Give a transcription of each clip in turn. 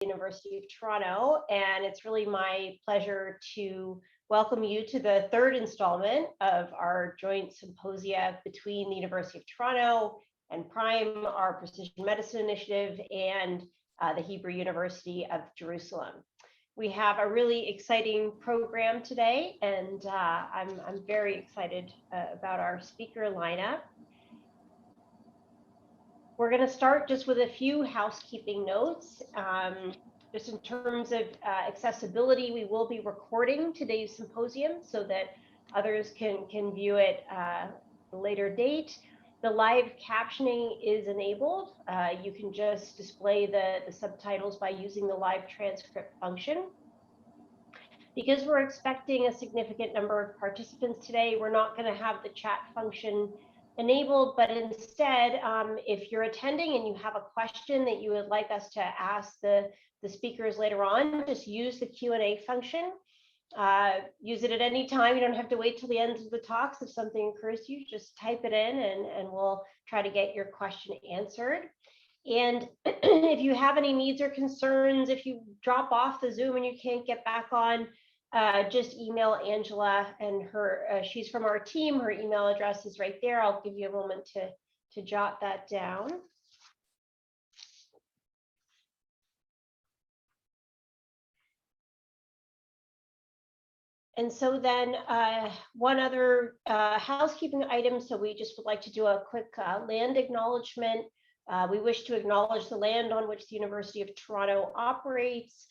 University of Toronto, and it's really my pleasure to welcome you to the third installment of our joint symposia between the University of Toronto and Prime, our precision medicine initiative, and the Hebrew University of Jerusalem. We have a really exciting program today, and I'm very excited about our speaker lineup. We're going to start just with a few housekeeping notes. Just in terms of accessibility, we will be recording today's symposium so that others can view it at a later date. The live captioning is enabled. You can just display the subtitles by using the live transcript function. Because we're expecting a significant number of participants today, we're not going to have the chat function enabled, but instead, if you're attending and you have a question that you would like us to ask the speakers later on, just use the Q&A function. Use it at any time. You don't have to wait till the end of the talks. If something occurs to you, just type it in and we'll try to get your question answered. And if you have any needs or concerns, if you drop off the Zoom and you can't get back on, just email Angela, and she's from our team. Her email address is right there. I'll give you a moment to jot that down. And so then one other housekeeping item. So we just would like to do a quick land acknowledgement. We wish to acknowledge the land on which the University of Toronto operates.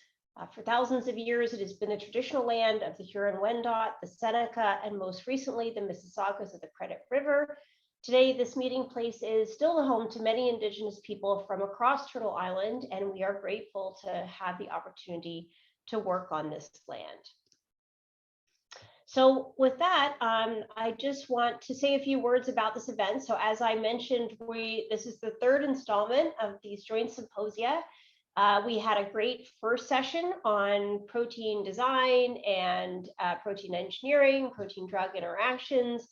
For thousands of years, it has been the traditional land of the Huron-Wendat, the Seneca, and most recently, the Mississaugas of the Credit River. Today, this meeting place is still the home to many Indigenous people from across Turtle Island, and we are grateful to have the opportunity to work on this land. So with that, I just want to say a few words about this event. So as I mentioned, this is the third installment of these joint symposia. We had a great first session on protein design and protein engineering, protein drug interactions,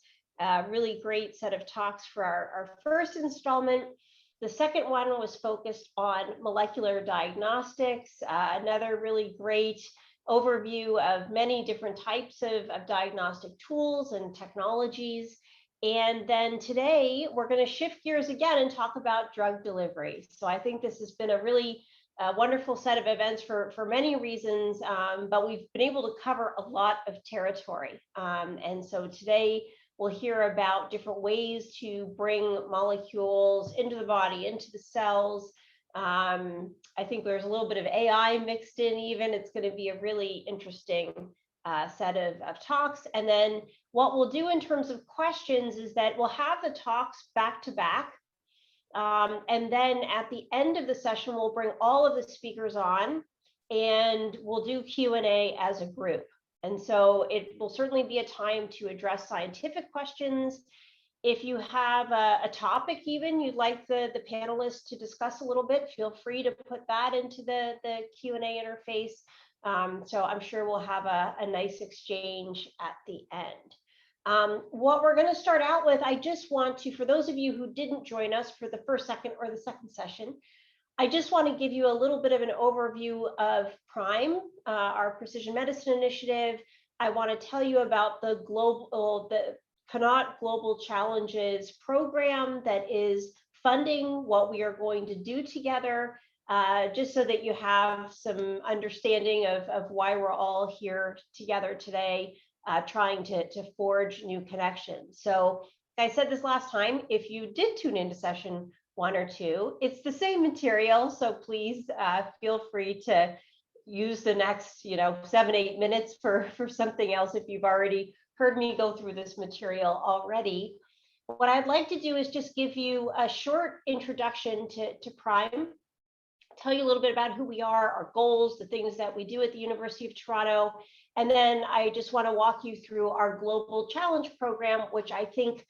really great set of talks for our first installment. The second one was focused on molecular diagnostics, another really great overview of many different types of diagnostic tools and technologies. And then today, we're going to shift gears again and talk about drug delivery. So I think this has been a really wonderful set of events for many reasons, but we've been able to cover a lot of territory. And so today we'll hear about different ways to bring molecules into the body, into the cells. I think there's a little bit of AI mixed in even. It's going to be a really interesting set of talks. And then what we'll do in terms of questions is that we'll have the talks back to back. And then at the end of the session, we'll bring all of the speakers on and we'll do Q&A as a group. And so it will certainly be a time to address scientific questions. If you have a topic even you'd like the panelists to discuss a little bit, feel free to put that into the Q&A interface. So I'm sure we'll have a nice exchange at the end. What we're going to start out with, I just want to, for those of you who didn't join us for the first, second, or the second session, I just want to give you a little bit of an overview of Prime, our precision medicine initiative. I want to tell you about the Connaught Global Challenges program that is funding what we are going to do together, just so that you have some understanding of why we're all here together today, trying to forge new connections. So I said this last time, if you did tune into session 1 or 2, it's the same material. So please feel free to use the next 7-8 minutes for something else if you've already heard me go through this material already. What I'd like to do is just give you a short introduction to Prime, tell you a little bit about who we are, our goals, the things that we do at the University of Toronto, and then I just want to walk you through our Global Challenge program, which I think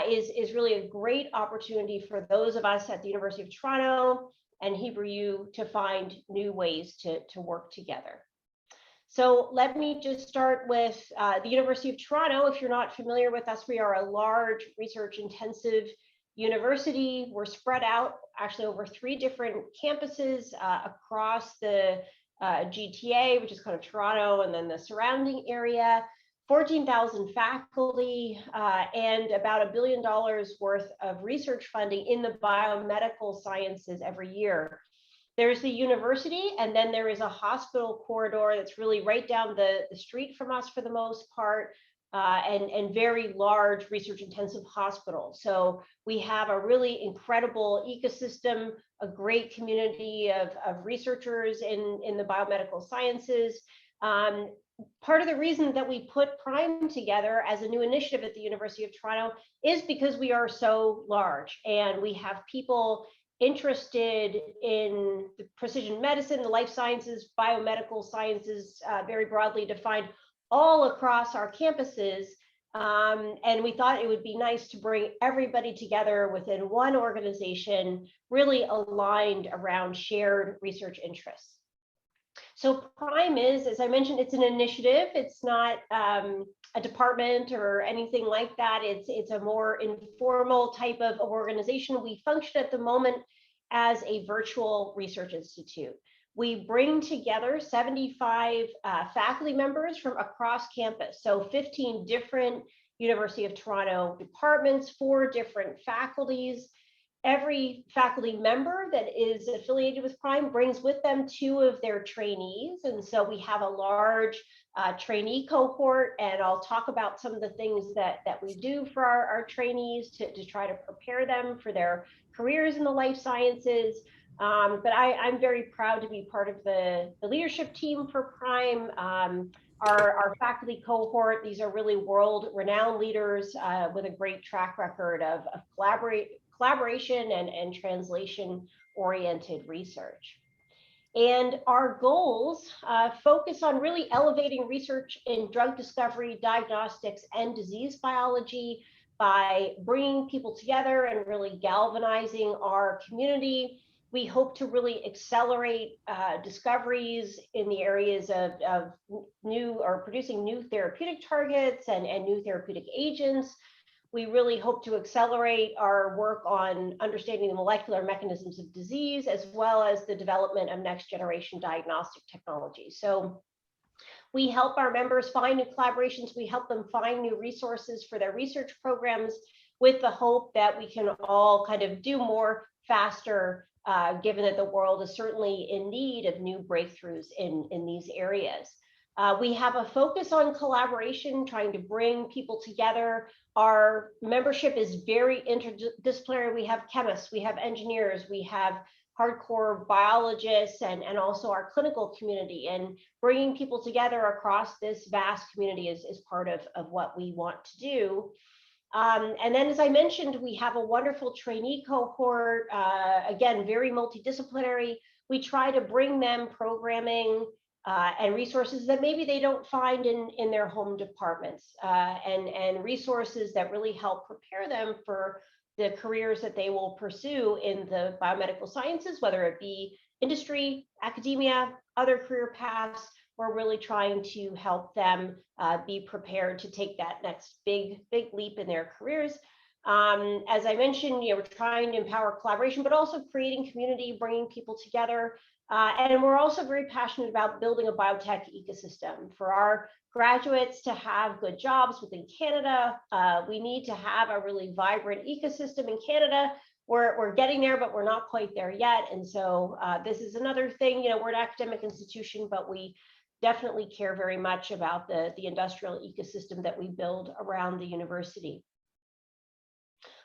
is really a great opportunity for those of us at the University of Toronto and Hebrew U to find new ways to work together. So let me just start with the University of Toronto. If you're not familiar with us, we are a large research intensive university. We're spread out actually over 3 different campuses across the GTA, which is kind of Toronto and then the surrounding area. 14,000 faculty and about $1 billion worth of research funding in the biomedical sciences every year. There's the university, and then there is a hospital corridor that's really right down the street from us for the most part, and very large research intensive hospital. So we have a really incredible ecosystem, a great community of researchers in the biomedical sciences. Part of the reason that we put PRIME together as a new initiative at the University of Toronto is because we are so large and we have people interested in the precision medicine, the life sciences, biomedical sciences, very broadly defined, all across our campuses. And we thought it would be nice to bring everybody together within one organization, really aligned around shared research interests. So PRIME is, as I mentioned, it's an initiative. It's not a department or anything like that. It's a more informal type of organization. We function at the moment as a virtual research institute. We bring together 75 faculty members from across campus. So 15 different University of Toronto departments, 4 different faculties. Every faculty member that is affiliated with PRIME brings with them 2 of their trainees. And so we have a large trainee cohort, and I'll talk about some of the things that we do for our trainees to try to prepare them for their careers in the life sciences. But I'm very proud to be part of the leadership team for PRIME. Our faculty cohort, these are really world-renowned leaders with a great track record of collaboration and translation-oriented research. And our goals focus on really elevating research in drug discovery, diagnostics, and disease biology by bringing people together and really galvanizing our community. We hope to really accelerate discoveries in the areas of new or producing new therapeutic targets and new therapeutic agents. We really hope to accelerate our work on understanding the molecular mechanisms of disease, as well as the development of next generation diagnostic technology. So we help our members find new collaborations. We help them find new resources for their research programs with the hope that we can all kind of do more faster, given that the world is certainly in need of new breakthroughs in these areas. We have a focus on collaboration, trying to bring people together. Our membership is very interdisciplinary. We have chemists, we have engineers, we have hardcore biologists, and also our clinical community. And bringing people together across this vast community is part of what we want to do. And then, as I mentioned, we have a wonderful trainee cohort, again, very multidisciplinary. We try to bring them programming and resources that maybe they don't find in their home departments, and resources that really help prepare them for the careers that they will pursue in the biomedical sciences, whether it be industry, academia, other career paths. We're really trying to help them be prepared to take that next big leap in their careers. As I mentioned, we're trying to empower collaboration, but also creating community, bringing people together. And we're also very passionate about building a biotech ecosystem for our graduates to have good jobs within Canada. We need to have a really vibrant ecosystem in Canada. We're getting there, but we're not quite there yet. And so this is another thing, we're an academic institution, but we definitely care very much about the industrial ecosystem that we build around the university.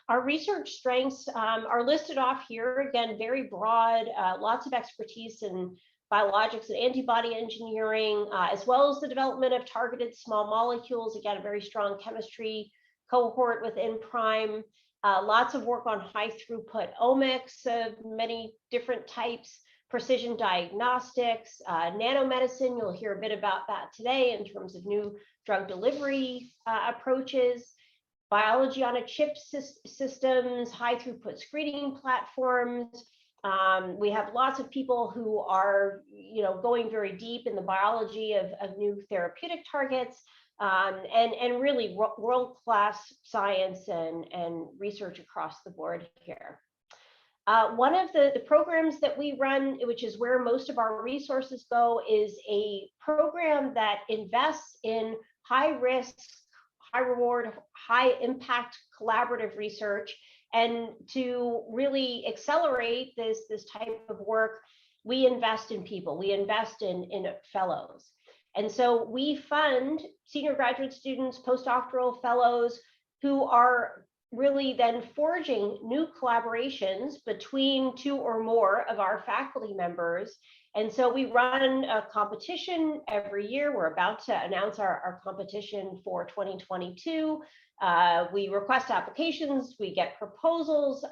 Our research strengths are listed off here, again, very broad, lots of expertise in biologics and antibody engineering, as well as the development of targeted small molecules, again, a very strong chemistry cohort within PRIME, lots of work on high throughput omics of many different types, precision diagnostics, nanomedicine, you'll hear a bit about that today in terms of new drug delivery approaches, biology on a chip systems, high throughput screening platforms. We have lots of people who are, going very deep in the biology of new therapeutic targets. and really world-class science and research across the board here. One of the programs that we run, which is where most of our resources go, is a program that invests in high-risk, high-reward, high-impact collaborative research. And to really accelerate this type of work, we invest in people, we invest in fellows. And so we fund senior graduate students, postdoctoral fellows who are really then forging new collaborations between two or more of our faculty members. And so we run a competition every year. We're about to announce our competition for 2022. We request applications, we get proposals,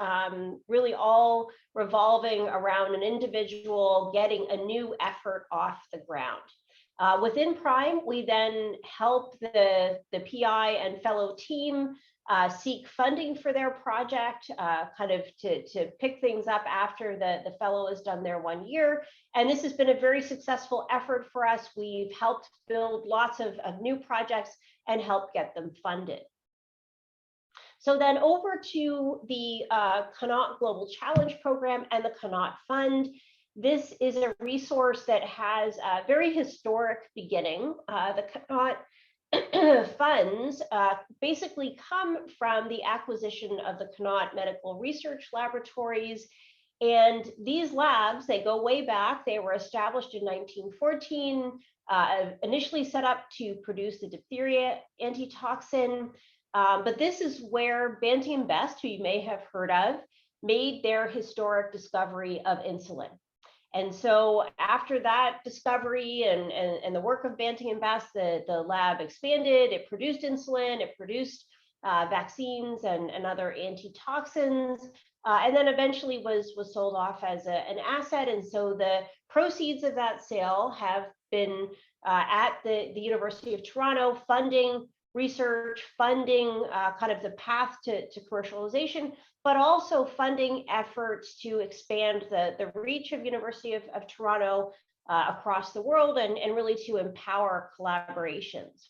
really all revolving around an individual getting a new effort off the ground. Within Prime, we then help the PI and fellow team seek funding for their project, kind of to pick things up after the fellow has done their 1 year. And this has been a very successful effort for us. We've helped build lots of new projects and help get them funded. So then over to the Connaught Global Challenge Program and the Connaught Fund. This is a resource that has a very historic beginning. The Connaught funds basically come from the acquisition of the Connaught Medical Research Laboratories. And these labs, they go way back. They were established in 1914, initially set up to produce the diphtheria antitoxin. But this is where Banting and Best, who you may have heard of, made their historic discovery of insulin. And so after that discovery and the work of Banting and Best, the lab expanded, it produced insulin, it produced vaccines and other antitoxins, and then eventually was sold off as an asset. And so the proceeds of that sale have been at the University of Toronto, funding research, funding kind of the path to commercialization, but also funding efforts to expand the reach of University of Toronto across the world and really to empower collaborations.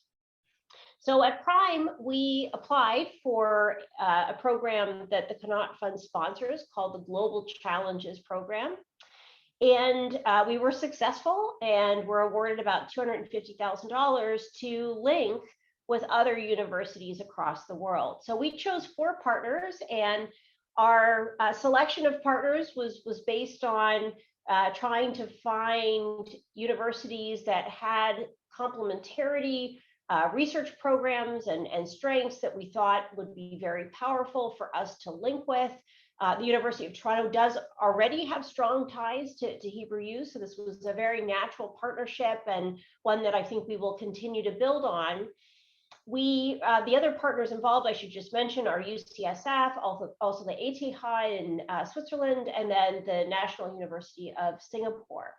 So at Prime, we applied for a program that the Connaught Fund sponsors called the Global Challenges Program. And we were successful and were awarded about $250,000 to link with other universities across the world. So we chose 4 partners, and our selection of partners was based on trying to find universities that had complementarity research programs and strengths that we thought would be very powerful for us to link with. The University of Toronto does already have strong ties to Hebrew U, so this was a very natural partnership and one that I think we will continue to build on. The other partners involved, I should just mention, are UCSF, also the HUJI in Switzerland, and then the National University of Singapore.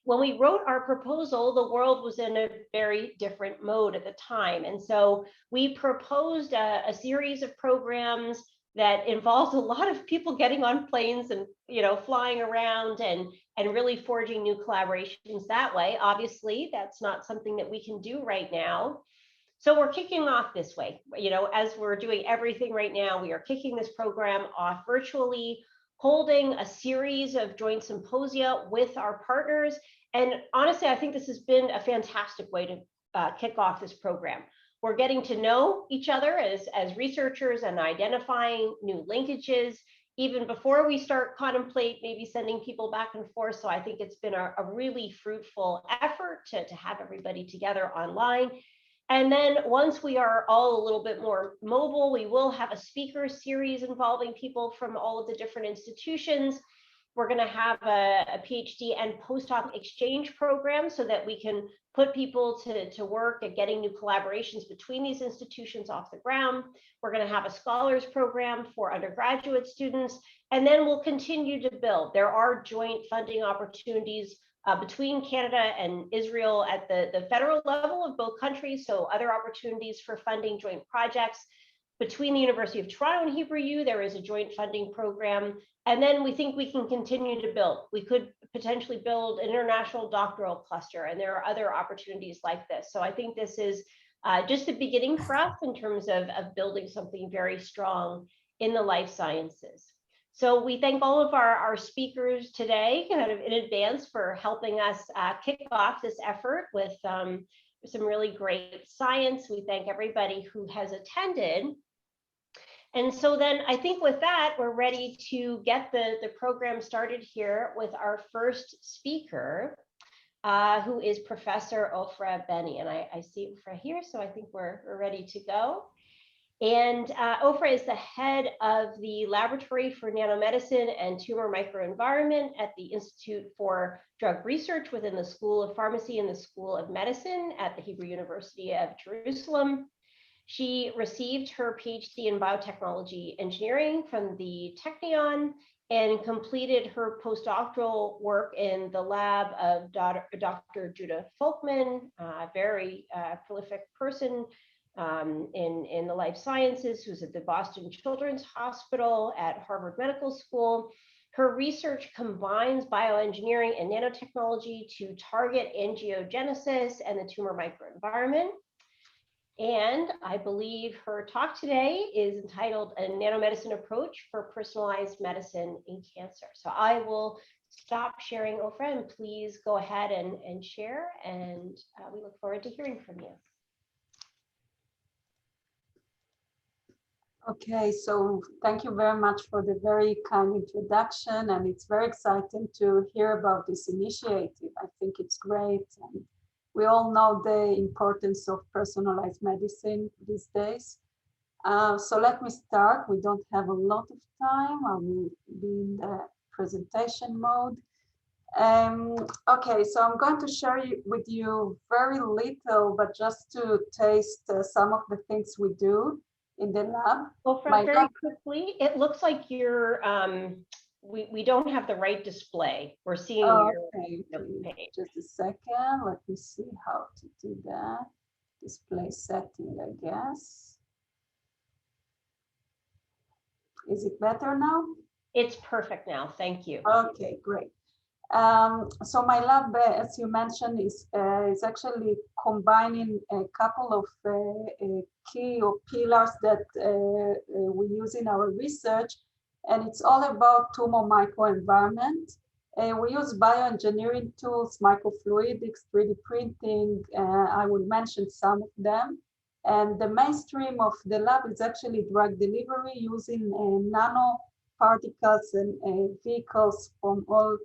When we wrote our proposal, the world was in a very different mode at the time. And so we proposed a series of programs that involved a lot of people getting on planes and flying around and really forging new collaborations that way. Obviously, that's not something that we can do right now. So we're kicking off this way. As we're doing everything right now, we are kicking this program off virtually, holding a series of joint symposia with our partners. And honestly, I think this has been a fantastic way to kick off this program. We're getting to know each other as researchers and identifying new linkages even before we start contemplate maybe sending people back and forth. So I think it's been a really fruitful effort to have everybody together online. And then once we are all a little bit more mobile, we will have a speaker series involving people from all of the different institutions. We're going to have a PhD and postdoc exchange program so that we can put people to work at getting new collaborations between these institutions off the ground. We're going to have a scholars program for undergraduate students, and then we'll continue to build. There are joint funding opportunities between Canada and Israel at the federal level of both countries, so other opportunities for funding joint projects. between the University of Toronto and Hebrew U, there is a joint funding program. And then we think we can continue to build. We could potentially build an international doctoral cluster, and there are other opportunities like this. So I think this is just the beginning for us in terms of building something very strong in the life sciences. So we thank all of our speakers today kind of in advance for helping us kick off this effort with some really great science. We thank everybody who has attended. And so then I think with that, we're ready to get the program started here with our first speaker, who is Professor Ofra Beni. And I see Ofra here, so I think we're ready to go. And Ofra is the head of the Laboratory for Nanomedicine and Tumor Microenvironment at the Institute for Drug Research within the School of Pharmacy and the School of Medicine at the Hebrew University of Jerusalem. She received her PhD in biotechnology engineering from the Technion and completed her postdoctoral work in the lab of Dr. Judah Folkman, a very prolific person in the life sciences, who's at the Boston Children's Hospital at Harvard Medical School. Her research combines bioengineering and nanotechnology to target angiogenesis and the tumor microenvironment. And I believe her talk today is entitled A Nanomedicine Approach for Personalized Medicine in Cancer. So I will stop sharing, Ofra, and please go ahead and share. And we look forward to hearing from you. Okay, so thank you very much for the very kind introduction. And it's very exciting to hear about this initiative. I think it's great. And we all know the importance of personalized medicine these days. So let me start. We don't have a lot of time. I will be in the presentation mode. Okay, so I'm going to share with you very little, but just to taste some of the things we do in the lab. Ofra, very quickly, it looks like you're we don't have the right display. We're seeing your page. Just a second. Let me see how to do that. Display setting, I guess. Is it better now? It's perfect now. Thank you. Okay, great. So my lab, as you mentioned, is actually combining a couple of key or pillars that we use in our research. And it's all about tumor microenvironment. We use bioengineering tools, microfluidics, 3D printing. I will mention some of them. And the mainstream of the lab is actually drug delivery using nanoparticles and vehicles from all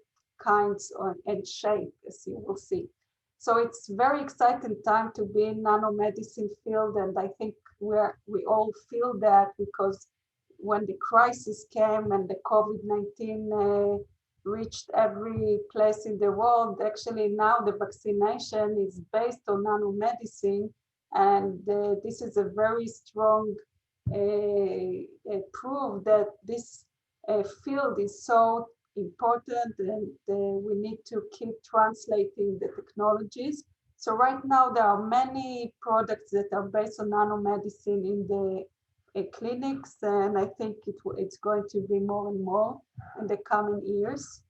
kinds and shape, as you will see. So it's very exciting time to be in nanomedicine field. And I think we all feel that because when the crisis came and the COVID-19 reached every place in the world, actually now the vaccination is based on nanomedicine. And this is a very strong proof that this field is so important and we need to keep translating the technologies. So right now there are many products that are based on nanomedicine in the clinics, and I think it's going to be more and more in the coming years.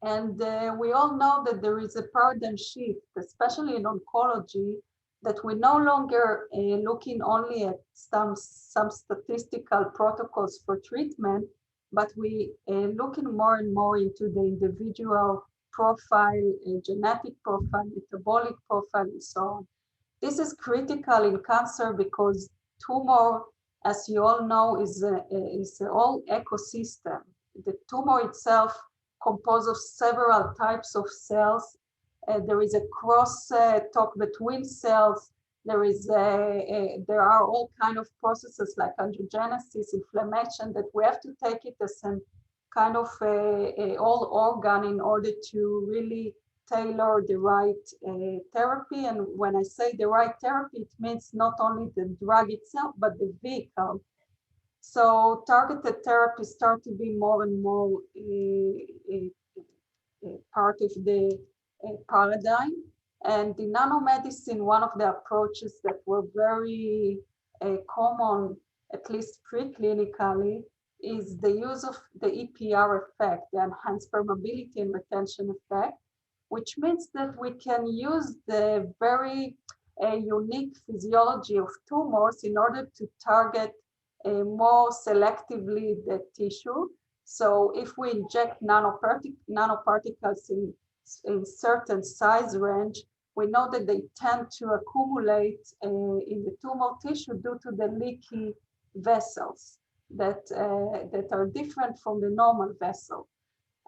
And we all know that there is a paradigm shift, especially in oncology, that we're no longer looking only at some statistical protocols for treatment, but we looking more and more into the individual profile, genetic profile, metabolic profile, and so on. This is critical in cancer because tumor, as you all know, is a whole ecosystem. The tumor itself composed of several types of cells. There is a cross talk between cells. There are all kinds of processes like angiogenesis, inflammation, that we have to take it as some kind of all organ in order to really tailor the right therapy. And when I say the right therapy, it means not only the drug itself, but the vehicle. So targeted therapies start to be more and more part of the paradigm. And in nanomedicine, one of the approaches that were very common, at least preclinically, is the use of the EPR effect, the enhanced permeability and retention effect, which means that we can use the very unique physiology of tumors in order to target more selectively the tissue. So if we inject nanoparticles in certain size range, we know that they tend to accumulate in the tumor tissue due to the leaky vessels that are different from the normal vessel.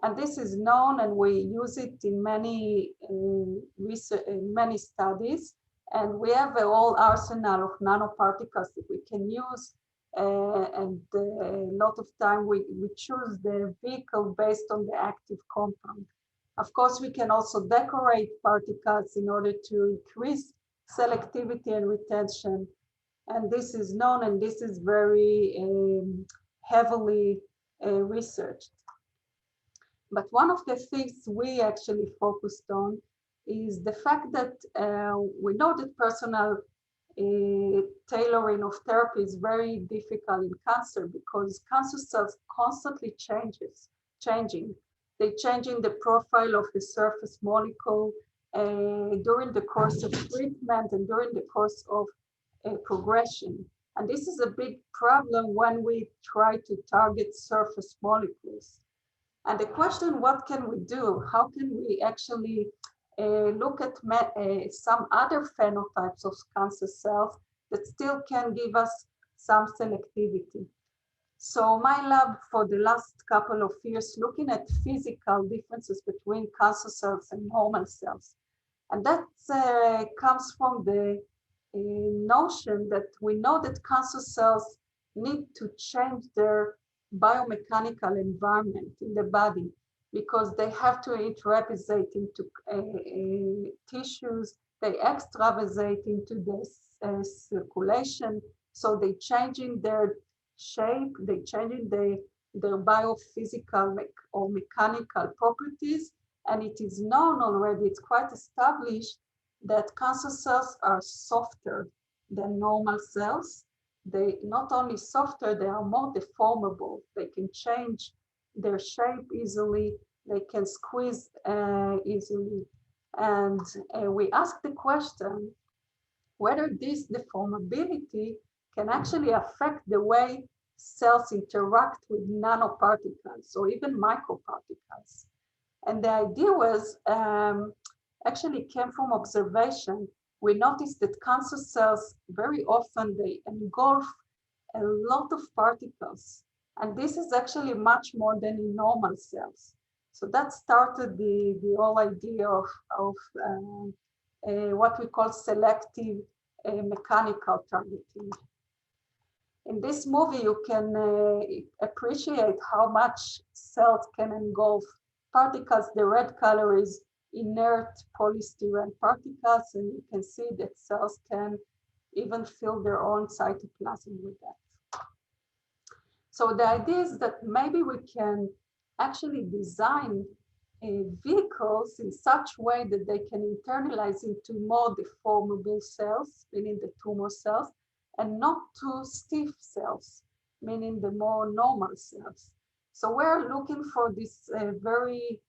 And this is known, and we use it in many research, in many studies. And we have a whole arsenal of nanoparticles that we can use. And a lot of time we choose the vehicle based on the active compound. Of course, we can also decorate particles in order to increase selectivity and retention. And this is known, and this is very heavily researched. But one of the things we actually focused on is the fact that we know that personal tailoring of therapy is very difficult in cancer because cancer cells constantly changing. They changing the profile of the surface molecule during the course of treatment and during the course of progression. And this is a big problem when we try to target surface molecules. And the question, what can we do? How can we actually look at some other phenotypes of cancer cells that still can give us some selectivity? So my lab for the last couple of years looking at physical differences between cancer cells and normal cells. And that comes from the notion that we know that cancer cells need to change their biomechanical environment in the body because they have to intravisate into tissues, they extravasate into the circulation, so they changing their shape, they changing their biophysical or mechanical properties, and it is known already, it's quite established that cancer cells are softer than normal cells. They not only softer, they are more deformable. They can change their shape easily. They can squeeze easily. And we ask the question whether this deformability can actually affect the way cells interact with nanoparticles or even microparticles. And the idea was actually came from observation. We noticed that cancer cells very often they engulf a lot of particles, and this is actually much more than in normal cells. So that started the whole idea of what we call selective mechanical targeting. In this movie, you can appreciate how much cells can engulf particles. The red color is inert polystyrene particles, and you can see that cells can even fill their own cytoplasm with that. So the idea is that maybe we can actually design vehicles in such way that they can internalize into more deformable cells, meaning the tumor cells, and not too stiff cells, meaning the more normal cells. So we're looking for this very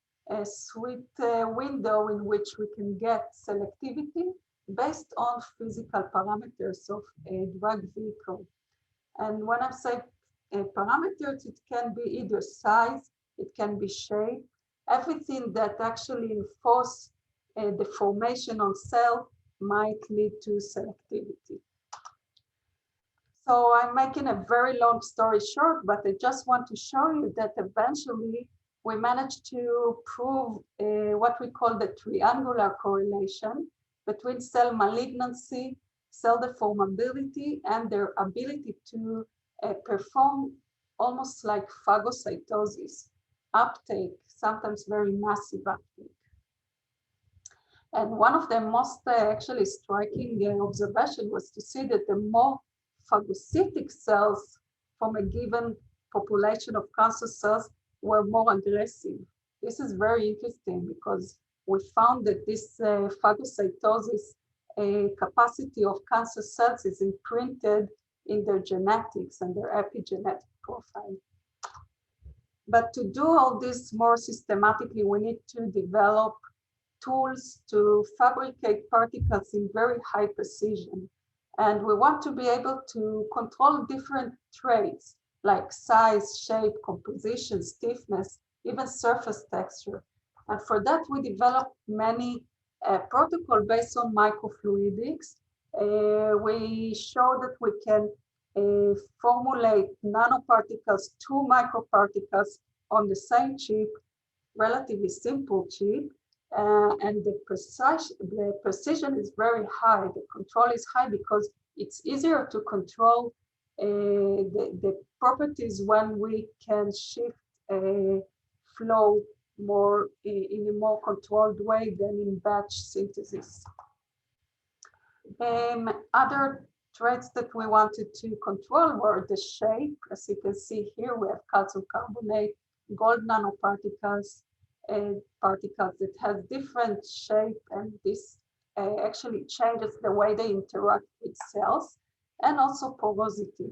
sweet window in which we can get selectivity based on physical parameters of a drug vehicle. And when I say parameters, it can be either size, it can be shape, everything that actually enforce the formation on cell might lead to selectivity. So I'm making a very long story short, but I just want to show you that eventually we managed to prove what we call the triangular correlation between cell malignancy, cell deformability, and their ability to perform almost like phagocytosis, uptake, sometimes very massive uptake. And one of the most actually striking observation was to see that the more phagocytic cells from a given population of cancer cells were more aggressive. This is very interesting because we found that this phagocytosis capacity of cancer cells is imprinted in their genetics and their epigenetic profile. But to do all this more systematically, we need to develop tools to fabricate particles in very high precision. And we want to be able to control different traits like size, shape, composition, stiffness, even surface texture. And for that, we developed many protocols based on microfluidics. We show that we can formulate nanoparticles, 2 microparticles on the same chip, relatively simple chip, and the precision is very high. The control is high because it's easier to control the properties when we can shift flow more in a more controlled way than in batch synthesis. Other traits that we wanted to control were the shape. As you can see here, we have calcium carbonate, gold nanoparticles, particles that have different shape, and this actually changes the way they interact with cells, and also porosity.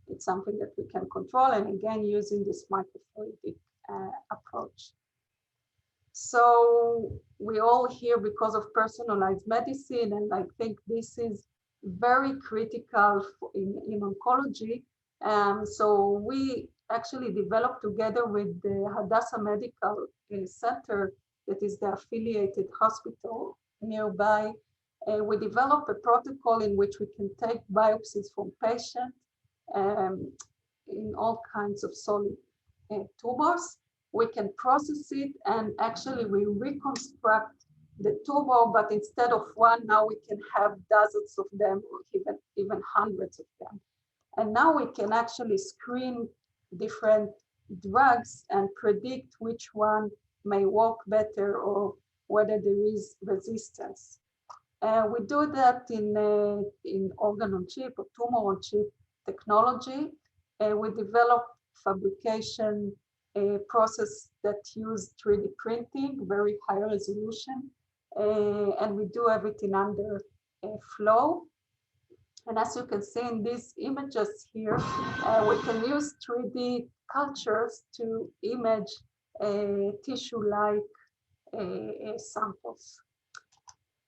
It's something that we can control, and again, using this microfluidic approach. So we all here because of personalized medicine, and I think this is very critical in oncology. So we actually developed together with the Hadassah Medical Center, that is the affiliated hospital nearby. We developed a protocol in which we can take biopsies from patients in all kinds of solid tumors. We can process it, and actually we reconstruct the tumor, but instead of one, now we can have dozens of them, or even hundreds of them. And now we can actually screen different drugs and predict which one may work better or whether there is resistance. We do that in organ on chip or tumor on chip technology. We develop fabrication process that use 3D printing, very high resolution, and we do everything under flow. And as you can see in these images here, we can use 3D cultures to image tissue-like samples.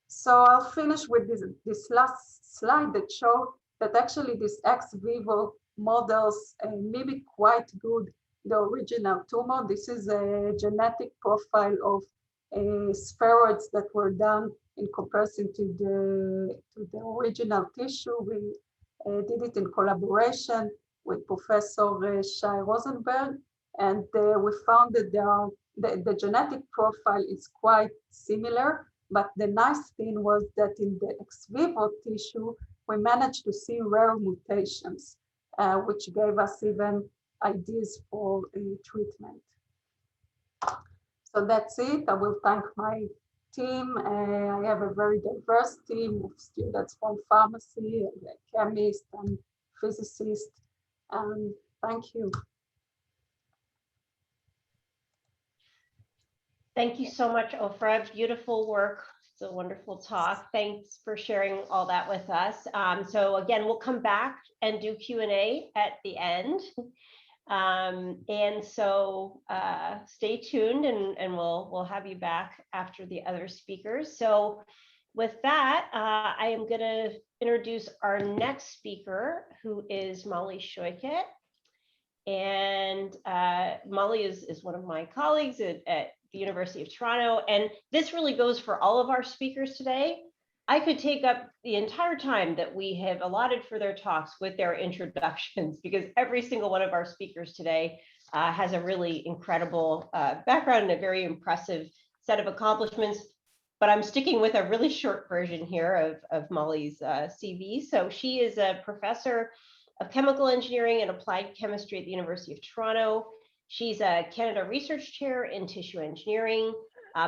So I'll finish with this last slide that shows that actually these ex vivo models mimic quite good the original tumor. This is a genetic profile of spheroids that were done in comparison to the original tissue. We did it in collaboration with Professor Shai Rosenberg, and we found that the genetic profile is quite similar, but the nice thing was that in the ex vivo tissue, we managed to see rare mutations, which gave us even ideas for treatment. So that's it. I will thank my team. I have a very diverse team of students from pharmacy, chemists, and physicists. Thank you. Thank you so much, Ofra. Beautiful work. It's a wonderful talk. Thanks for sharing all that with us. So again, we'll come back and do Q&A at the end. And so stay tuned, and we'll have you back after the other speakers. So with that, I am going to introduce our next speaker, who is Molly Shoichet. And Molly is one of my colleagues at the University of Toronto. And this really goes for all of our speakers today. I could take up the entire time that we have allotted for their talks with their introductions, because every single one of our speakers today has a really incredible background and a very impressive set of accomplishments. But I'm sticking with a really short version here of Molly's CV. So she is a professor of chemical engineering and applied chemistry at the University of Toronto. She's a Canada Research Chair in tissue engineering.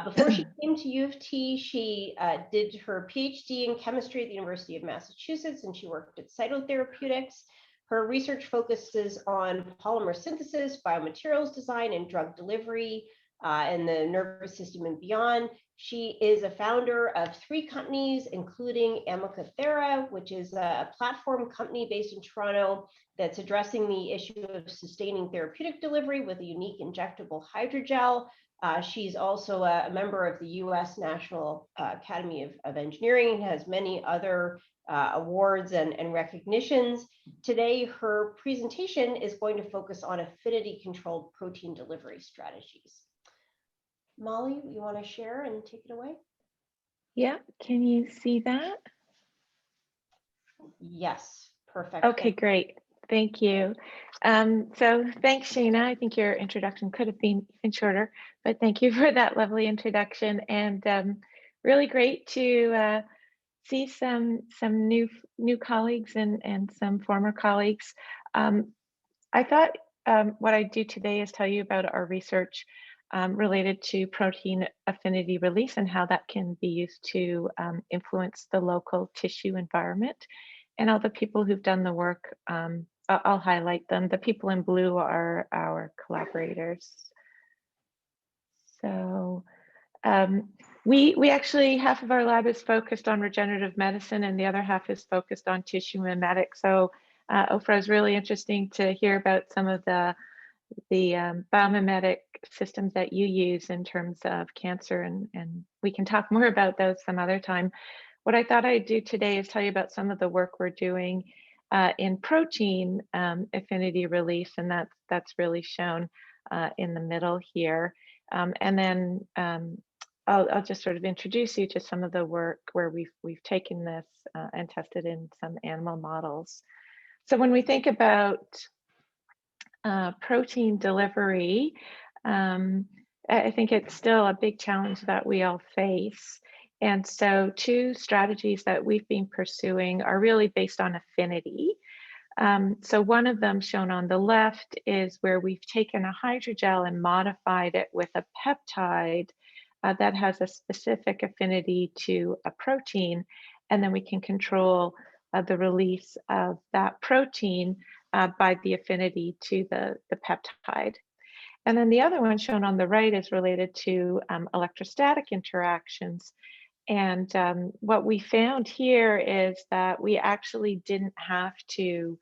Before she came to UofT, she did her PhD in chemistry at the University of Massachusetts, and she worked at Cytotherapeutics. Her research focuses on polymer synthesis, biomaterials design, and drug delivery. in the nervous system and beyond. She is a founder of 3 companies, including Amica-Thera, which is a platform company based in Toronto that's addressing the issue of sustaining therapeutic delivery with a unique injectable hydrogel. She's also a member of the US National Academy of Engineering and has many other awards and recognitions. Today, her presentation is going to focus on affinity-controlled protein delivery strategies. Molly, you want to share and take it away? Yeah, can you see that? Yes, perfect. Okay, great. Thank you. So thanks, Shana. I think your introduction could have been even shorter, but thank you for that lovely introduction. And really great to see some new colleagues and some former colleagues. I thought what I'd do today is tell you about our research related to protein affinity release and how that can be used to influence the local tissue environment. And all the people who've done the work, I'll highlight them. The people in blue are our collaborators. So we actually, half of our lab is focused on regenerative medicine and the other half is focused on tissue mimetics. So Ofra is really interesting to hear about some of the biomimetic systems that you use in terms of cancer, and we can talk more about those some other time. What I thought I'd do today is tell you about some of the work we're doing in protein affinity release, and that's really shown in the middle here. And then I'll just sort of introduce you to some of the work where we've taken this and tested in some animal models. So when we think about protein delivery, I think it's still a big challenge that we all face. And so 2 strategies that we've been pursuing are really based on affinity. So one of them shown on the left is where we've taken a hydrogel and modified it with a peptide that has a specific affinity to a protein, and then we can control the release of that protein by the affinity to the peptide. And then the other one shown on the right is related to electrostatic interactions. And what we found here is that we actually didn't have to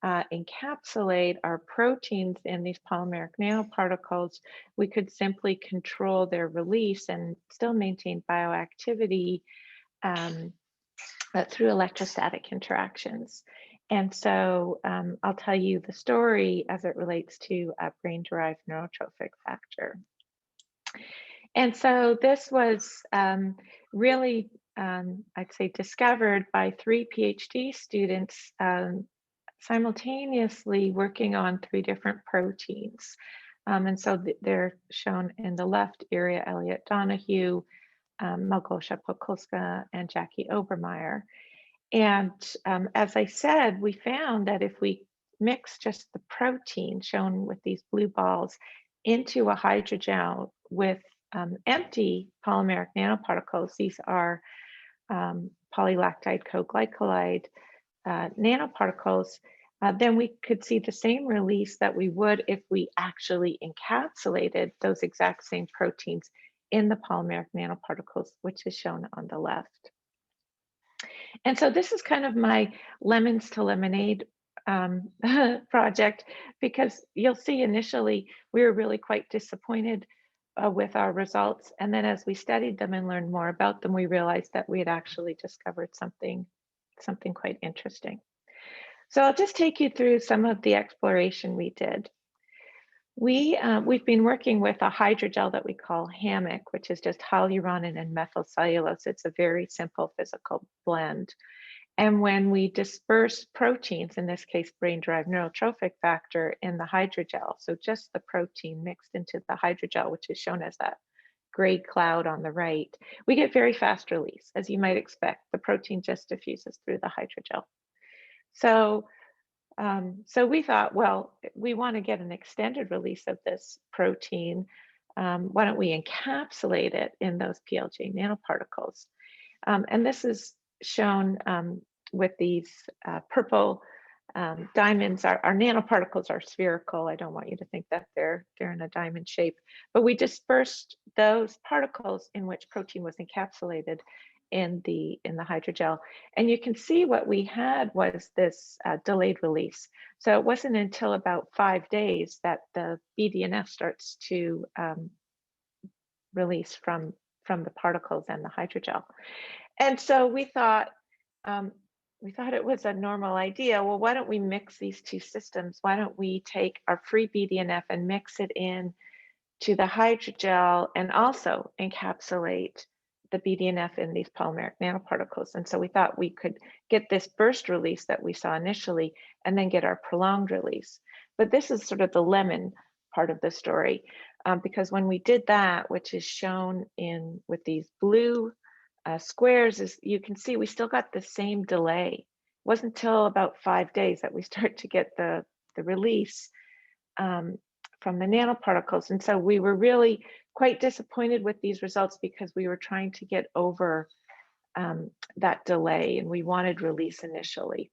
encapsulate our proteins in these polymeric nanoparticles. We could simply control their release and still maintain bioactivity through electrostatic interactions. And so I'll tell you the story as it relates to a brain-derived neurotrophic factor. And so this was really, I'd say, discovered by 3 PhD students simultaneously working on 3 different proteins. And so they're shown in the left, Iria Elliott Donahue, Malgosia Pokulska, and Jackie Obermeyer. And as I said, we found that if we mix just the protein shown with these blue balls into a hydrogel with empty polymeric nanoparticles, these are polylactide coglycolide nanoparticles, then we could see the same release that we would if we actually encapsulated those exact same proteins in the polymeric nanoparticles, which is shown on the left. And so this is kind of my lemons to lemonade project, because you'll see initially we were really quite disappointed with our results. And then as we studied them and learned more about them, we realized that we had actually discovered something quite interesting. So I'll just take you through some of the exploration we did. We've been working with a hydrogel that we call Hammock, which is just hyaluronan and methyl cellulose. It's a very simple physical blend. And when we disperse proteins, in this case, brain-derived neurotrophic factor, in the hydrogel, so just the protein mixed into the hydrogel, which is shown as that gray cloud on the right, we get very fast release. As you might expect, the protein just diffuses through the hydrogel. So we thought, well, we want to get an extended release of this protein. Why don't we encapsulate it in those PLJ nanoparticles? And this is shown with these purple diamonds, our nanoparticles are spherical. I don't want you to think that they're in a diamond shape, but we dispersed those particles in which protein was encapsulated in the hydrogel. And you can see what we had was this delayed release. So it wasn't until about 5 days that the BDNF starts to release from the particles and the hydrogel. And so we thought it was a normal idea. Well, why don't we mix these two systems? Why don't we take our free BDNF and mix it in to the hydrogel and also encapsulate the BDNF in these polymeric nanoparticles? And so we thought we could get this burst release that we saw initially and then get our prolonged release. But this is sort of the lemon part of the story, because when we did that, which is shown in with these blue squares, is you can see we still got the same delay. It wasn't until about 5 days that we start to get the release from the nanoparticles. And so we were really quite disappointed with these results because we were trying to get over that delay and we wanted release initially.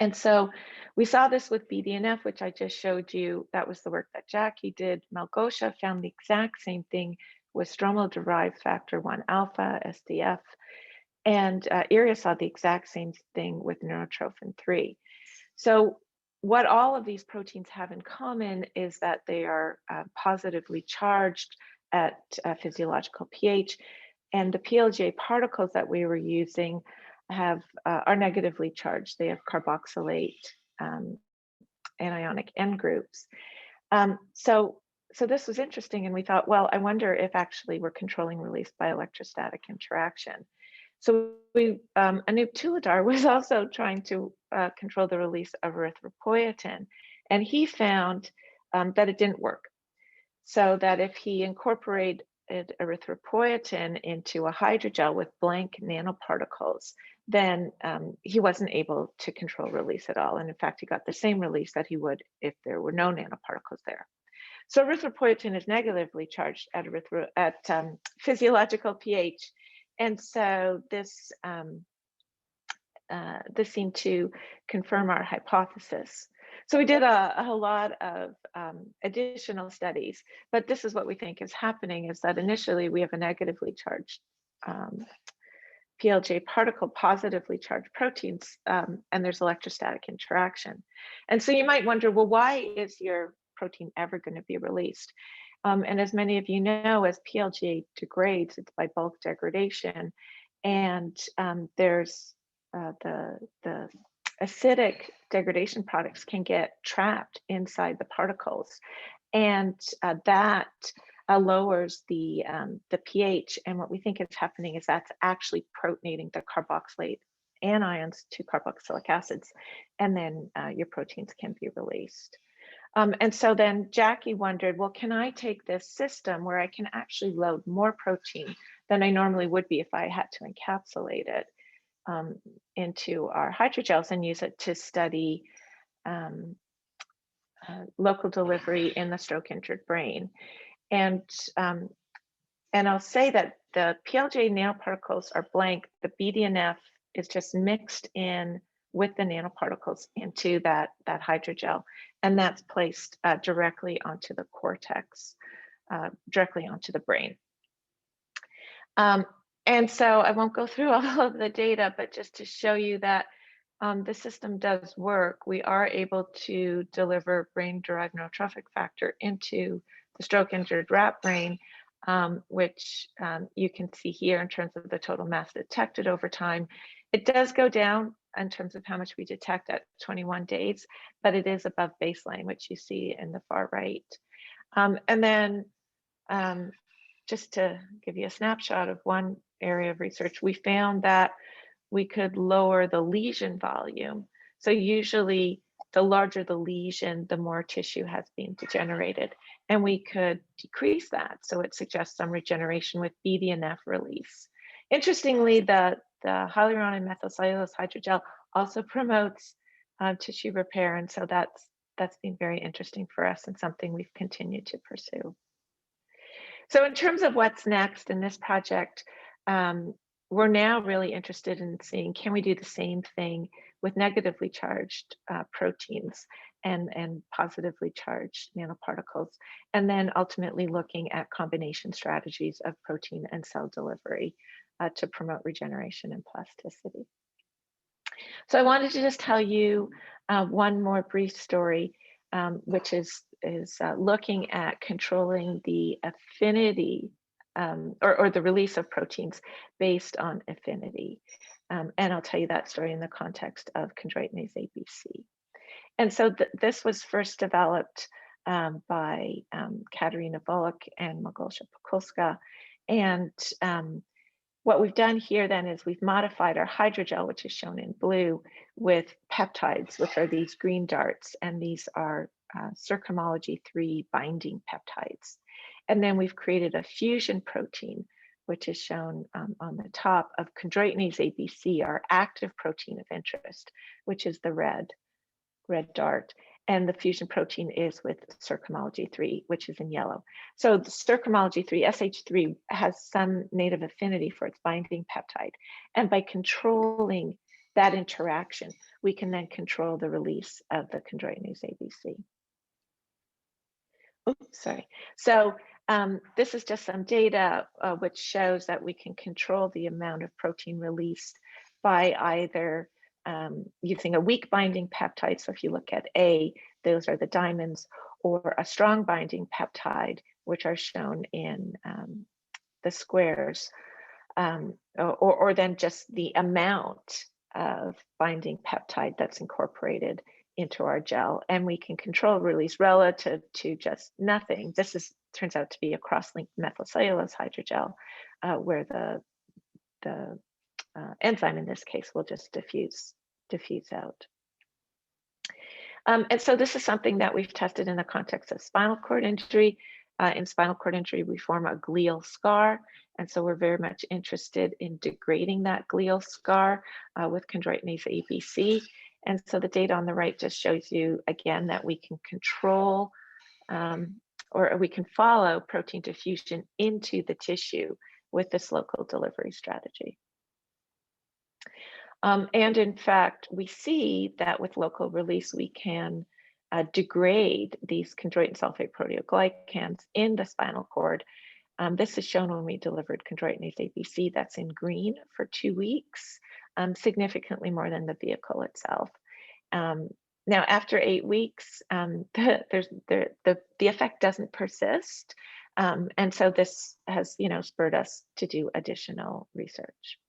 And so we saw this with BDNF, which I just showed you. That was the work that Jackie did. Malgosia found the exact same thing with stromal-derived factor 1 alpha, SDF, and Iria saw the exact same thing with neurotrophin 3. So what all of these proteins have in common is that they are positively charged at physiological pH, and the PLGA particles that we were using are negatively charged. They have carboxylate anionic N groups. So this was interesting, and we thought, well, I wonder if actually we're controlling release by electrostatic interaction. So Anup Tuladar was also trying to control the release of erythropoietin, and he found that it didn't work. So that if he incorporated erythropoietin into a hydrogel with blank nanoparticles, then he wasn't able to control release at all. And in fact, he got the same release that he would if there were no nanoparticles there. So erythropoietin is negatively charged at physiological pH. And so this seemed to confirm our hypothesis. So we did a whole lot of additional studies, but this is what we think is happening, is that initially we have a negatively charged PLJ particle, positively charged proteins, and there's electrostatic interaction. And so you might wonder, well, why is your protein ever going to be released? And as many of you know, as PLGA degrades, it's by bulk degradation, and there's the acidic degradation products can get trapped inside the particles, and that lowers the pH. And what we think is happening is that's actually protonating the carboxylate anions to carboxylic acids, and then your proteins can be released. And so then Jackie wondered, well, can I take this system where I can actually load more protein than I normally would be if I had to encapsulate it into our hydrogels and use it to study local delivery in the stroke-injured brain? And I'll say that the PLJ nanoparticles are blank. The BDNF is just mixed in with the nanoparticles into that hydrogel, and that's placed directly onto the cortex, directly onto the brain. And so I won't go through all of the data, but just to show you that the system does work. We are able to deliver brain-derived neurotrophic factor into the stroke-injured rat brain, which you can see here in terms of the total mass detected over time. It does go down in terms of how much we detect at 21 days, but it is above baseline, which you see in the far right. And then just to give you a snapshot of one area of research, we found that we could lower the lesion volume. So usually the larger the lesion, the more tissue has been degenerated, and we could decrease that. So it suggests some regeneration with BDNF release. Interestingly, the hyaluronide methylcellulose hydrogel also promotes tissue repair, and so that's been very interesting for us and something we've continued to pursue. So in terms of what's next in this project, we're now really interested in seeing, can we do the same thing with negatively charged proteins and positively charged nanoparticles, and then ultimately looking at combination strategies of protein and cell delivery to promote regeneration and plasticity. So I wanted to just tell you one more brief story, which is looking at controlling the affinity or the release of proteins based on affinity. And I'll tell you that story in the context of chondroitinase ABC. And so this was first developed by Katerina Volek and Małgorzata Pokulska. And what we've done here then is we've modified our hydrogel, which is shown in blue, with peptides, which are these green darts, and these are circumology 3 binding peptides. And then we've created a fusion protein, which is shown on the top of chondroitinase ABC, our active protein of interest, which is the red dart. And the fusion protein is with circumology 3, which is in yellow. So the circumology 3, SH3, has some native affinity for its binding peptide. And by controlling that interaction, we can then control the release of the chondroitinase ABC. Oops, sorry. So this is just some data which shows that we can control the amount of protein released by either using a weak binding peptide. So if you look at A, those are the diamonds, or a strong binding peptide, which are shown in the squares, or then just the amount of binding peptide that's incorporated into our gel. And we can control release relative to just nothing. This turns out to be a cross-linked methylcellulose hydrogel, where the enzyme in this case will just diffuse out. And so this is something that we've tested in the context of spinal cord injury. In spinal cord injury, we form a glial scar. And so we're very much interested in degrading that glial scar with chondroitinase ABC. And so the data on the right just shows you, again, that we can control or we can follow protein diffusion into the tissue with this local delivery strategy. And in fact, we see that with local release, we can degrade these chondroitin sulfate proteoglycans in the spinal cord. This is shown when we delivered chondroitinase ABC, that's in green, for 2 weeks, significantly more than the vehicle itself. Now, after 8 weeks, the effect doesn't persist. And so this has spurred us to do additional research.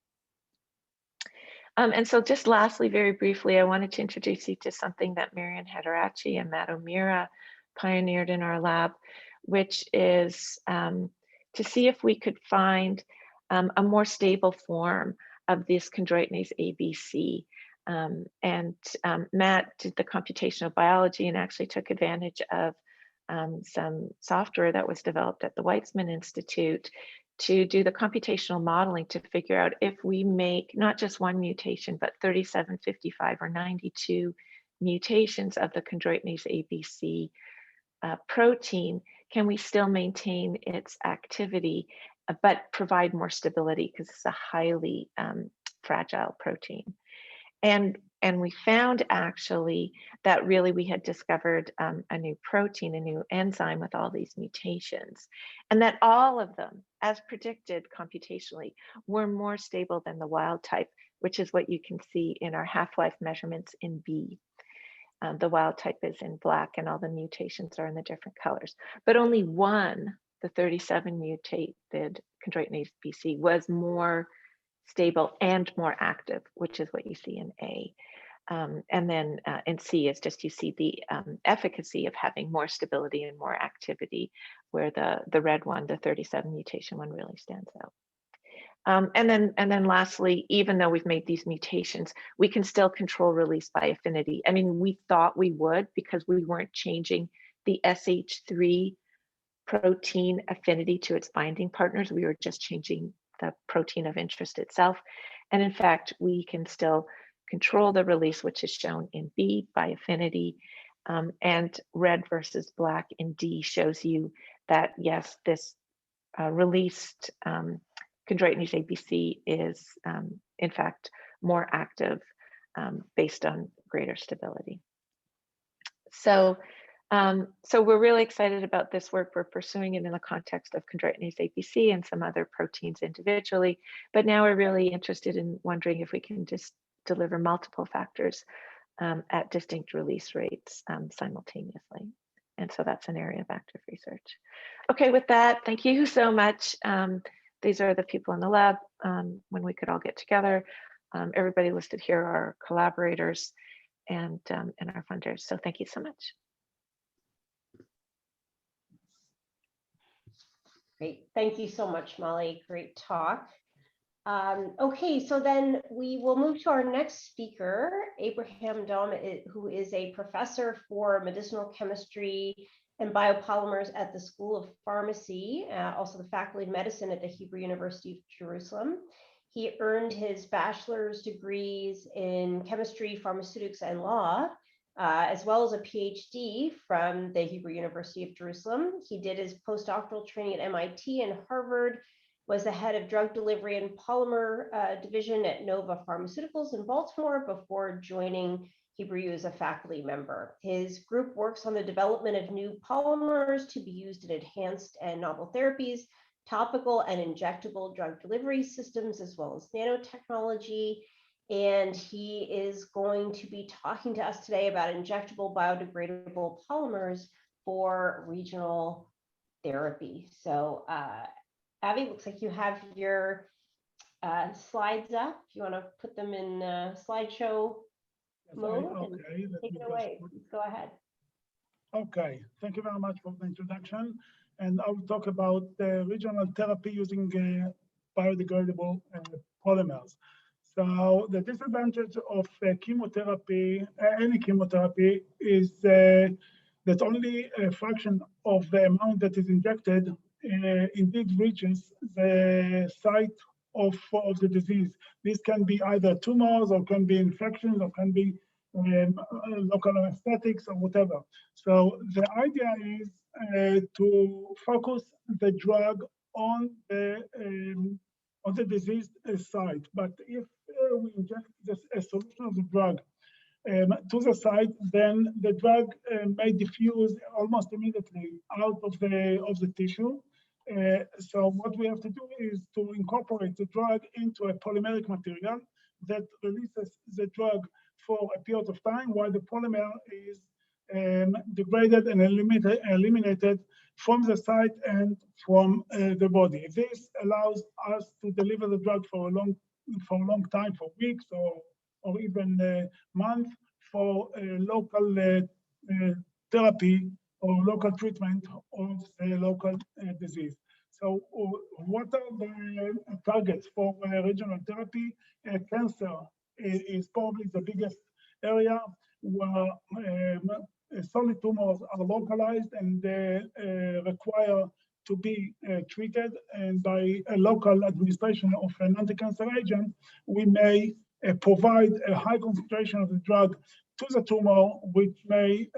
And so just lastly, very briefly, I wanted to introduce you to something that Marian Hederachi and Matt O'Meara pioneered in our lab, which is to see if we could find a more stable form of this chondroitinase ABC. And Matt did the computational biology and actually took advantage of some software that was developed at the Weizmann Institute to do the computational modeling to figure out if we make not just one mutation, but 37, 55, or 92 mutations of the chondroitinase ABC protein, can we still maintain its activity, but provide more stability because it's a highly fragile protein. And we found actually that really we had discovered a new protein, a new enzyme with all these mutations, and that all of them, as predicted computationally, were more stable than the wild type, which is what you can see in our half-life measurements in B. The wild type is in black and all the mutations are in the different colors, but only one, the 37 mutated chondroitinase ABC, was more stable and more active, which is what you see in A. And then in C is just you see the efficacy of having more stability and more activity, where the red one, the 37 mutation one, really stands out. And then lastly, even though we've made these mutations, we can still control release by affinity. I mean, we thought we would because we weren't changing the SH3 protein affinity to its binding partners. We were just changing the protein of interest itself. And in fact, we can still control the release, which is shown in B by affinity, and red versus black in D shows you that, yes, this released chondroitinase ABC is, in fact, more active based on greater stability. So we're really excited about this work. We're pursuing it in the context of chondroitinase APC and some other proteins individually, but now we're really interested in wondering if we can just deliver multiple factors at distinct release rates simultaneously. And so that's an area of active research. Okay, with that, thank you so much. These are the people in the lab when we could all get together. Everybody listed here are collaborators and our funders. So thank you so much. Great. Thank you so much, Molly. Great talk. Okay, so then we will move to our next speaker, Abraham Domb, who is a professor for medicinal chemistry and biopolymers at the School of Pharmacy, also the Faculty of Medicine at the Hebrew University of Jerusalem. He earned his bachelor's degrees in chemistry, pharmaceutics, and law, as well as a PhD from the Hebrew University of Jerusalem. He did his postdoctoral training at MIT and Harvard, was the head of drug delivery and polymer division at Nova Pharmaceuticals in Baltimore before joining Hebrew U as a faculty member. His group works on the development of new polymers to be used in enhanced and novel therapies, topical and injectable drug delivery systems, as well as nanotechnology. And he is going to be talking to us today about injectable biodegradable polymers for regional therapy. So Abby, looks like you have your slides up. If you want to put them in slideshow mode, okay, take it away. Please go ahead. Okay, thank you very much for the introduction. And I'll talk about regional therapy using biodegradable polymers. So the disadvantage of chemotherapy, any chemotherapy, is that only a fraction of the amount that is injected indeed reaches the site of the disease. This can be either tumors, or can be infections, or can be local anesthetics, or whatever. So the idea is to focus the drug on the diseased site. But if we inject a solution of the drug to the site, then the drug may diffuse almost immediately out of the tissue. So what we have to do is to incorporate the drug into a polymeric material that releases the drug for a period of time while the polymer is degraded and eliminated from the site and from the body. This allows us to deliver the drug for a long time, for weeks or even months, for local therapy or local treatment of the local disease. So what are the targets for regional therapy? Cancer is probably the biggest area where solid tumors are localized and require to be treated. And by a local administration of an anti-cancer agent, we may provide a high concentration of the drug to the tumor, which may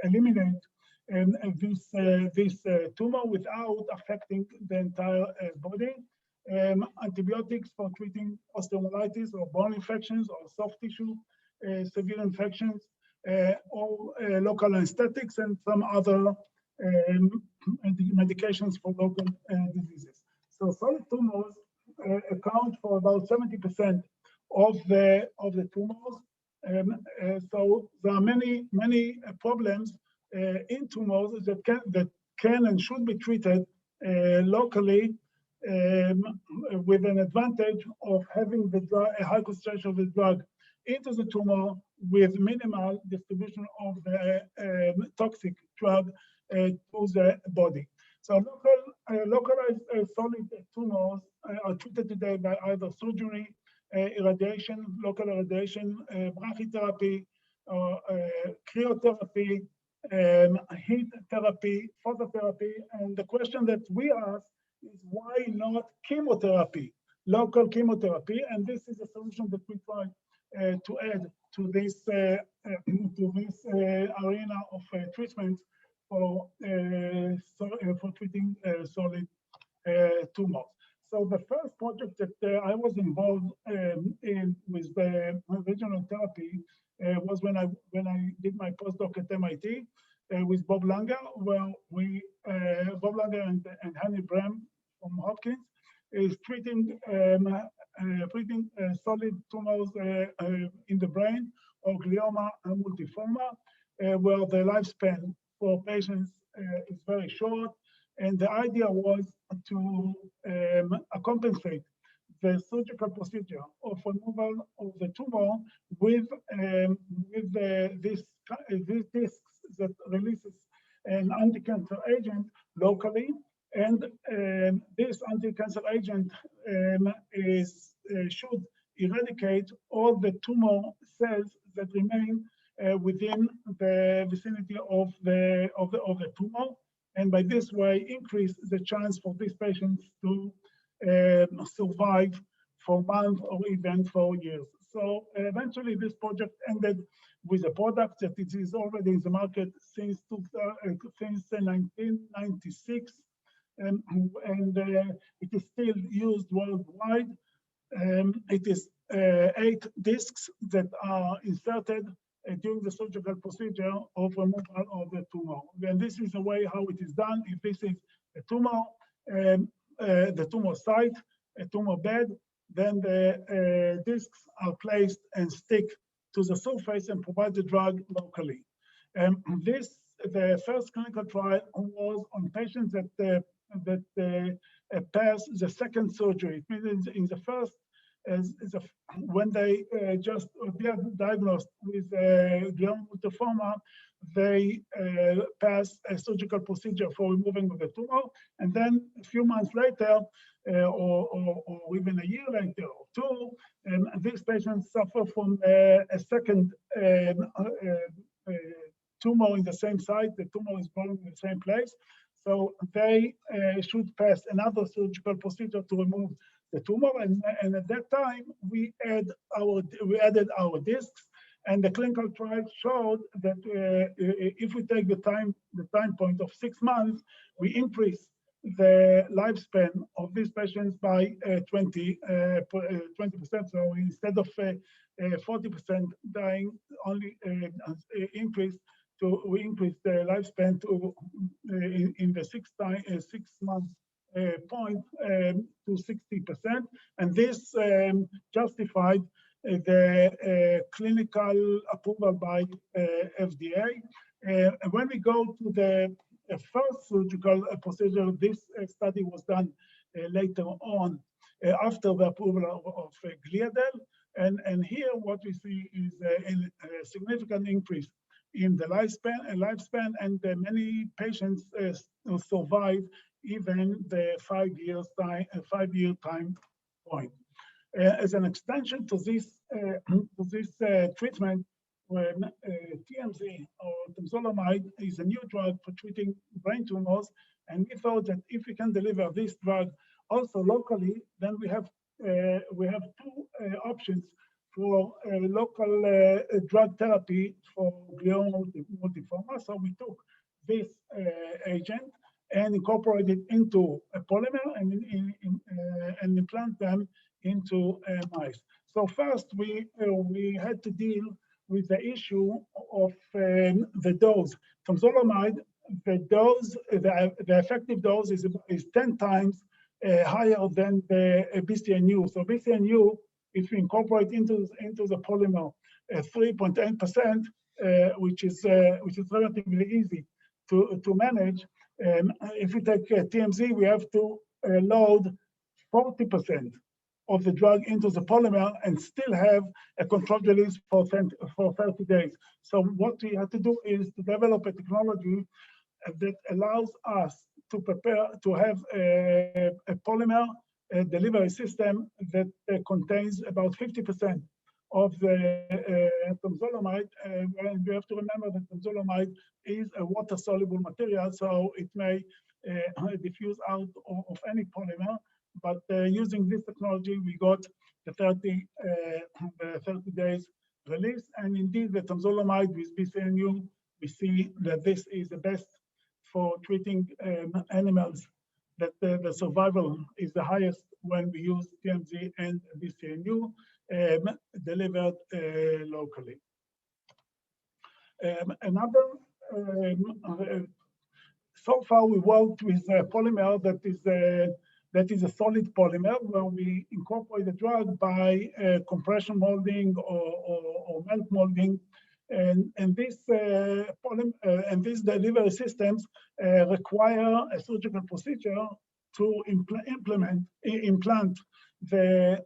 eliminate this tumor without affecting the entire body. Antibiotics for treating osteomyelitis or bone infections or soft tissue severe infections, or local anesthetics and some other medications for local diseases. So solid tumors account for about 70% of the tumors. So there are many problems in tumors that can and should be treated locally, with an advantage of having the drug, a high concentration of the drug into the tumor with minimal distribution of the toxic drug to the body. So localized solid tumors are treated today by either surgery, irradiation, local irradiation, brachytherapy, or cryotherapy, heat therapy, phototherapy. And the question that we ask is, why not chemotherapy, local chemotherapy? And this is a solution that we try to add to this arena of treatment for treating solid tumors. So the first project that I was involved in with the regional therapy was when I did my postdoc at MIT with Bob Langer, where Bob Langer and Hani Brem from Hopkins is treating solid tumors in the brain or glioma and multiforma, where the lifespan for patients is very short. And the idea was to compensate the surgical procedure of removal of the tumor with these discs that releases an anti-cancer agent locally. And this anti-cancer agent should eradicate all the tumor cells that remain within the vicinity of the tumor, and by this way increase the chance for these patients to survive for months or even for years. So eventually this project ended with a product that it is already in the market since 1996, and it is still used worldwide. It is 8 discs that are inserted during the surgical procedure of removal of the tumor. And this is the way how it is done. If this is a tumor, the tumor site, a tumor bed, then the discs are placed and stick to the surface and provide the drug locally. The first clinical trial was on patients that passed the second surgery. It means in the first, when they just diagnosed with glioma multiforma, they pass a surgical procedure for removing the tumor, and then a few months later, or even a year later or two, these patients suffer from a second tumor in the same site. The tumor is growing in the same place, so they should pass another surgical procedure to remove the tumor. And at that time, we added our discs, and the clinical trial showed that if we take the time point of 6 months, we increase the lifespan of these patients by 20%. So instead of 40% dying, only we increase the lifespan to in the 6 months point to 60%, and this justified the clinical approval by FDA. When we go to the first surgical procedure, this study was done later on after the approval of Gliadel, and here what we see is a significant increase in the lifespan, and many patients survive even the 5-year time point. As an extension to this treatment, when TMZ or temozolomide is a new drug for treating brain tumors, and we thought that if we can deliver this drug also locally, then we have 2 options for local drug therapy for glioma multiforma. So we took this agent and incorporated into a polymer and implant them into mice. So first we had to deal with the issue of the dose. Temozolomide, the effective dose is 10 times higher than the BCNU. So BCNU, if we incorporate into the polymer 3.8%, which is relatively easy to manage. If we take TMZ, we have to load 40% of the drug into the polymer and still have a controlled release for 30 days. So what we had to do is to develop a technology that allows us to prepare to have a polymer delivery system that contains about 50% of the temozolomide. And we have to remember that temozolomide is a water-soluble material, so it may diffuse out of any polymer. But using this technology, we got the 30 days release. And indeed, the temozolomide with BCNU, we see that this is the best for treating animals that the survival is the highest when we use TMZ and BCNU delivered locally. So far we worked with a polymer that is a solid polymer where we incorporate the drug by compression molding or melt molding. And these delivery systems require a surgical procedure to implant the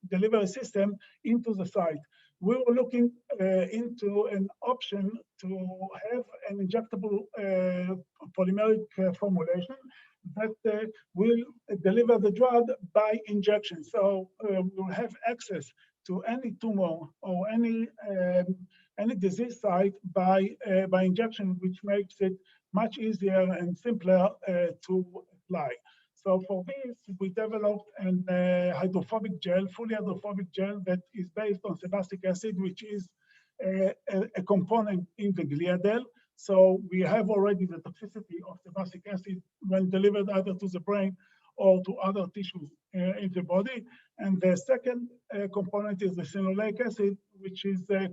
delivery system into the site. We were looking into an option to have an injectable polymeric formulation that will deliver the drug by injection. So we'll have access to any tumor or any disease site by injection, which makes it much easier and simpler to apply. So for this, we developed a hydrophobic gel, fully hydrophobic gel that is based on sebacic acid, which is a component in the gliadel. So we have already the toxicity of sebacic acid when delivered either to the brain or to other tissues in the body. And the second component is the linoleic acid, which is the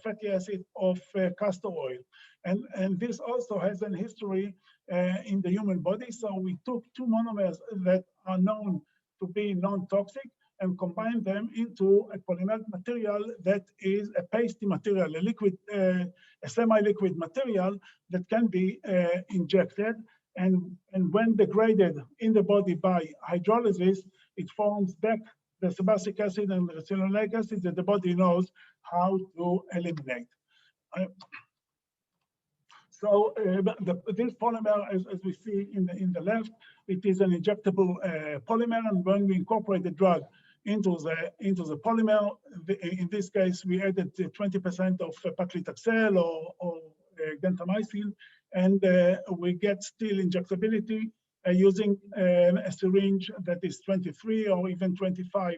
fatty acid of castor oil. And this also has a history in the human body. So we took two monomers that are known to be non-toxic and combined them into a polymeric material that is a pasty material, a liquid, a semi-liquid material that can be injected. And when degraded in the body by hydrolysis, it forms back the sebacic acid and the linoleic acid that the body knows how to eliminate. So this polymer, as we see in the left, it is an injectable polymer, and when we incorporate the drug into the polymer, in this case we added 20% of paclitaxel or gentamicin, and we get still injectability using a syringe that is 23 or even 25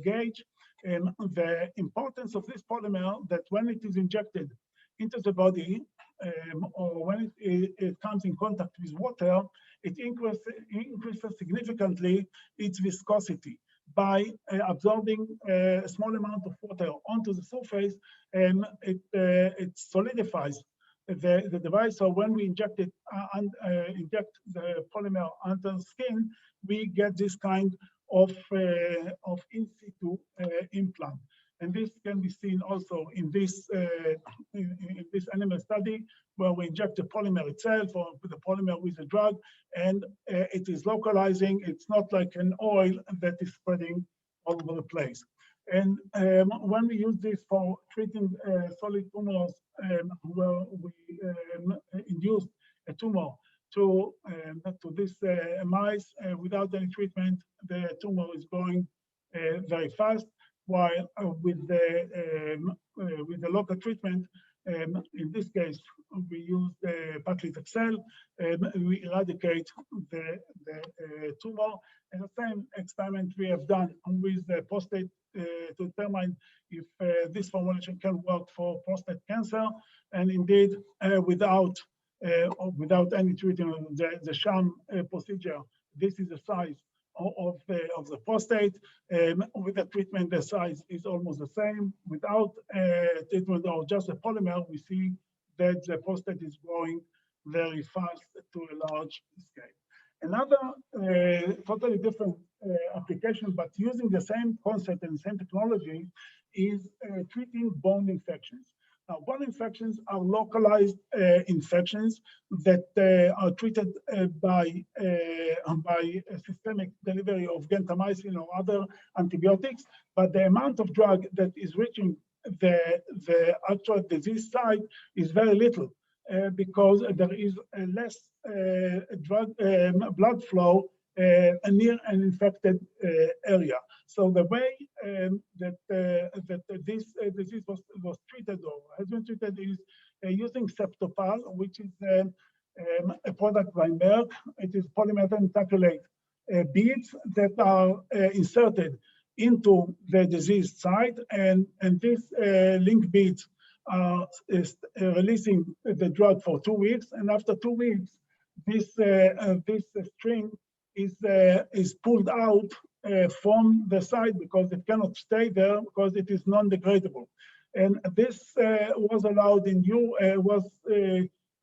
gauge. The importance of this polymer that when it is injected into the body, or when it comes in contact with water, it increases significantly its viscosity by absorbing a small amount of water onto the surface, and it solidifies the device. So when we inject it inject the polymer under the skin, we get this kind of in situ implant. And this can be seen also in this animal study, where we inject the polymer itself or the polymer with the drug, and it is localizing. It's not like an oil that is spreading all over the place. And when we use this for treating solid tumors, where we induce a tumor to this mice without any treatment, the tumor is growing very fast. While with the local treatment, in this case, we use the paclitaxel, we eradicate the tumor. And the same experiment we have done with the prostate to determine if this formulation can work for prostate cancer. And indeed, without any treatment, the sham procedure, this is the size of the prostate. With the treatment, the size is almost the same. Without treatment or just a polymer, we see that the prostate is growing very fast to a large scale. Another totally different application, but using the same concept and same technology, is treating bone infections. Now, bone infections are localized infections that are treated by systemic delivery of gentamicin or other antibiotics, but the amount of drug that is reaching the actual disease site is very little because there is less blood flow near an infected area. So the way that this disease was treated or has been treated is using Septopal, which is a product by Merck. It is polymethyl methacrylate beads that are inserted into the diseased site, and these link beads are releasing the drug for 2 weeks, and after 2 weeks, this string is pulled out from the side because it cannot stay there because it is non-degradable. And this was allowed in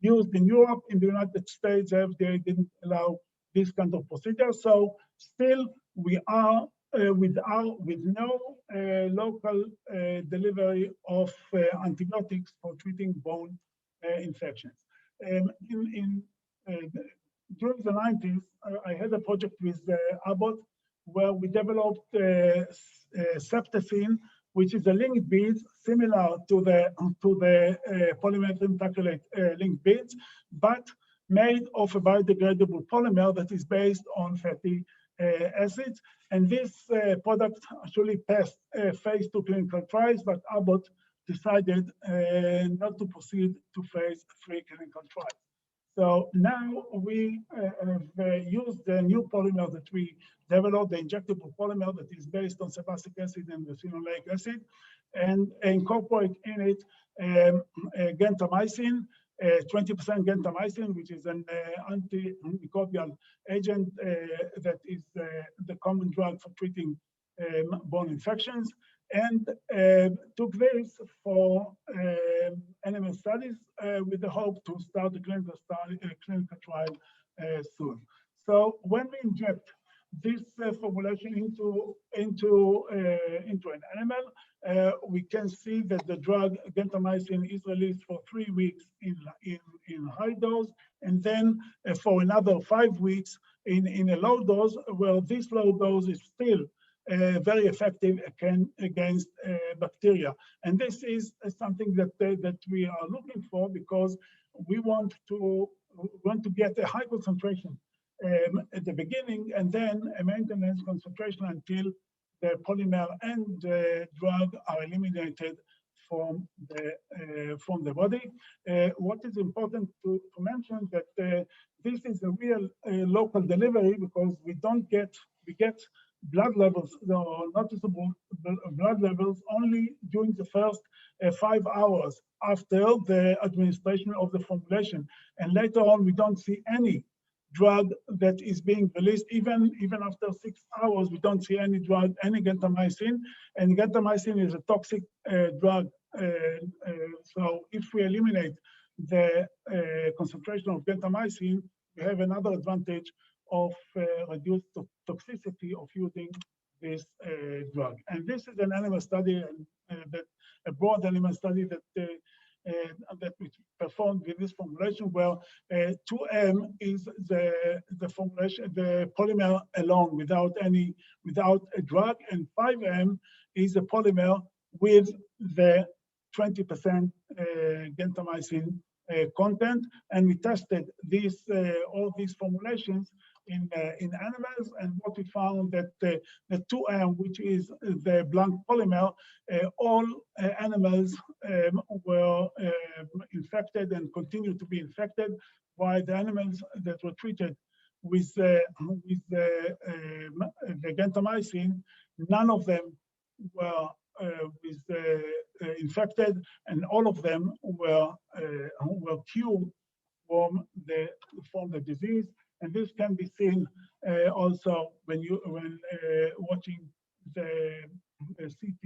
used in Europe. In the United States, FDA didn't allow this kind of procedure. So still, we are with no local delivery of antibiotics for treating bone infections. During the 90s, I had a project with Abbott where we developed septacine, which is a linked bead similar to the polymers linked beads, but made of a biodegradable polymer that is based on fatty acids. And this product actually passed phase 2 clinical trials, but Abbott decided not to proceed to phase 3 clinical trials. So now we have used the new polymer that we developed, the injectable polymer that is based on sebacic acid and ricinoleic acid, and incorporate in it gentamicin, 20% gentamicin, which is an antimicrobial agent that is the common drug for treating bone infections, and took this for animal studies with the hope to start the clinical trial soon. So when we inject this formulation into an animal, we can see that the drug gentamicin is released for 3 weeks in high dose, and then for another 5 weeks in a low dose, where this low dose is still very effective against bacteria. And this is something that we are looking for because we want to get a high concentration at the beginning, and then a maintenance concentration until the polymer and the drug are eliminated from the body. What is important to mention that this is a real local delivery because we get blood levels, noticeable blood levels, only during the first 5 hours after the administration of the formulation. And later on, we don't see any drug that is being released. Even after 6 hours, we don't see any drug, any gentamicin. And gentamicin is a toxic drug. So if we eliminate the concentration of gentamicin, we have another advantage of reduced toxicity of using this drug. And this is an animal study, a broad animal study that we performed with this formulation, where 2M is the formulation, the polymer alone, without a drug, and 5M is a polymer with the 20% gentamicin content. And we tested all these formulations in animals, and what we found that the 2M, which is the blank polymer, all animals were infected and continue to be infected, while the animals that were treated with the gentamicin, none of them were infected, and all of them were cured from the disease. And this can be seen also when watching the CT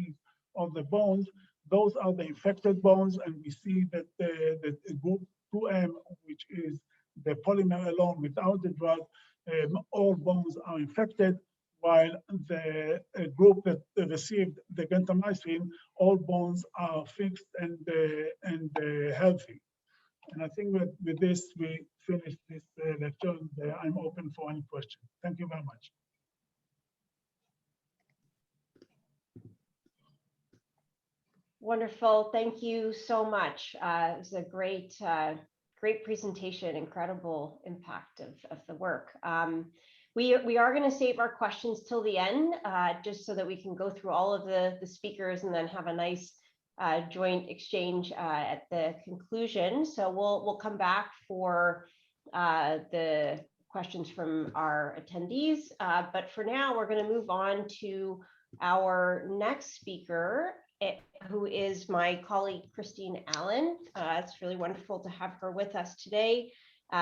of the bones. Those are the infected bones, and we see that the group 2M, which is the polymer alone without the drug, all bones are infected, while the group that received the gentamicin, all bones are fixed and healthy. And I think that with this, we finish this lecture, and I'm open for any questions. Thank you very much. Wonderful. Thank you so much. It was a great presentation, incredible impact of the work. We are going to save our questions till the end, just so that we can go through all of the speakers and then have a nice joint exchange at the conclusion. So we'll come back for the questions from our attendees. But for now, we're going to move on to our next speaker, who is my colleague, Christine Allen. It's really wonderful to have her with us today.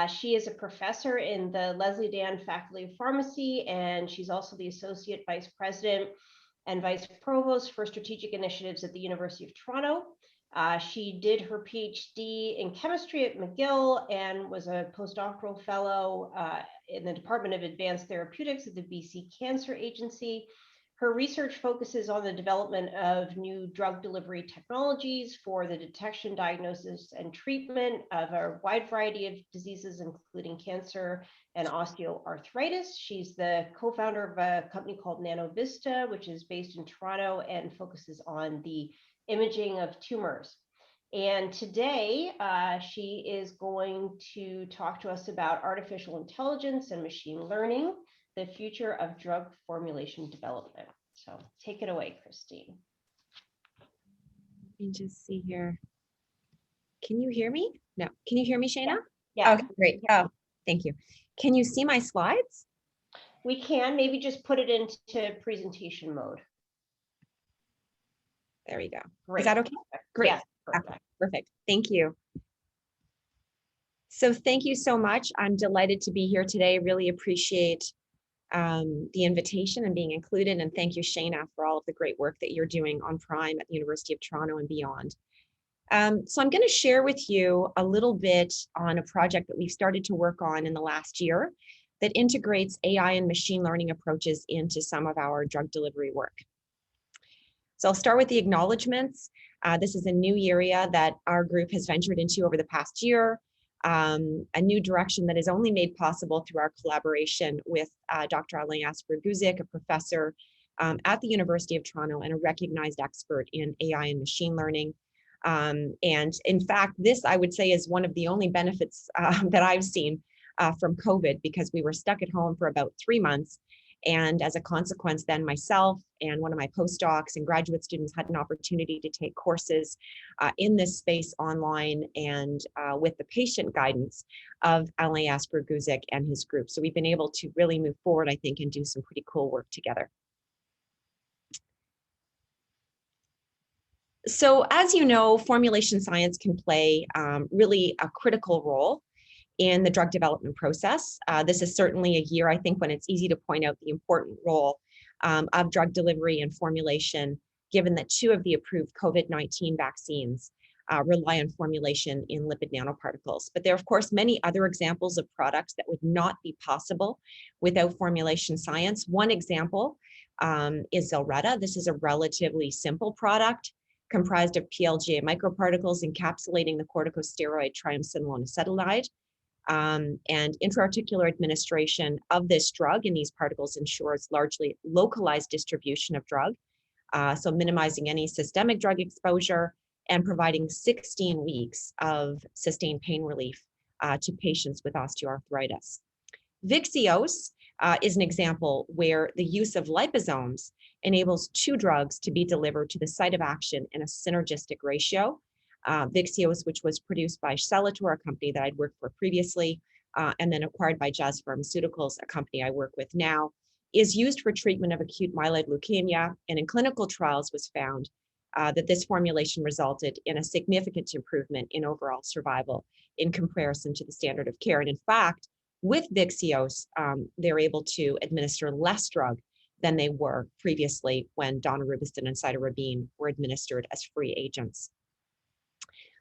She is a professor in the Leslie Dan Faculty of Pharmacy, and she's also the Associate Vice President and Vice Provost for Strategic Initiatives at the University of Toronto. She did her PhD in chemistry at McGill and was a postdoctoral fellow in the Department of Advanced Therapeutics at the BC Cancer Agency. Her research focuses on the development of new drug delivery technologies for the detection, diagnosis, and treatment of a wide variety of diseases, including cancer and osteoarthritis. She's the co-founder of a company called NanoVista, which is based in Toronto and focuses on the imaging of tumors. And today, she is going to talk to us about artificial intelligence and machine learning, the future of drug formulation development. So take it away, Christine. Let me just see here. Can you hear me? No. Can you hear me, Shayna? Yeah. Okay, great. Oh, thank you. Can you see my slides? We can maybe just put it into presentation mode. There we go. Great. Is that okay? Great. Yes, perfect. Okay, perfect. Thank you. So thank you so much. I'm delighted to be here today. Really appreciate the invitation and being included. And thank you, Shayna, for all of the great work that you're doing on Prime at the University of Toronto and beyond. So I'm going to share with you a little bit on a project that we've started to work on in the last year that integrates AI and machine learning approaches into some of our drug delivery work. So I'll start with the acknowledgements. This is a new area that our group has ventured into over the past year. A new direction that is only made possible through our collaboration with Dr. Alain Asper-Guzik, a professor at the University of Toronto and a recognized expert in AI and machine learning. And in fact, this I would say is one of the only benefits that I've seen from COVID, because we were stuck at home for about 3 months. And as a consequence, then myself and one of my postdocs and graduate students had an opportunity to take courses in this space online and with the patient guidance of Alain Asper-Guzik and his group. So we've been able to really move forward, I think, and do some pretty cool work together. So as you know, formulation science can play really a critical role in the drug development process. This is certainly a year, I think, when it's easy to point out the important role of drug delivery and formulation, given that 2 of the approved COVID-19 vaccines rely on formulation in lipid nanoparticles. But there are, of course, many other examples of products that would not be possible without formulation science. One example is Zilretta. This is a relatively simple product comprised of PLGA microparticles encapsulating the corticosteroid triamcinolone acetaldehyde. And intraarticular administration of this drug in these particles ensures largely localized distribution of drug, so minimizing any systemic drug exposure and providing 16 weeks of sustained pain relief to patients with osteoarthritis. Vyxeos is an example where the use of liposomes enables 2 drugs to be delivered to the site of action in a synergistic ratio. Vyxeos, which was produced by Celator, a company that I'd worked for previously, and then acquired by Jazz Pharmaceuticals, a company I work with now, is used for treatment of acute myeloid leukemia. And in clinical trials was found that this formulation resulted in a significant improvement in overall survival in comparison to the standard of care. And in fact, with Vyxeos, they're able to administer less drug than they were previously when daunorubicin and cytarabine were administered as free agents.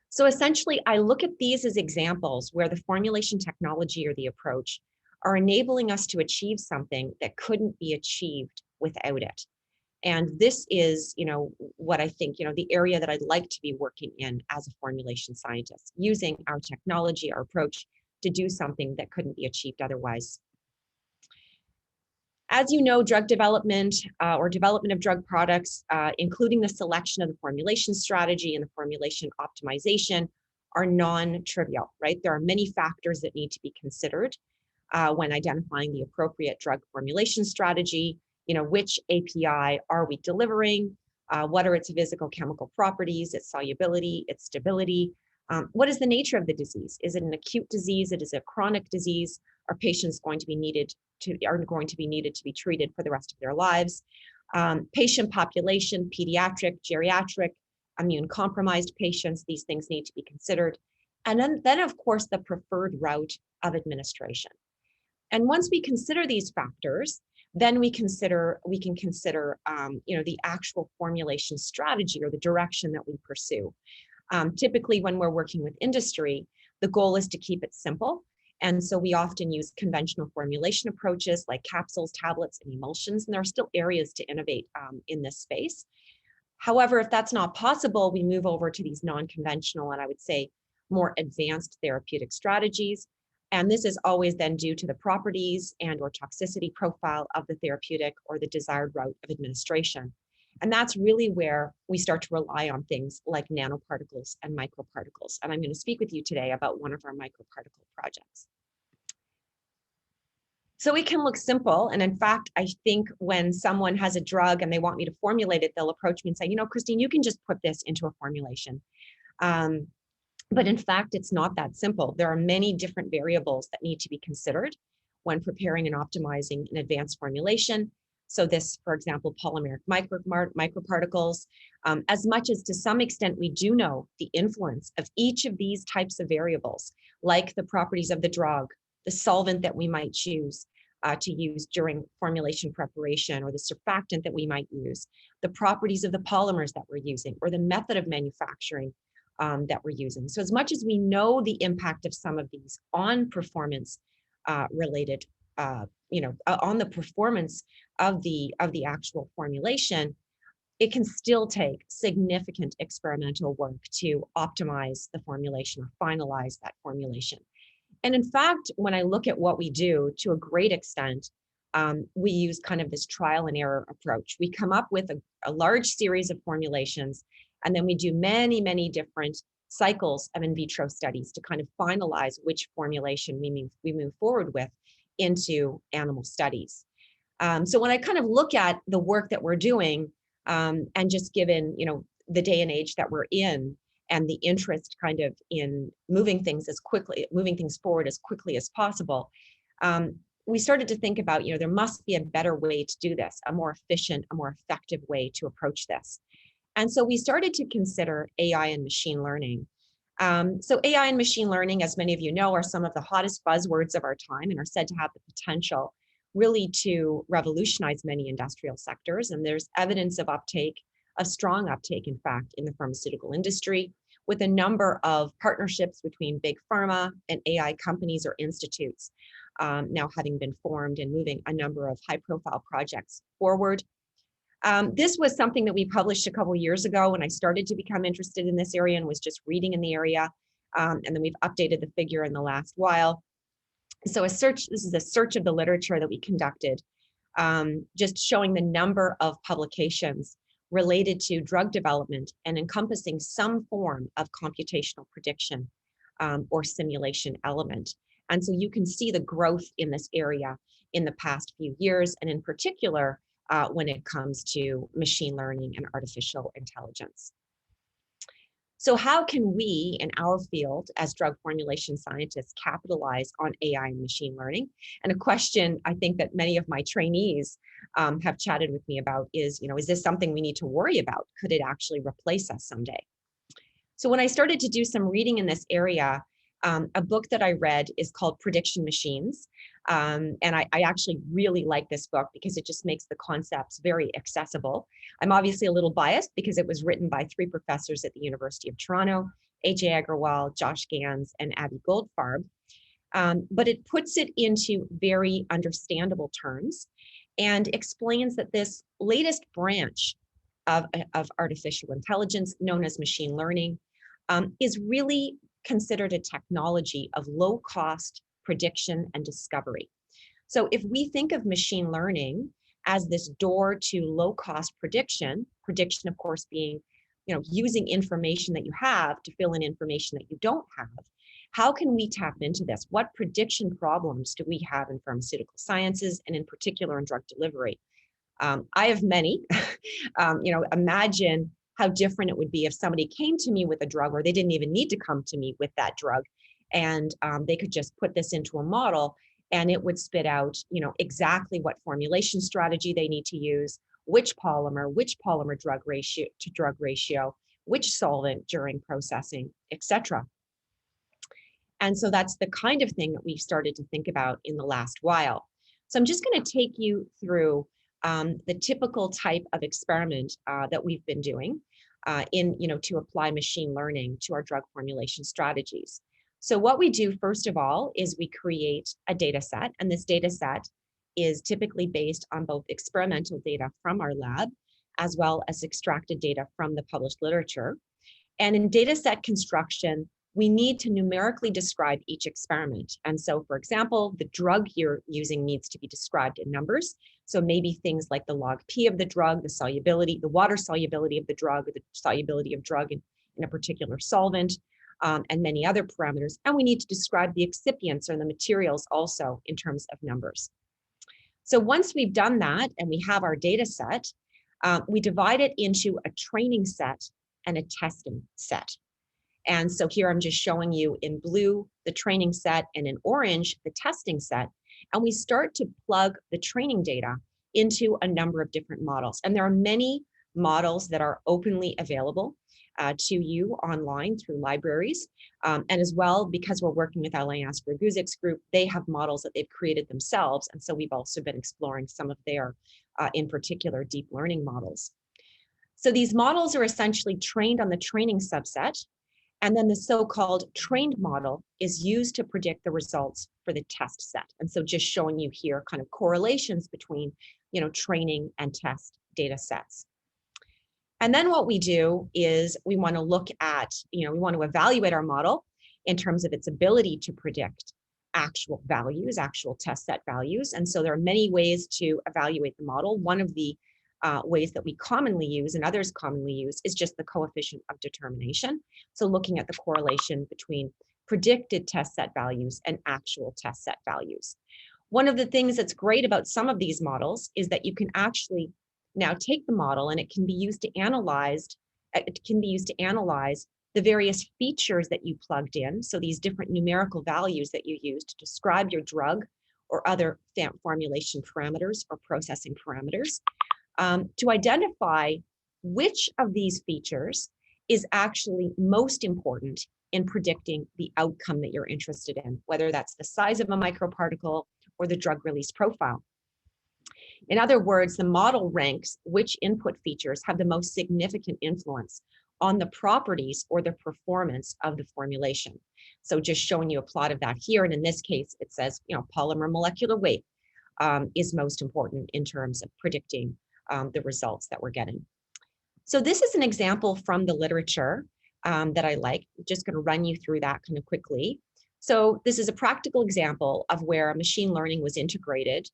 So essentially, I look at these as examples where the formulation technology or the approach are enabling us to achieve something that couldn't be achieved without it. And this is, what I think, the area that I'd like to be working in as a formulation scientist, using our technology, our approach to do something that couldn't be achieved otherwise. As you know, drug development or development of drug products, including the selection of the formulation strategy and the formulation optimization, are non-trivial, right? There are many factors that need to be considered when identifying the appropriate drug formulation strategy. Which API are we delivering? What are its physicochemical properties, its solubility, its stability? What is the nature of the disease? Is it an acute disease? Is it a chronic disease? Are patients going to be needed to be treated for the rest of their lives? Patient population, pediatric, geriatric, immune compromised patients, these things need to be considered. And then of course, the preferred route of administration. And once we consider these factors, then we can consider the actual formulation strategy or the direction that we pursue. Typically, when we're working with industry, the goal is to keep it simple. And so we often use conventional formulation approaches like capsules, tablets, and emulsions, and there are still areas to innovate in this space. However, if that's not possible, we move over to these non-conventional and I would say more advanced therapeutic strategies. And this is always then due to the properties and or toxicity profile of the therapeutic or the desired route of administration. And that's really where we start to rely on things like nanoparticles and microparticles. And I'm going to speak with you today about one of our microparticle projects. So it can look simple. And in fact, I think when someone has a drug and they want me to formulate it, they'll approach me and say, you know, Christine, you can just put this into a formulation. But in fact, it's not that simple. There are many different variables that need to be considered when preparing and optimizing an advanced formulation. So this, for example, polymeric microparticles, as much as to some extent we do know the influence of each of these types of variables, like the properties of the drug, the solvent that we might choose to use during formulation preparation, or the surfactant that we might use, the properties of the polymers that we're using, or the method of manufacturing that we're using. So as much as we know the impact of some of these on performance related, on the performance of the actual formulation, it can still take significant experimental work to optimize the formulation or finalize that formulation. And in fact, when I look at what we do, to a great extent, we use kind of this trial and error approach. We come up with a large series of formulations, and then we do many, many different cycles of in vitro studies to kind of finalize which formulation we move forward with into animal studies. So when I kind of look at the work that we're doing, and just given, the day and age that we're in, and the interest kind of in moving things forward as quickly as possible, we started to think about, there must be a better way to do this, a more efficient, a more effective way to approach this. And so we started to consider AI and machine learning. So AI and machine learning, as many of you know, are some of the hottest buzzwords of our time and are said to have the potential really to revolutionize many industrial sectors. And there's evidence of uptake, of strong uptake, in fact, in the pharmaceutical industry, with a number of partnerships between big pharma and AI companies or institutes now having been formed and moving a number of high-profile projects forward. This was something that we published a couple of years ago when I started to become interested in this area and was just reading in the area. And then we've updated the figure in the last while. So this is a search of the literature that we conducted, just showing the number of publications related to drug development and encompassing some form of computational prediction or simulation element. And so you can see the growth in this area in the past few years, and in particular, when it comes to machine learning and artificial intelligence. So how can we in our field as drug formulation scientists capitalize on AI and machine learning? And a question I think that many of my trainees have chatted with me about is, is this something we need to worry about? Could it actually replace us someday? So when I started to do some reading in this area, a book that I read is called Prediction Machines. And I actually really like this book because it just makes the concepts very accessible. I'm obviously a little biased because it was written by 3 professors at the University of Toronto, A.J. Agrawal, Josh Gans, and Abby Goldfarb. But it puts it into very understandable terms and explains that this latest branch of artificial intelligence, known as machine learning, is really considered a technology of low-cost prediction and discovery. So if we think of machine learning as this door to low-cost prediction of course being, using information that you have to fill in information that you don't have, how can we tap into this? What prediction problems do we have in pharmaceutical sciences, and in particular in drug delivery? I have many. Imagine how different it would be if somebody came to me with a drug, or they didn't even need to come to me with that drug, and they could just put this into a model and it would spit out, exactly what formulation strategy they need to use, which polymer drug ratio, which solvent during processing, etc. And so that's the kind of thing that we've started to think about in the last while. So I'm just going to take you through the typical type of experiment that we've been doing to apply machine learning to our drug formulation strategies. So what we do, first of all, is we create a data set, and this data set is typically based on both experimental data from our lab, as well as extracted data from the published literature. And in data set construction, we need to numerically describe each experiment. And so, for example, the drug you're using needs to be described in numbers. So maybe things like the log P of the drug, the solubility, the water solubility of the drug, or the solubility of drug in a particular solvent, and many other parameters. And we need to describe the excipients or the materials also in terms of numbers. So once we've done that and we have our data set, we divide it into a training set and a testing set. And so here I'm just showing you in blue the training set and in orange the testing set. And we start to plug the training data into a number of different models. And there are many models that are openly available to you online through libraries. And as well, because we're working with Alain Asper-Guzic's group, they have models that they've created themselves. And so we've also been exploring some of their, in particular, deep learning models. So these models are essentially trained on the training subset. And then the so-called trained model is used to predict the results for the test set. And so just showing you here kind of correlations between, training and test data sets. And then what we do is we want to look at, we want to evaluate our model in terms of its ability to predict actual values, actual test set values. And so there are many ways to evaluate the model. One of the ways that we commonly use and others commonly use is just the coefficient of determination. So looking at the correlation between predicted test set values and actual test set values. One of the things that's great about some of these models is that you can actually now take the model and it can be used to analyze the various features that you plugged in. So these different numerical values that you use to describe your drug or other formulation parameters or processing parameters. To identify which of these features is actually most important in predicting the outcome that you're interested in, whether that's the size of a microparticle or the drug release profile. In other words, the model ranks which input features have the most significant influence on the properties or the performance of the formulation. So just showing you a plot of that here. And in this case, it says, polymer molecular weight is most important in terms of predicting the results that we're getting. So this is an example from the literature that I like. I'm just going to run you through that kind of quickly. So this is a practical example of where machine learning was integrated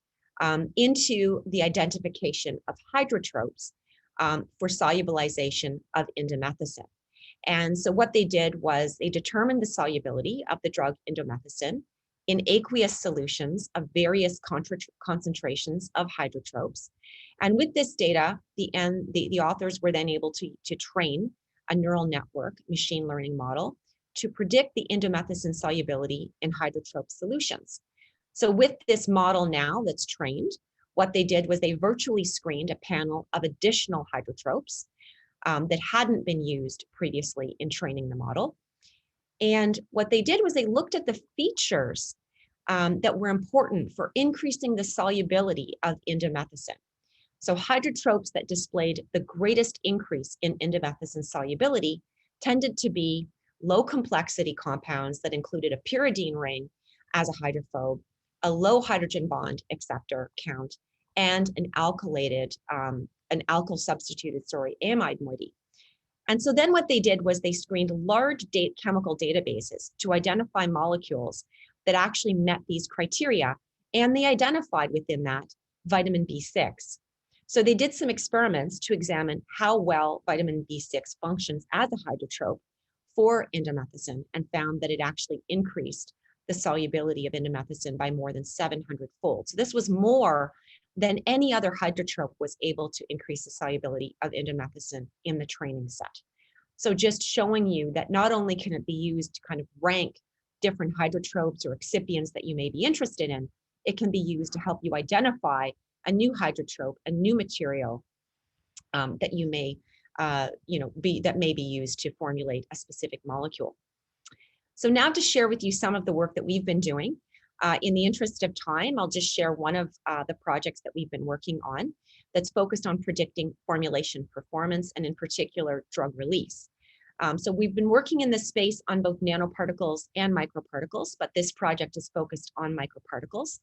into the identification of hydrotropes for solubilization of indomethacin. And so what they did was they determined the solubility of the drug indomethacin in aqueous solutions of various concentrations of hydrotropes. And with this data, the authors were then able to train a neural network machine learning model to predict the indomethacin solubility in hydrotrope solutions. So with this model now that's trained, what they did was they virtually screened a panel of additional hydrotropes that hadn't been used previously in training the model. And what they did was they looked at the features that were important for increasing the solubility of indomethacin. So hydrotropes that displayed the greatest increase in indomethacin solubility tended to be low complexity compounds that included a pyridine ring as a hydrophobe, a low hydrogen bond acceptor count, and an alkyl substituted amide moiety. And so then what they did was they screened large chemical databases to identify molecules that actually met these criteria, and they identified within that vitamin B6. So they did some experiments to examine how well vitamin B6 functions as a hydrotrope for indomethacin and found that it actually increased the solubility of indomethacin by more than 700-fold. So this was more than any other hydrotrope was able to increase the solubility of indomethacin in the training set. So just showing you that not only can it be used to kind of rank different hydrotropes or excipients that you may be interested in, it can be used to help you identify a new hydrotrope, a new material that you may, that may be used to formulate a specific molecule. So now to share with you some of the work that we've been doing. In the interest of time, I'll just share one of the projects that we've been working on that's focused on predicting formulation performance and in particular drug release. So we've been working in this space on both nanoparticles and microparticles, but this project is focused on microparticles.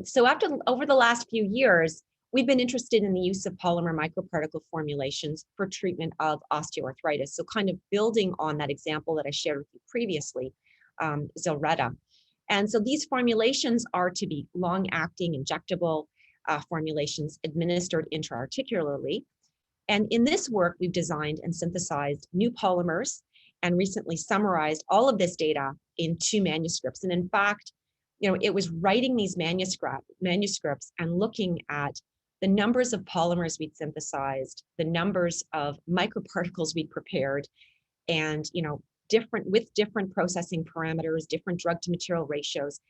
So over the last few years, we've been interested in the use of polymer microparticle formulations for treatment of osteoarthritis. So kind of building on that example that I shared with you previously, Zilretta. And so these formulations are to be long-acting injectable formulations administered intra-articularly. And in this work, we've designed and synthesized new polymers and recently summarized all of this data in 2 manuscripts. And in fact, it was writing these manuscripts and looking at the numbers of polymers we'd synthesized, the numbers of microparticles we'd prepared, and different processing parameters, different drug to material ratios,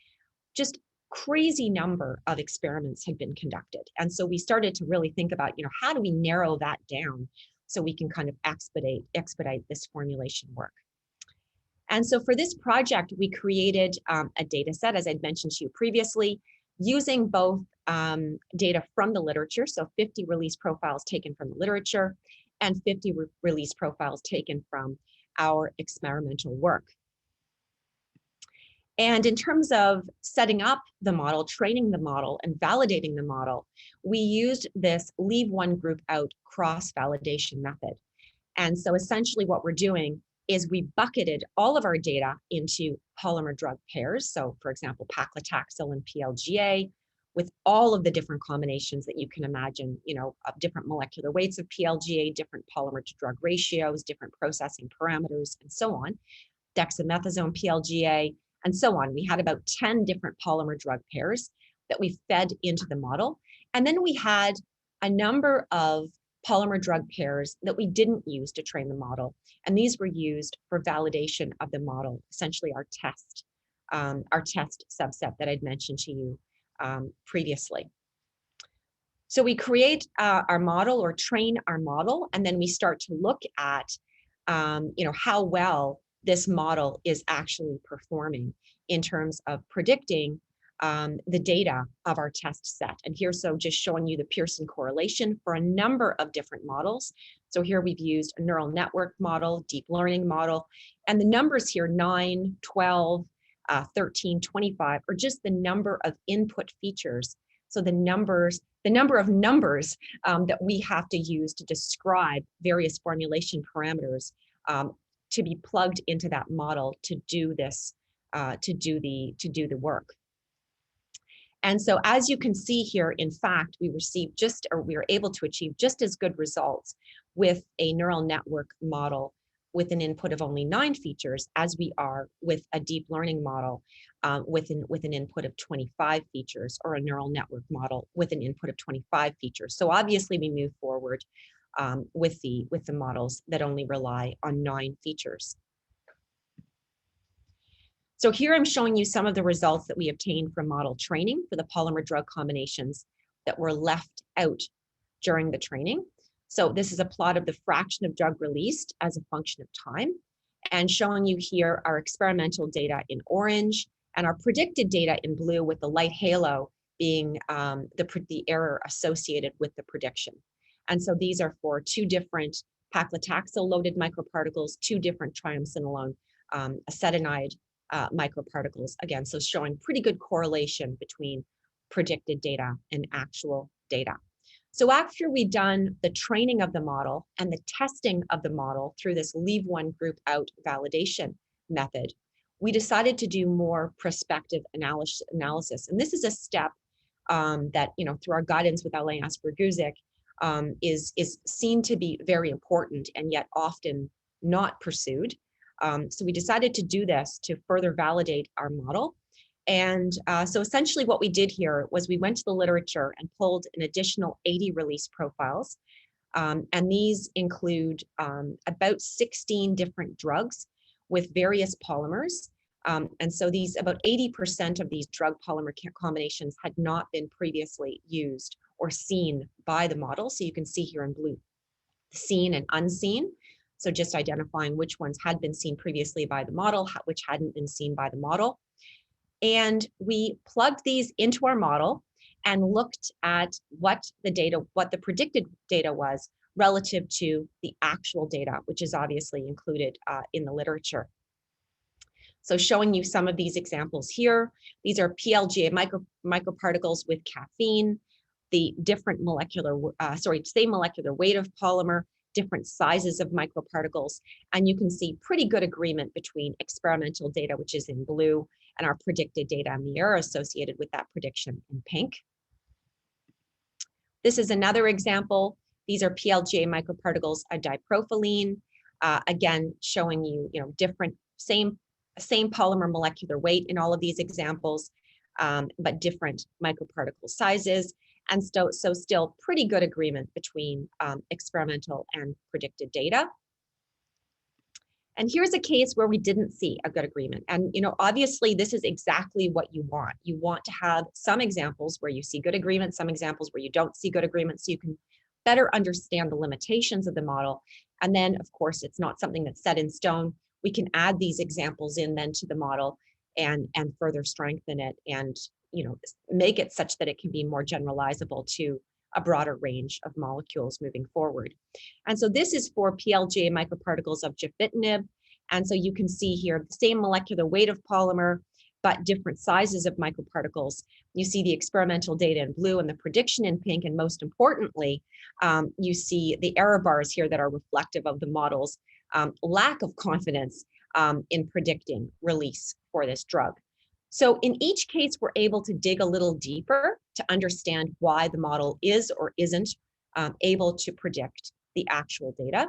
just crazy number of experiments had been conducted. And so we started to really think about, how do we narrow that down so we can kind of expedite this formulation work. And so for this project, we created a data set, as I'd mentioned to you previously, using both data from the literature, so 50 release profiles taken from the literature and 50 release profiles taken from our experimental work. And in terms of setting up the model, training the model, and validating the model, we used this leave one group out cross-validation method. And so essentially what we're doing is we bucketed all of our data into polymer drug pairs. So for example, paclitaxel and PLGA, with all of the different combinations that you can imagine, of different molecular weights of PLGA, different polymer to drug ratios, different processing parameters, and so on, dexamethasone PLGA, and so on. We had about 10 different polymer drug pairs that we fed into the model. And then we had a number of polymer drug pairs that we didn't use to train the model. And these were used for validation of the model, essentially our test subset that I'd mentioned to you previously. So we create our model or train our model, and then we start to look at how well this model is actually performing in terms of predicting the data of our test set. And here, so just showing you the Pearson correlation for a number of different models. So here we've used a neural network model, deep learning model, and the numbers here, 9, 12, 13, 25, are just the number of input features. So the number of numbers that we have to use to describe various formulation parameters to be plugged into that model to do this, to do the work. And so as you can see here, in fact, we were able to achieve just as good results with a neural network model with an input of only 9 features as we are with a deep learning model with an input of 25 features, or a neural network model with an input of 25 features. So obviously we move forward with the models that only rely on 9 features. So here I'm showing you some of the results that we obtained from model training for the polymer drug combinations that were left out during the training. So this is a plot of the fraction of drug released as a function of time, and showing you here our experimental data in orange and our predicted data in blue, with the light halo being the error associated with the prediction. And so these are for 2 different paclitaxel loaded microparticles, 2 different triamcinolone acetonide microparticles, again, so showing pretty good correlation between predicted data and actual data. So after we'd done the training of the model and the testing of the model through this leave one group out validation method, we decided to do more prospective analysis. And this is a step that, through our guidance with Alain Asper-Guzik, is seen to be very important and yet often not pursued. So we decided to do this to further validate our model. And so essentially what we did here was we went to the literature and pulled an additional 80 release profiles. And these include about 16 different drugs with various polymers. And so about 80% of these drug polymer combinations had not been previously used or seen by the model. So you can see here in blue, seen and unseen. So just identifying which ones had been seen previously by the model, which hadn't been seen by the model. And we plugged these into our model and looked at what the predicted data was relative to the actual data, which is obviously included in the literature. So showing you some of these examples here. These are PLGA microparticles with caffeine, the different same molecular weight of polymer, different sizes of microparticles, and you can see pretty good agreement between experimental data, which is in blue, and our predicted data and the error associated with that prediction in pink. This is another example. These are PLGA microparticles, a dipropylene, again, showing you, different, same polymer molecular weight in all of these examples, but different microparticle sizes. And so still pretty good agreement between experimental and predicted data. And here's a case where we didn't see a good agreement. And obviously this is exactly what you want. You want to have some examples where you see good agreement, some examples where you don't see good agreement, so you can better understand the limitations of the model. And then of course, it's not something that's set in stone. We can add these examples in then to the model and further strengthen it and make it such that it can be more generalizable to a broader range of molecules moving forward. And so this is for PLGA microparticles of gefitinib. And so you can see here the same molecular weight of polymer, but different sizes of microparticles. You see the experimental data in blue and the prediction in pink. And most importantly, you see the error bars here that are reflective of the model's lack of confidence in predicting release for this drug. So in each case, we're able to dig a little deeper to understand why the model is or isn't able to predict the actual data.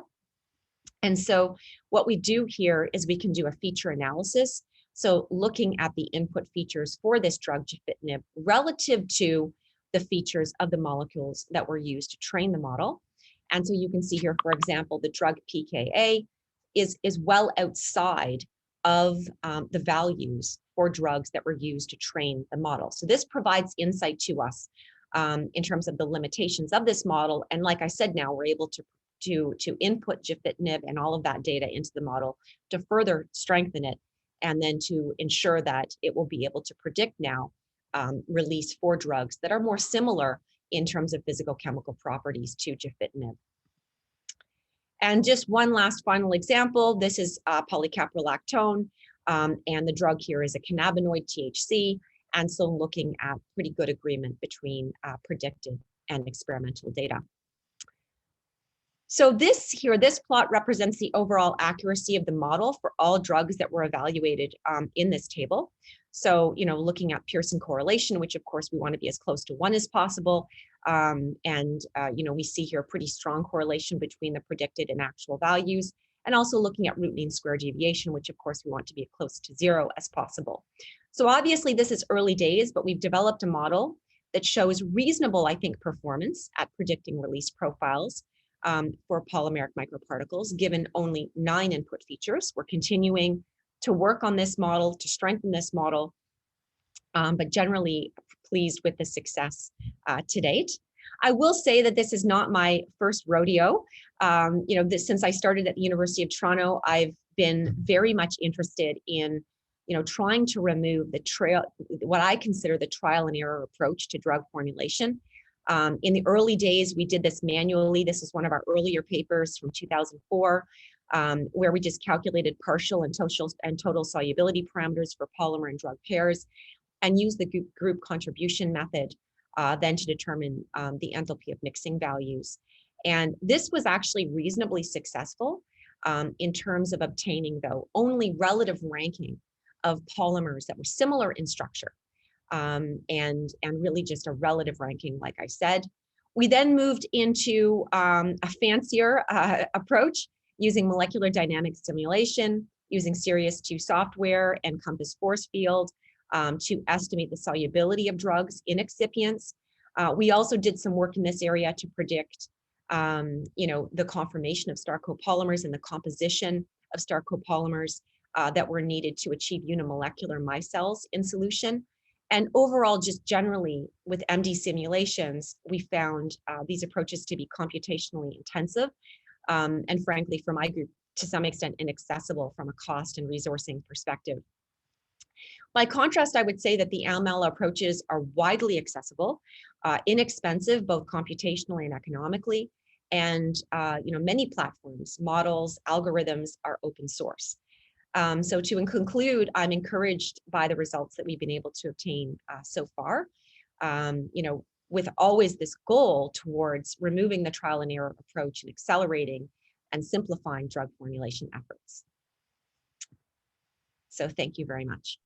And so what we do here is we can do a feature analysis. So looking at the input features for this drug, gefitinib, relative to the features of the molecules that were used to train the model. And so you can see here, for example, the drug pKa is well outside of the values for drugs that were used to train the model. So this provides insight to us in terms of the limitations of this model. And like I said, now we're able to input gefitinib and all of that data into the model to further strengthen it, and then to ensure that it will be able to predict now release for drugs that are more similar in terms of physicochemical properties to gefitinib. And just one last final example, this is polycaprolactone, and the drug here is a cannabinoid, THC, and so looking at pretty good agreement between predicted and experimental data. So this plot represents the overall accuracy of the model for all drugs that were evaluated in this table. So, looking at Pearson correlation, which of course we want to be as close to 1 as possible. We see here a pretty strong correlation between the predicted and actual values, and also looking at root mean square deviation, which of course we want to be close to 0 as possible. So obviously this is early days, but we've developed a model that shows reasonable, I think, performance at predicting release profiles for polymeric microparticles, given only 9 input features. We're continuing to work on this model, to strengthen this model, but generally pleased with the success to date. I will say that this is not my first rodeo. Since I started at the University of Toronto, I've been very much interested in, trying to remove what I consider the trial and error approach to drug formulation. In the early days, we did this manually. This is one of our earlier papers from 2004, where we just calculated partial and total solubility parameters for polymer and drug pairs, and used the group contribution method then to determine the enthalpy of mixing values. And this was actually reasonably successful in terms of obtaining, though, only relative ranking of polymers that were similar in structure. And really just a relative ranking, like I said. We then moved into a fancier approach using molecular dynamic simulation, using Sirius 2 software and Compass force field to estimate the solubility of drugs in excipients. We also did some work in this area to predict the conformation of star copolymers and the composition of star copolymers that were needed to achieve unimolecular micelles in solution. And overall, just generally with MD simulations, we found these approaches to be computationally intensive. And frankly, for my group, to some extent inaccessible from a cost and resourcing perspective. By contrast, I would say that the AML approaches are widely accessible, inexpensive, both computationally and economically, and many platforms, models, algorithms are open source. So to conclude, I'm encouraged by the results that we've been able to obtain so far, with always this goal towards removing the trial and error approach and accelerating and simplifying drug formulation efforts. So thank you very much.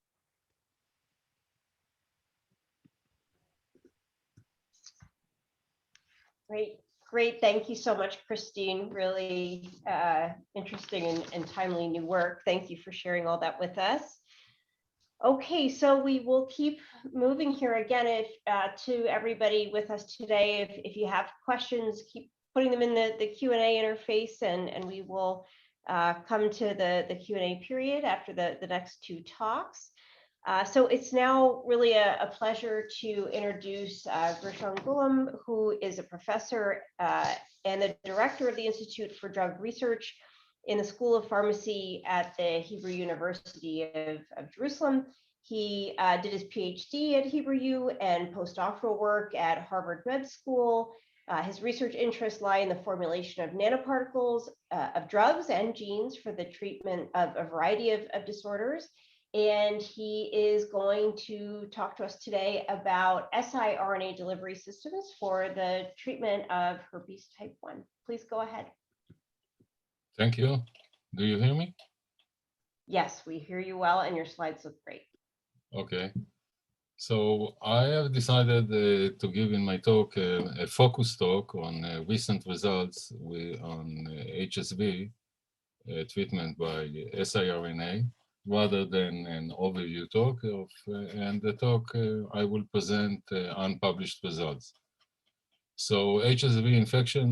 Great. Thank you so much, Christine. Really interesting and timely new work. Thank you for sharing all that with us. Okay, so we will keep moving here again. If to everybody with us today, if you have questions, keep putting them in the Q&A interface, and we will come to the Q&A period after the next two talks. So it's now really a pleasure to introduce Gershon Golomb, who is a professor and the director of the Institute for Drug Research in the School of Pharmacy at the Hebrew University of Jerusalem. He did his PhD at Hebrew U and postdoctoral work at Harvard Med School. His research interests lie in the formulation of nanoparticles of drugs and genes for the treatment of a variety of disorders. And he is going to talk to us today about siRNA delivery systems for the treatment of herpes type 1. Please go ahead. Thank you. Do you hear me? Yes, we hear you well, and your slides look great. Okay. So I have decided to give in my talk a focus talk on recent results on HSV treatment by siRNA, rather than an overview talk and the talk I will present unpublished results. So HSV infection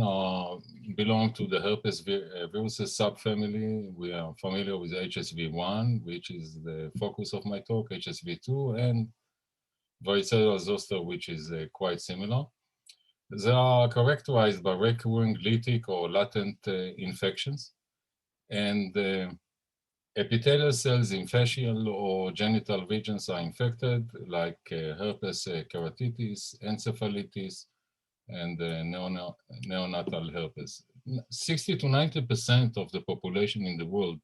belong to the herpes viruses subfamily. We are familiar with HSV1, which is the focus of my talk, HSV2, and varicella zoster, which is quite similar. They are characterized by recurring lytic or latent infections, and epithelial cells in facial or genital regions are infected, like herpes keratitis, encephalitis, and neonatal herpes. 60 to 90% of the population in the world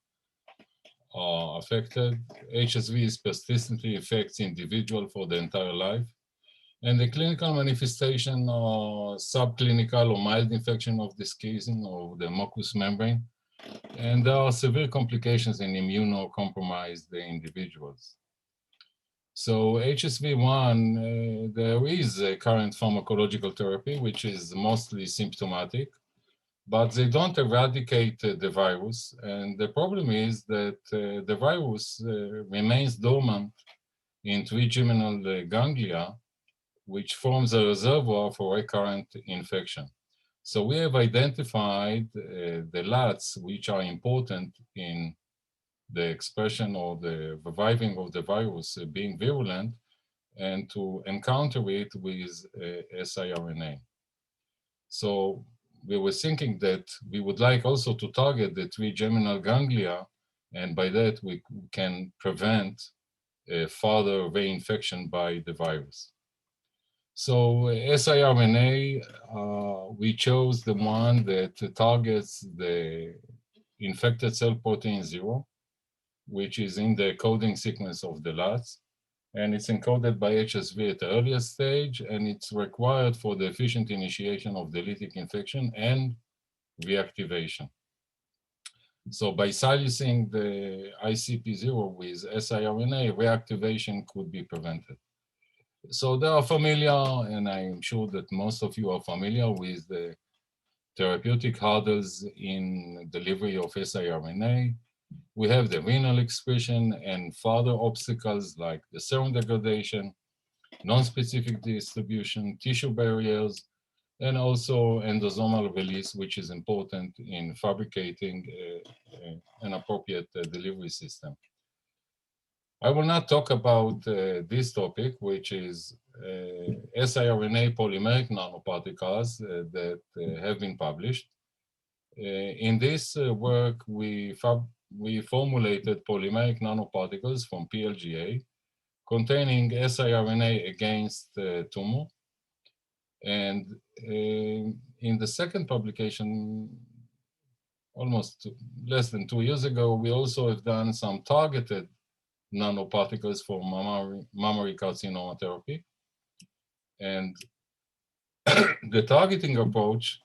are affected. HSV persistently affects individuals for the entire life. And the clinical manifestation are subclinical or mild infection of the skin or the mucous membrane. And there are severe complications in immunocompromised individuals. So HSV1, there is a current pharmacological therapy, which is mostly symptomatic, but they don't eradicate the virus. And the problem is that the virus remains dormant in trigeminal ganglia, which forms a reservoir for recurrent infection. So we have identified the LATs, which are important in the expression or the reviving of the virus being virulent, and to encounter it with siRNA. So we were thinking that we would like also to target the trigeminal ganglia, and by that we can prevent further reinfection by the virus. So siRNA, we chose the one that targets the infected cell protein 0, which is in the coding sequence of the LATs. And it's encoded by HSV at the earliest stage, and it's required for the efficient initiation of the lytic infection and reactivation. So by silencing the ICP0 with siRNA, reactivation could be prevented. So they are familiar, and I'm sure that most of you are familiar with the therapeutic hurdles in delivery of siRNA. We have the renal excretion and further obstacles like the serum degradation, non-specific distribution, tissue barriers, and also endosomal release, which is important in fabricating an appropriate delivery system. I will not talk about this topic, which is siRNA polymeric nanoparticles that have been published. In this work, we formulated polymeric nanoparticles from PLGA containing siRNA against tumor. And in the second publication, almost less than 2 years ago, we also have done some targeted nanoparticles for mammary carcinoma therapy. And the targeting approach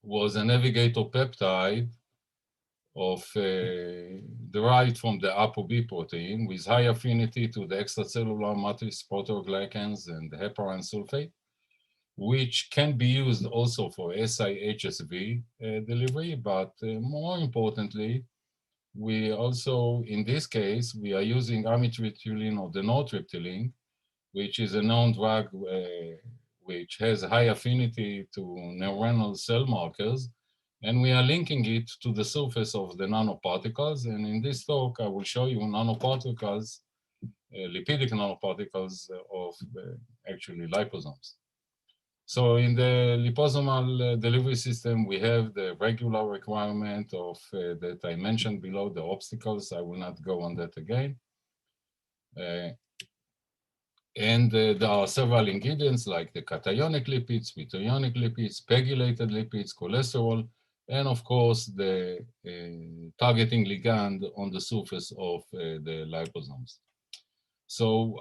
was a navigator peptide derived from the ApoB protein with high affinity to the extracellular matrix proteoglycans and the heparan sulfate, which can be used also for siHSV delivery, but more importantly, we also, in this case, we are using amitriptyline or denotriptyline, which is a known drug which has high affinity to neuronal cell markers, and we are linking it to the surface of the nanoparticles. And in this talk, I will show you nanoparticles, lipidic nanoparticles of actually liposomes. So in the liposomal delivery system, we have the regular requirement of that I mentioned below, the obstacles. I will not go on that again. And there are several ingredients like the cationic lipids, methionine lipids, pegylated lipids, cholesterol, and of course the targeting ligand on the surface of the liposomes. So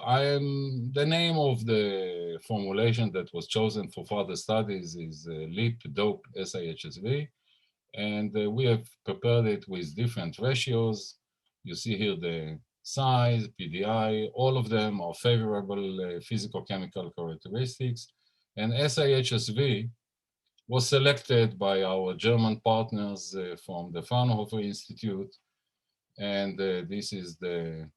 the name of the formulation that was chosen for further studies is lip-dope siHSV, and we have prepared it with different ratios. You see here the size, PDI, all of them are favorable physicochemical characteristics. And siHSV was selected by our German partners from the Fraunhofer Institute. And this is the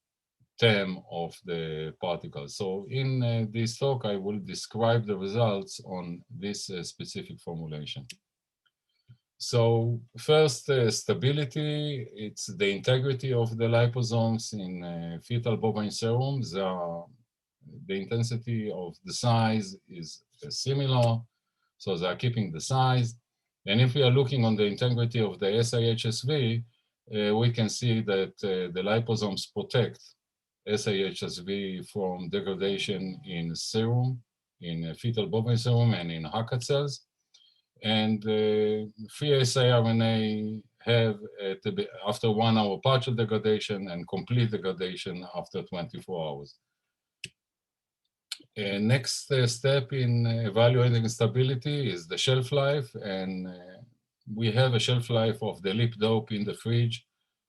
term of the particles. So in this talk, I will describe the results on this specific formulation. So first, stability, it's the integrity of the liposomes in fetal bovine serums. The intensity of the size is similar, so they are keeping the size. And if we are looking on the integrity of the siHSV, we can see that the liposomes protect siHSV from degradation in serum, in fetal bovine serum, and in HUCAT cells. And free siRNA have, after 1 hour, partial degradation and complete degradation after 24 hours. Next step in evaluating stability is the shelf life. And we have a shelf life of the lip dope in the fridge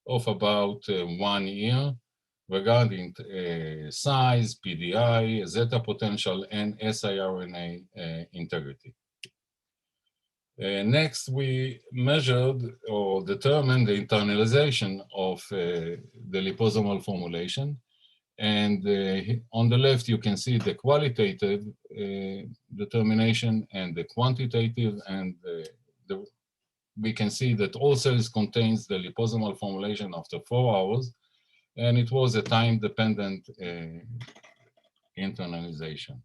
of about 1 year regarding size, PDI, zeta potential, and siRNA integrity. Next, we measured or determined the internalization of the liposomal formulation. And on the left, you can see the qualitative determination and the quantitative. And we can see that all cells contains the liposomal formulation after 4 hours. And it was a time-dependent internalization.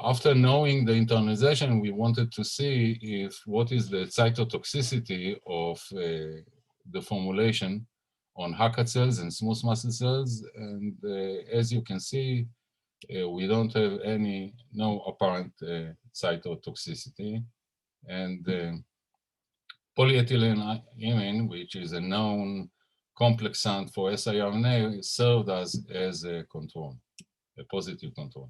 After knowing the internalization, we wanted to see what is the cytotoxicity of the formulation on HUCAT cells and smooth muscle cells. And as you can see, we don't have no apparent cytotoxicity. And polyethylene, which is a known complexant for siRNA, served as a control, a positive control.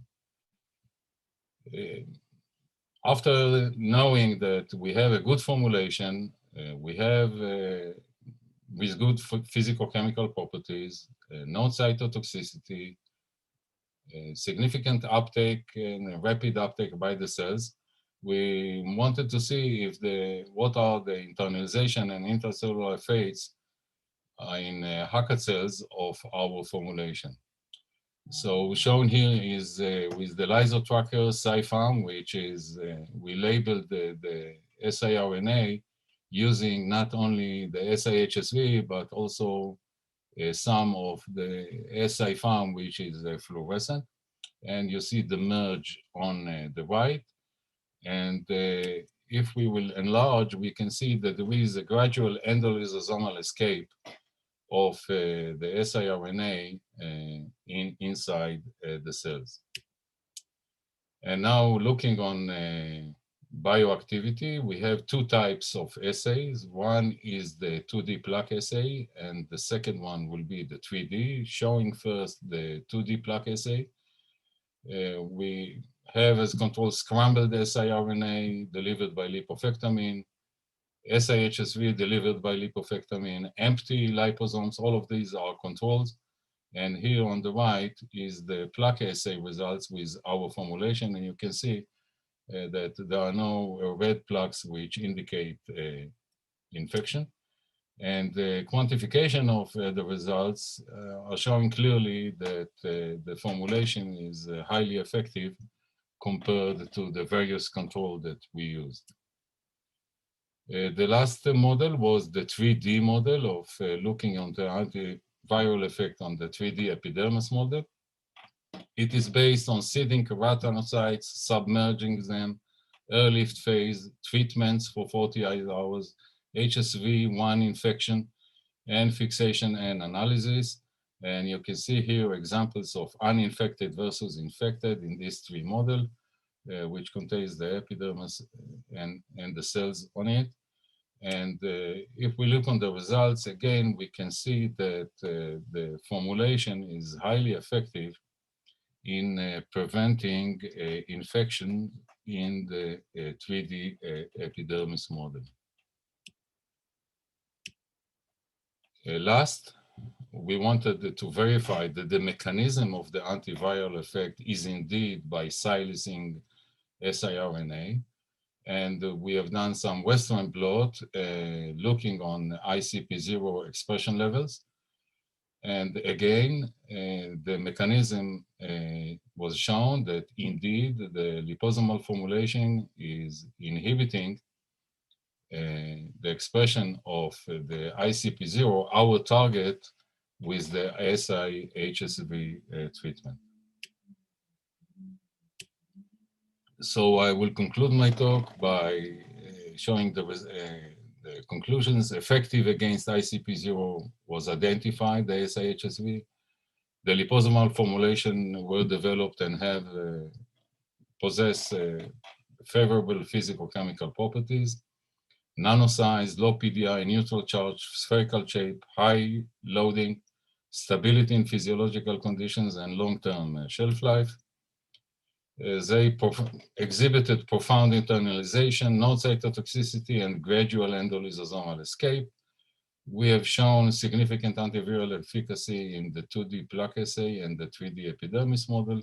After knowing that we have a good formulation, we have with good physicochemical properties, no cytotoxicity, significant uptake and rapid uptake by the cells, we wanted to see what are the internalization and intracellular effects in HUCAT cells of our formulation. So shown here is with the lyso tracker SciFarm, which is, we labeled the siRNA using not only the siHSV, but also some of the SciFarm, which is fluorescent. And you see the merge on the right. And if we will enlarge, we can see that there is a gradual endolysosomal escape of the siRNA inside the cells. And now looking on bioactivity, we have two types of assays. One is the 2D plaque assay, and the second one will be the 3D, showing first the 2D plaque assay. We have as control scrambled siRNA delivered by lipofectamine, SIHSV delivered by lipofectamine, empty liposomes, all of these are controls. And here on the right is the plaque assay results with our formulation, and you can see that there are no red plaques which indicate infection. And the quantification of the results are showing clearly that the formulation is highly effective compared to the various control that we used. The last model was the 3D model of looking on the antiviral effect on the 3D epidermis model. It is based on seeding keratinocytes, submerging them, airlift phase, treatments for 48 hours, HSV-1 infection, and fixation and analysis. And you can see here examples of uninfected versus infected in this 3 model, which contains the epidermis and the cells on it. And if we look on the results, again, we can see that the formulation is highly effective in preventing infection in the 3D epidermis model. Last, we wanted to verify that the mechanism of the antiviral effect is indeed by silencing siRNA. And we have done some Western blot looking on ICP0 expression levels. And again, the mechanism was shown that indeed the liposomal formulation is inhibiting the expression of the ICP0, our target, with the SIHSV treatment. So I will conclude my talk by showing the conclusions. Effective against ICP0 was identified, the SIHSV. The liposomal formulation were developed and have possess favorable physical chemical properties. Nano size, low PDI, neutral charge, spherical shape, high loading, stability in physiological conditions, and long-term shelf life. They exhibited profound internalization, no cytotoxicity, and gradual endolysosomal escape. We have shown significant antiviral efficacy in the 2D plaque assay and the 3D epidermis model,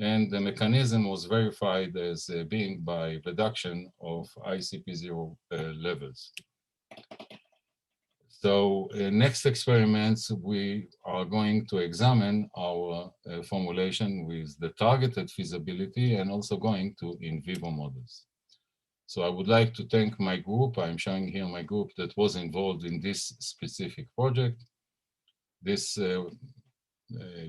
and the mechanism was verified as being by reduction of ICP0 levels. So next experiments, we are going to examine our formulation with the targeted feasibility and also going to in vivo models. So I would like to thank my group. I'm showing here my group that was involved in this specific project. This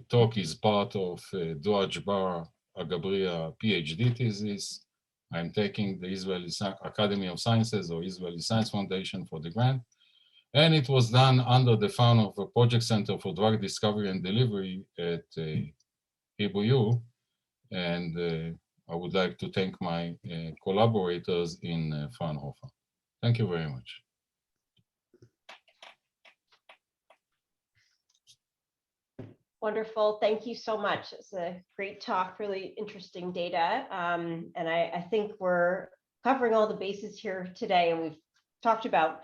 talk is part of Doaj Bar Agabria PhD thesis. I'm taking the Israeli Academy of Sciences or Israeli Science Foundation for the grant. And it was done under the fund of a project center for drug discovery and delivery at HUJI. And I would like to thank my collaborators in Fraunhofer. Thank you very much. Wonderful. Thank you so much. It's a great talk, really interesting data. And I think we're covering all the bases here today. And we've talked about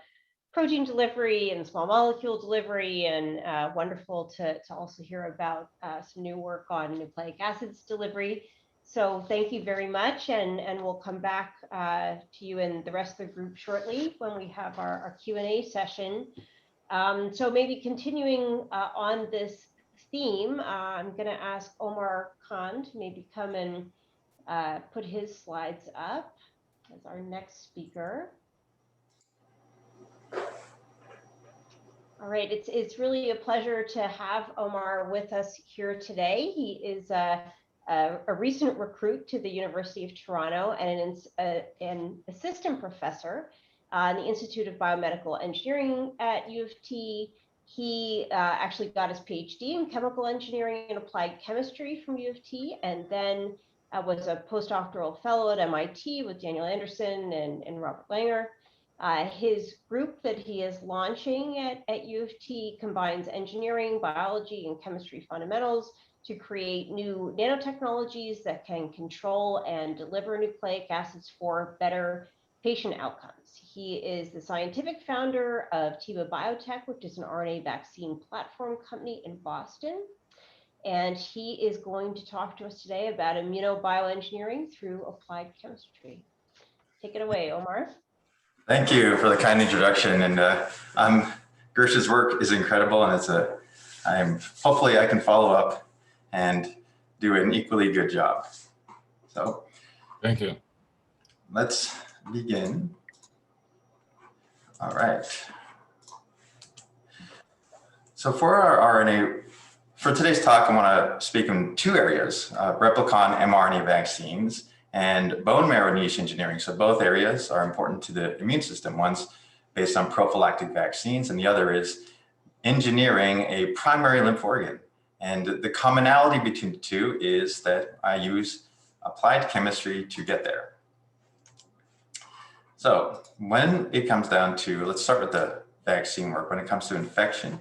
protein delivery and small molecule delivery, and wonderful to also hear about some new work on nucleic acids delivery. So thank you very much. And we'll come back to you and the rest of the group shortly when we have our Q&A session. So maybe continuing on this theme, I'm going to ask Omar Khan to maybe come and put his slides up as our next speaker. All right, it's really a pleasure to have Omar with us here today. He is a recent recruit to the University of Toronto and an assistant professor in the Institute of Biomedical Engineering at UofT. He actually got his PhD in chemical engineering and applied chemistry from UofT, and then was a postdoctoral fellow at MIT with Daniel Anderson and Robert Langer. His group that he is launching at UofT combines engineering, biology, and chemistry fundamentals to create new nanotechnologies that can control and deliver nucleic acids for better patient outcomes. He is the scientific founder of Teva Biotech, which is an RNA vaccine platform company in Boston. And he is going to talk to us today about immunobioengineering through applied chemistry. Take it away, Omar. Thank you for the kind introduction. And Gershon's work is incredible, and hopefully I can follow up and do an equally good job. So, Thank you. Let's begin. All right. So for our RNA, for today's talk, I want to speak in two areas, replicon mRNA vaccines and bone marrow niche engineering. So both areas are important to the immune system. One's based on prophylactic vaccines, and the other is engineering a primary lymph organ. And the commonality between the two is that I use applied chemistry to get there. So when it comes down to, let's start with the vaccine work. When it comes to infection,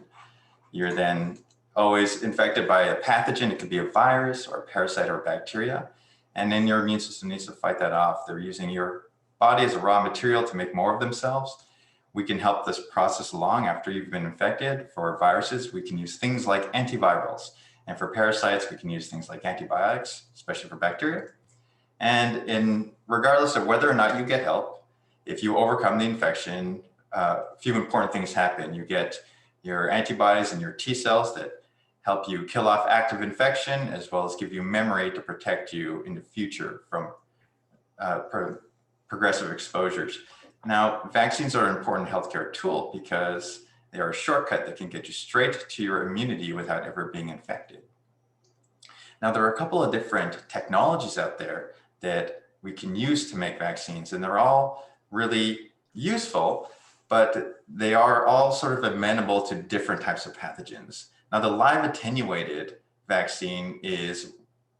you're then always infected by a pathogen. It could be a virus or a parasite or a bacteria. And then your immune system needs to fight that off. They're using your body as a raw material to make more of themselves. We can help this process along after you've been infected. For viruses, we can use things like antivirals. And for parasites, we can use things like antibiotics, especially for bacteria. And regardless of whether or not you get help, if you overcome the infection, a few important things happen. You get your antibodies and your T cells that help you kill off active infection, as well as give you memory to protect you in the future from progressive exposures. Now, vaccines are an important healthcare tool because they are a shortcut that can get you straight to your immunity without ever being infected. Now, there are a couple of different technologies out there that we can use to make vaccines, and they're all really useful, but they are all sort of amenable to different types of pathogens. Now, the live attenuated vaccine is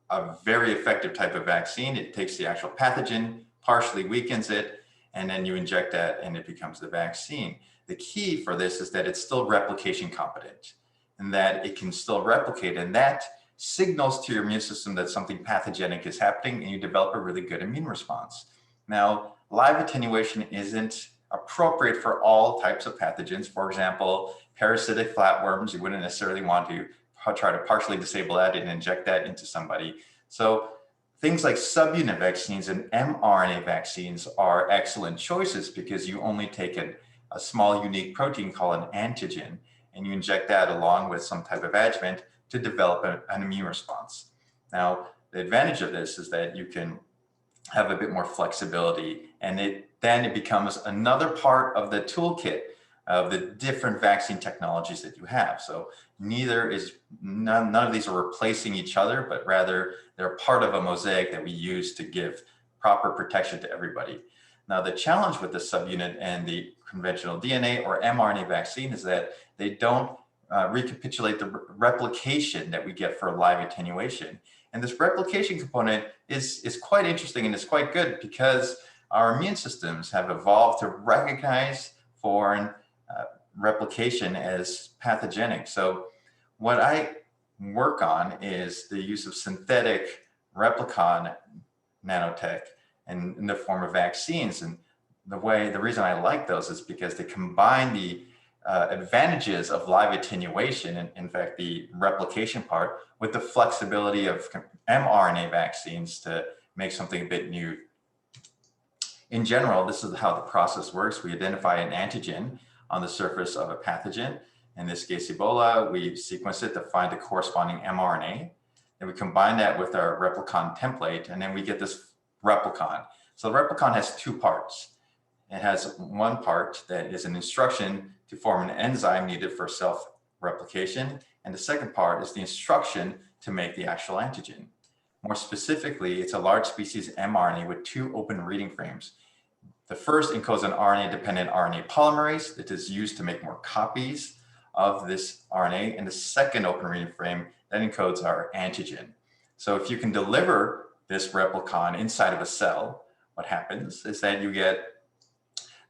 a very effective type of vaccine. It takes the actual pathogen, partially weakens it, and then you inject that and it becomes the vaccine. The key for this is that it's still replication competent and that it can still replicate, and that signals to your immune system that something pathogenic is happening and you develop a really good immune response. Now, live attenuation isn't appropriate for all types of pathogens. For example, parasitic flatworms, you wouldn't necessarily want to try to partially disable that and inject that into somebody. So things like subunit vaccines and mRNA vaccines are excellent choices because you only take a small unique protein called an antigen and you inject that along with some type of adjuvant to develop an immune response. Now, the advantage of this is that you can have a bit more flexibility, and then it becomes another part of the toolkit of the different vaccine technologies that you have. So none of these are replacing each other, but rather they're part of a mosaic that we use to give proper protection to everybody. Now, the challenge with the subunit and the conventional DNA or mRNA vaccine is that they don't recapitulate the replication that we get for live attenuation. And this replication component is quite interesting and it's quite good because our immune systems have evolved to recognize foreign replication as pathogenic. So what I work on is the use of synthetic replicon nanotech in the form of vaccines. And the reason I like those is because they combine the advantages of live attenuation, and in fact, the replication part, with the flexibility of mRNA vaccines to make something a bit new. In general, this is how the process works. We identify an antigen on the surface of a pathogen. In this case, Ebola, we sequence it to find the corresponding mRNA. Then we combine that with our replicon template, and then we get this replicon. So the replicon has two parts. It has one part that is an instruction to form an enzyme needed for self-replication. And the second part is the instruction to make the actual antigen. More specifically, it's a large species mRNA with 2 open reading frames. The first encodes an RNA-dependent RNA polymerase that is used to make more copies of this RNA, and the second open reading frame that encodes our antigen. So if you can deliver this replicon inside of a cell, what happens is that you get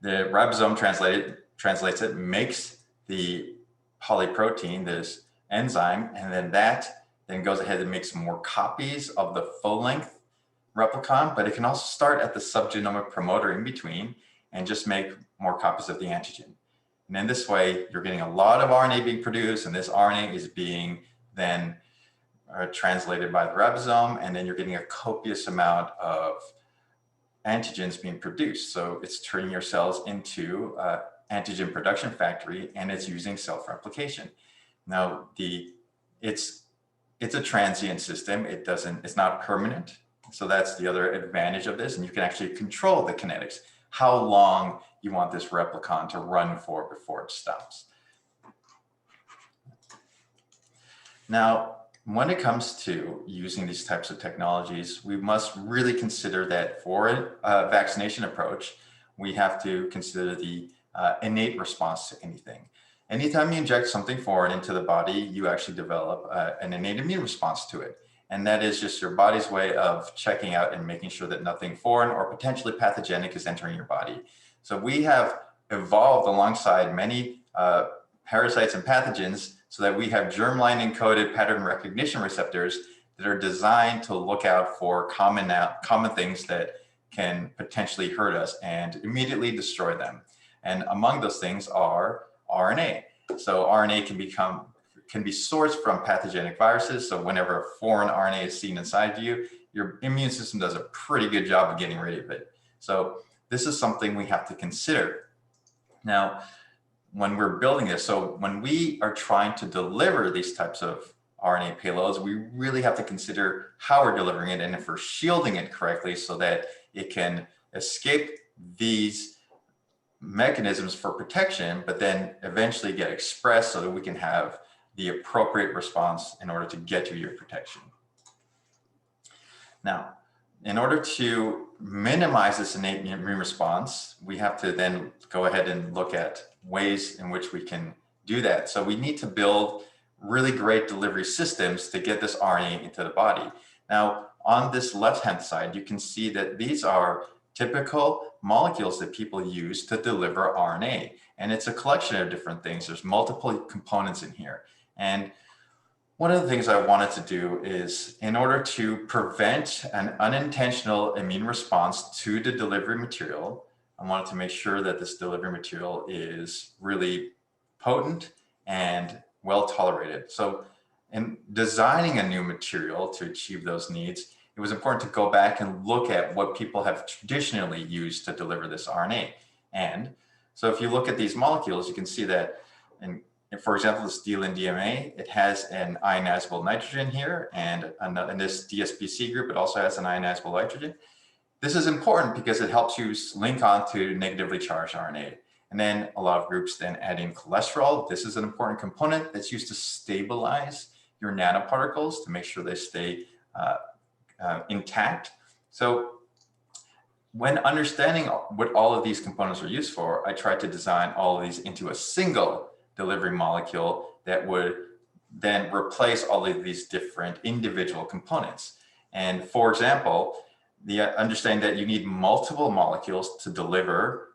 the ribosome translates it, makes the polyprotein, this enzyme, and then that then goes ahead and makes more copies of the full-length replicon, but it can also start at the subgenomic promoter in between and just make more copies of the antigen. And in this way, you're getting a lot of RNA being produced, and this RNA is being then translated by the ribosome, and then you're getting a copious amount of antigens being produced. So it's turning your cells into antigen production factory, and it's using self-replication. Now, it's a transient system. It's not permanent. So that's the other advantage of this, and you can actually control the kinetics, how long you want this replicon to run for before it stops. Now, when it comes to using these types of technologies, we must really consider that for a vaccination approach, we have to consider the innate response to anything. Anytime you inject something foreign into the body, you actually develop an innate immune response to it. And that is just your body's way of checking out and making sure that nothing foreign or potentially pathogenic is entering your body. So we have evolved alongside many parasites and pathogens so that we have germline encoded pattern recognition receptors that are designed to look out for common things that can potentially hurt us and immediately destroy them. And among those things are RNA. So RNA can be sourced from pathogenic viruses. So whenever a foreign RNA is seen inside you, your immune system does a pretty good job of getting rid of it. So this is something we have to consider. Now, when we're building this, so when we are trying to deliver these types of RNA payloads, we really have to consider how we're delivering it and if we're shielding it correctly so that it can escape these mechanisms for protection, but then eventually get expressed so that we can have the appropriate response in order to get to your protection. Now, in order to minimize this innate immune response, we have to then go ahead and look at ways in which we can do that. So we need to build really great delivery systems to get this RNA into the body. Now, on this left-hand side, you can see that these are typical molecules that people use to deliver RNA. And it's a collection of different things. There's multiple components in here. And one of the things I wanted to do is, in order to prevent an unintentional immune response to the delivery material, I wanted to make sure that this delivery material is really potent and well tolerated. So in designing a new material to achieve those needs, it was important to go back and look at what people have traditionally used to deliver this RNA. And so if you look at these molecules, you can see that, for example, this DLNDMA, it has an ionizable nitrogen here, and in this DSPC group, it also has an ionizable nitrogen. This is important because it helps you link on to negatively charged RNA. And then a lot of groups then add in cholesterol. This is an important component that's used to stabilize your nanoparticles to make sure they stay intact. So when understanding what all of these components are used for, I tried to design all of these into a single delivery molecule that would then replace all of these different individual components. And for example, the understanding that you need multiple molecules to deliver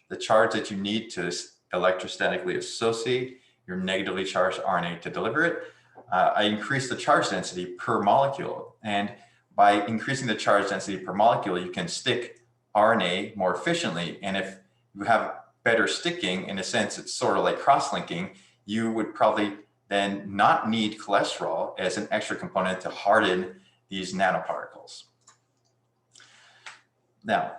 the charge that you need to electrostatically associate your negatively charged RNA to deliver it. I increased the charge density per molecule. And by increasing the charge density per molecule, you can stick RNA more efficiently. And if you have better sticking, in a sense, it's sort of like cross-linking, you would probably then not need cholesterol as an extra component to harden these nanoparticles. Now,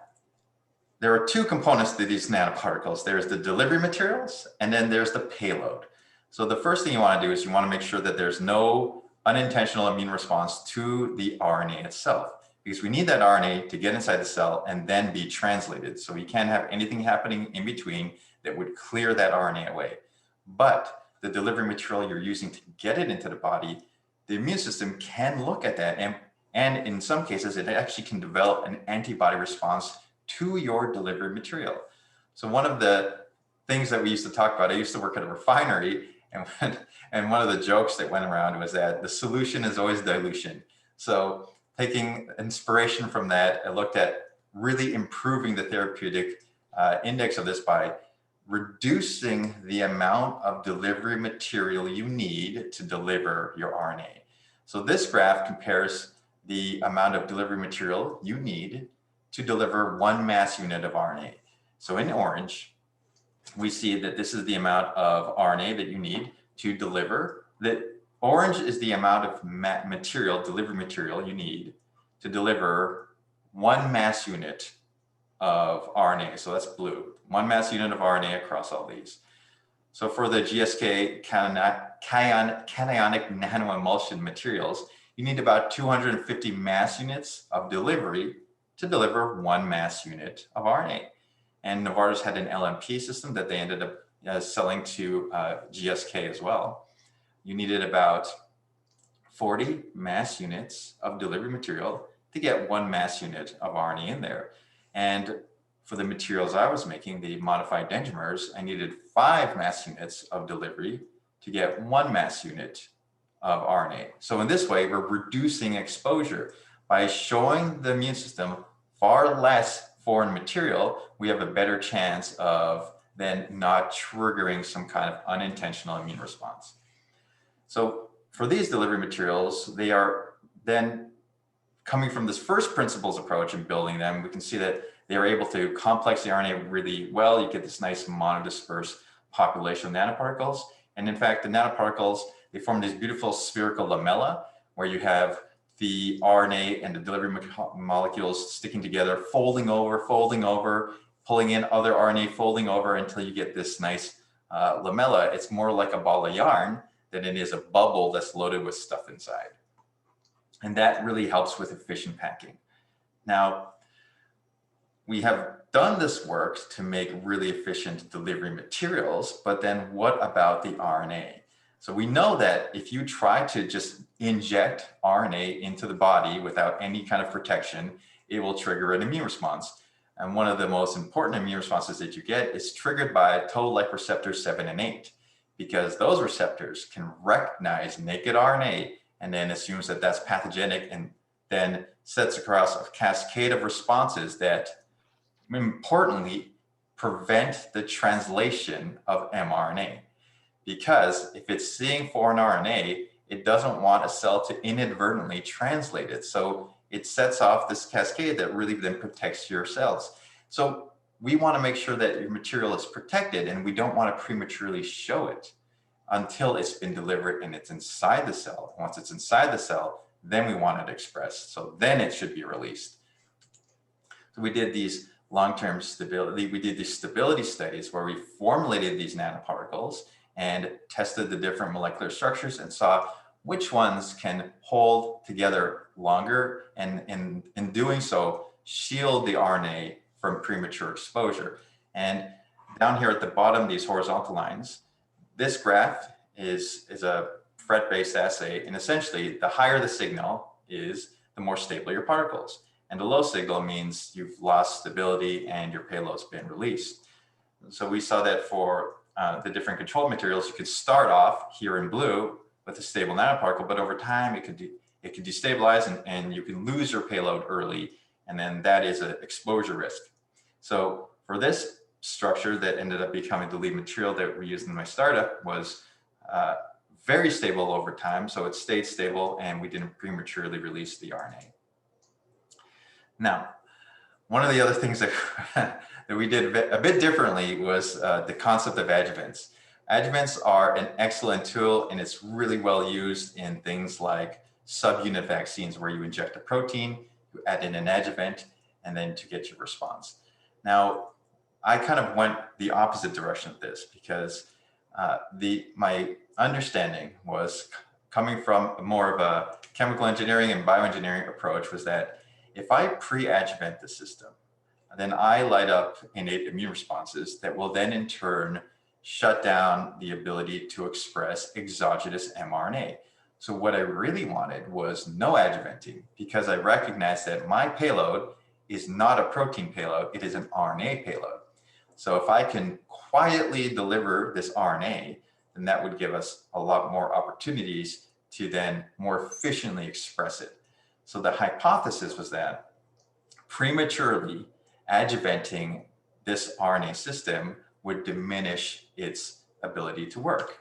there are two components to these nanoparticles. There's the delivery materials, and then there's the payload. So the first thing you want to do is you want to make sure that there's no unintentional immune response to the RNA itself, because we need that RNA to get inside the cell and then be translated. So we can't have anything happening in between that would clear that RNA away. But the delivery material you're using to get it into the body the immune system can look at that, and in some cases, it actually can develop an antibody response to your delivery material. So one of the things that we used to talk about, I used to work at a refinery, and one of the jokes that went around was that the solution is always dilution. So taking inspiration from that, I looked at really improving the therapeutic index of this by reducing the amount of delivery material you need to deliver your RNA. So this graph compares the amount of delivery material you need to deliver 1 mass unit of RNA. So in orange, we see that this is the amount of RNA that you need to deliver. That orange is the amount of delivery material you need to deliver 1 mass unit of RNA. So that's blue, 1 mass unit of RNA across all these. So for the GSK cationic nanoemulsion materials, you need about 250 mass units of delivery to deliver 1 mass unit of RNA. And Novartis had an LNP system that they ended up selling to GSK as well. You needed about 40 mass units of delivery material to get 1 mass unit of RNA in there. And for the materials I was making, the modified dendrimers, I needed 5 mass units of delivery to get 1 mass unit of RNA. So in this way, we're reducing exposure. By showing the immune system far less foreign material, we have a better chance of then not triggering some kind of unintentional immune response. So for these delivery materials, they are then coming from this first principles approach and building them. We can see that they are able to complex the RNA really well. You get this nice monodispersed population of nanoparticles. And in fact, the nanoparticles, they form these beautiful spherical lamella where you have the RNA and the delivery molecules sticking together, folding over, pulling in other RNA, folding over until you get this nice lamella. It's more like a ball of yarn than it is a bubble that's loaded with stuff inside. And that really helps with efficient packing. Now, we have done this work to make really efficient delivery materials, but then what about the RNA? So we know that if you try to just inject RNA into the body without any kind of protection, it will trigger an immune response. And one of the most important immune responses that you get is triggered by toll-like receptors 7 and 8, because those receptors can recognize naked RNA and then assumes that that's pathogenic and then sets across a cascade of responses that importantly prevent the translation of mRNA. Because if it's seeing foreign RNA, it doesn't want a cell to inadvertently translate it. So it sets off this cascade that really then protects your cells. So we want to make sure that your material is protected, and we don't want to prematurely show it until it's been delivered and it's inside the cell. Once it's inside the cell, then we want it expressed. So then it should be released. So we did these long-term stability, we did these stability studies where we formulated these nanoparticles and tested the different molecular structures and saw which ones can hold together longer, and in doing so, shield the RNA from premature exposure. And down here at the bottom, these horizontal lines, this graph is a FRET-based assay, and essentially the higher the signal is, the more stable your particles. And the low signal means you've lost stability and your payload's been released. So we saw that for the different control materials, you could start off here in blue with a stable nanoparticle, but over time it could destabilize and you can lose your payload early, and then that is an exposure risk. So for this structure that ended up becoming the lead material that we used in my startup was very stable over time. So it stayed stable and we didn't prematurely release the RNA. Now, one of the other things that, that we did a bit differently was the concept of adjuvants. Adjuvants are an excellent tool, and it's really well used in things like subunit vaccines where you inject a protein, you add in an adjuvant, and then to get your response. Now, I kind of went the opposite direction of this because my understanding was coming from more of a chemical engineering and bioengineering approach was that if I pre-adjuvant the system, then I light up innate immune responses that will then in turn shut down the ability to express exogenous mRNA. So what I really wanted was no adjuvanting, because I recognized that my payload is not a protein payload, it is an RNA payload. So if I can quietly deliver this RNA, then that would give us a lot more opportunities to then more efficiently express it. So the hypothesis was that prematurely adjuvanting this RNA system would diminish its ability to work.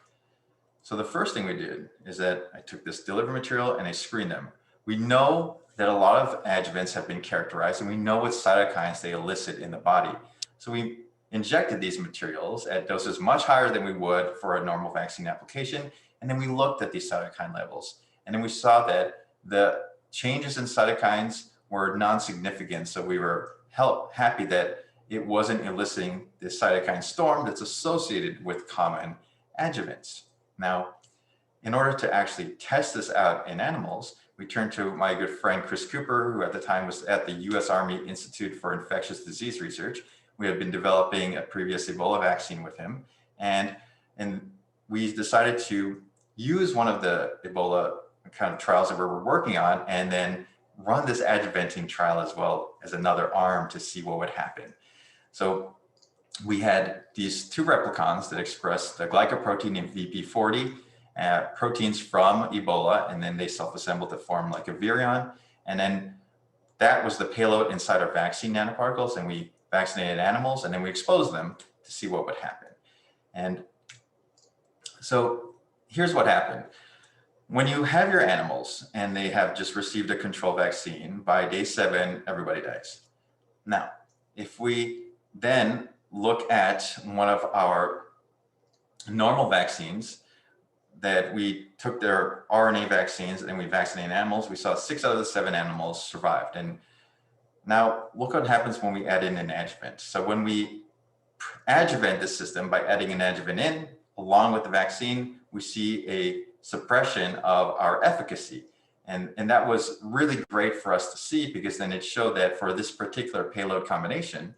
So the first thing we did is that I took this delivery material and I screened them. We know that a lot of adjuvants have been characterized, and we know what cytokines they elicit in the body. So we injected these materials at doses much higher than we would for a normal vaccine application. And then we looked at these cytokine levels. And then we saw that the changes in cytokines were non-significant. So we were happy that it wasn't eliciting the cytokine storm that's associated with common adjuvants. Now, in order to actually test this out in animals, we turned to my good friend Chris Cooper, who at the time was at the US Army Institute for Infectious Disease Research. We had been developing a previous Ebola vaccine with him. And we decided to use one of the Ebola kind of trials that we were working on and then run this adjuvanting trial as well as another arm to see what would happen. So we had these two replicons that expressed the glycoprotein in VP40, proteins from Ebola, and then they self-assembled to form like a virion. And then that was the payload inside our vaccine nanoparticles, and we vaccinated animals, and then we exposed them to see what would happen. And so here's what happened. When you have your animals and they have just received a control vaccine, by day 7, everybody dies. Now, if we then look at one of our normal vaccines that we took their RNA vaccines and we vaccinated animals, we saw 6 out of the 7 animals survived. And now look what happens when we add in an adjuvant. So when we adjuvant the system by adding an adjuvant in along with the vaccine, we see a suppression of our efficacy. And that was really great for us to see, because then it showed that for this particular payload combination,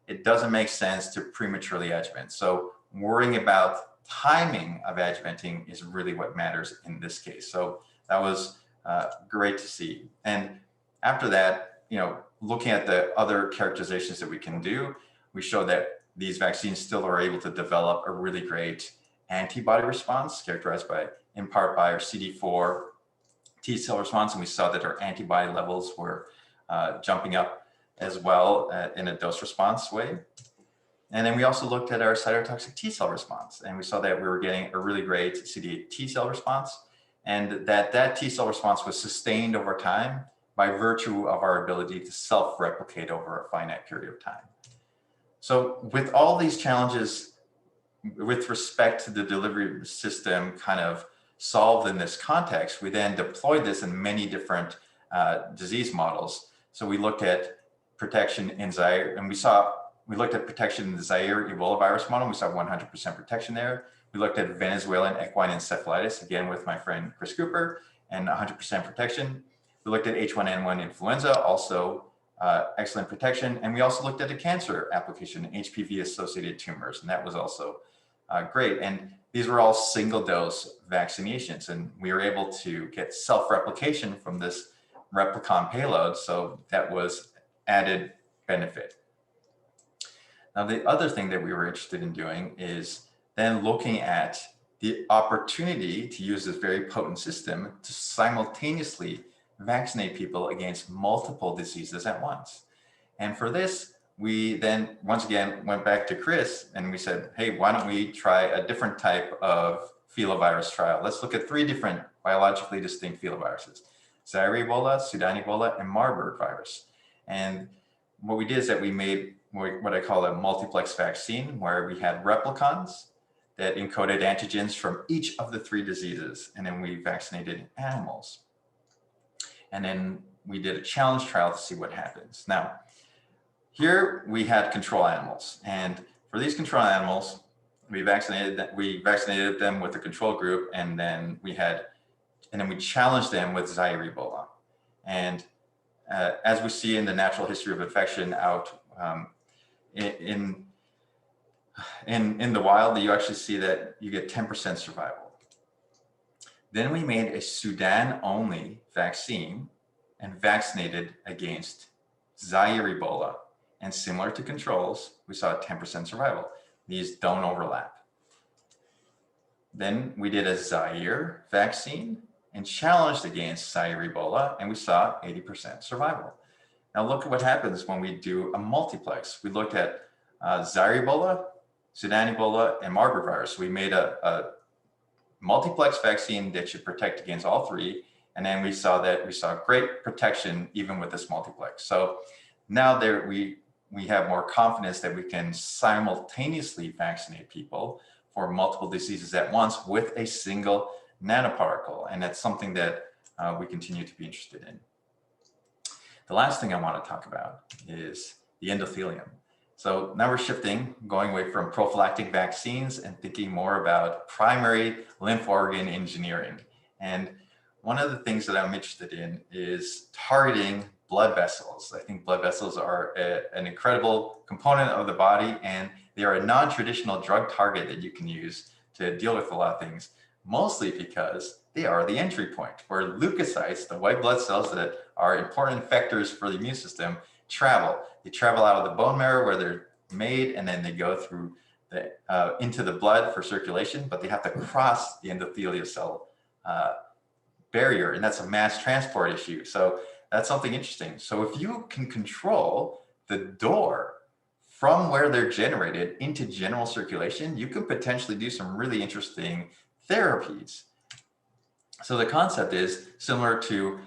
it doesn't make sense to prematurely adjuvant. So worrying about timing of adjuvanting is really what matters in this case. So that was great to see. And after that, looking at the other characterizations that we can do, we show that these vaccines still are able to develop a really great antibody response, characterized in part by our CD4 T cell response. And we saw that our antibody levels were jumping up as well in a dose response way. And then we also looked at our cytotoxic T cell response, and we saw that we were getting a really great CD8 T cell response, and that T cell response was sustained over time by virtue of our ability to self-replicate over a finite period of time. So with all these challenges with respect to the delivery system kind of solved in this context, we then deployed this in many different disease models. So we looked at protection in Zaire, and we looked at protection in the Zaire Ebola virus model. We saw 100% protection there. We looked at Venezuelan equine encephalitis, again with my friend Chris Cooper, and 100% protection. We looked at H1N1 influenza, also excellent protection. And we also looked at a cancer application, HPV-associated tumors, and that was also great. And these were all single dose vaccinations, and we were able to get self-replication from this replicon payload. So that was added benefit. Now, the other thing that we were interested in doing is then looking at the opportunity to use this very potent system to simultaneously vaccinate people against multiple diseases at once. And for this, we then once again went back to Chris and we said, hey, why don't we try a different type of filovirus trial? Let's look at 3 different biologically distinct filoviruses: Zaire Ebola, Sudan Ebola, and Marburg virus. And what we did is that we made what I call a multiplex vaccine, where we had replicons that encoded antigens from each of the 3 diseases. And then we vaccinated animals. And then we did a challenge trial to see what happens. Now, here we had control animals. And for these control animals, we vaccinated them with the control group, and then we challenged them with Zaire Ebola. And as we see in the natural history of infection out in the wild, you actually see that you get 10% survival. Then we made a Sudan-only vaccine and vaccinated against Zaire Ebola. And similar to controls, we saw a 10% survival. These don't overlap. Then we did a Zaire vaccine and challenged against Zaire Ebola, and we saw 80% survival. Now look at what happens when we do a multiplex. We looked at Zaire Ebola, Sudan Ebola, and Marburg virus. We made a multiplex vaccine that should protect against all three. And then we saw great protection even with this multiplex. So now we have more confidence that we can simultaneously vaccinate people for multiple diseases at once with a single nanoparticle. And that's something that we continue to be interested in. The last thing I want to talk about is the endothelium. So now we're shifting, going away from prophylactic vaccines and thinking more about primary lymph organ engineering. And one of the things that I'm interested in is targeting blood vessels. I think blood vessels are an incredible component of the body, and they are a non-traditional drug target that you can use to deal with a lot of things, mostly because they are the entry point where leukocytes, the white blood cells that are important effectors for the immune system, travel. They travel out of the bone marrow where they're made, and then they go through into the blood for circulation, but they have to cross the endothelial cell barrier, and that's a mass transport issue. So that's something interesting. So if you can control the door from where they're generated into general circulation, you can potentially do some really interesting therapies. So the concept is similar to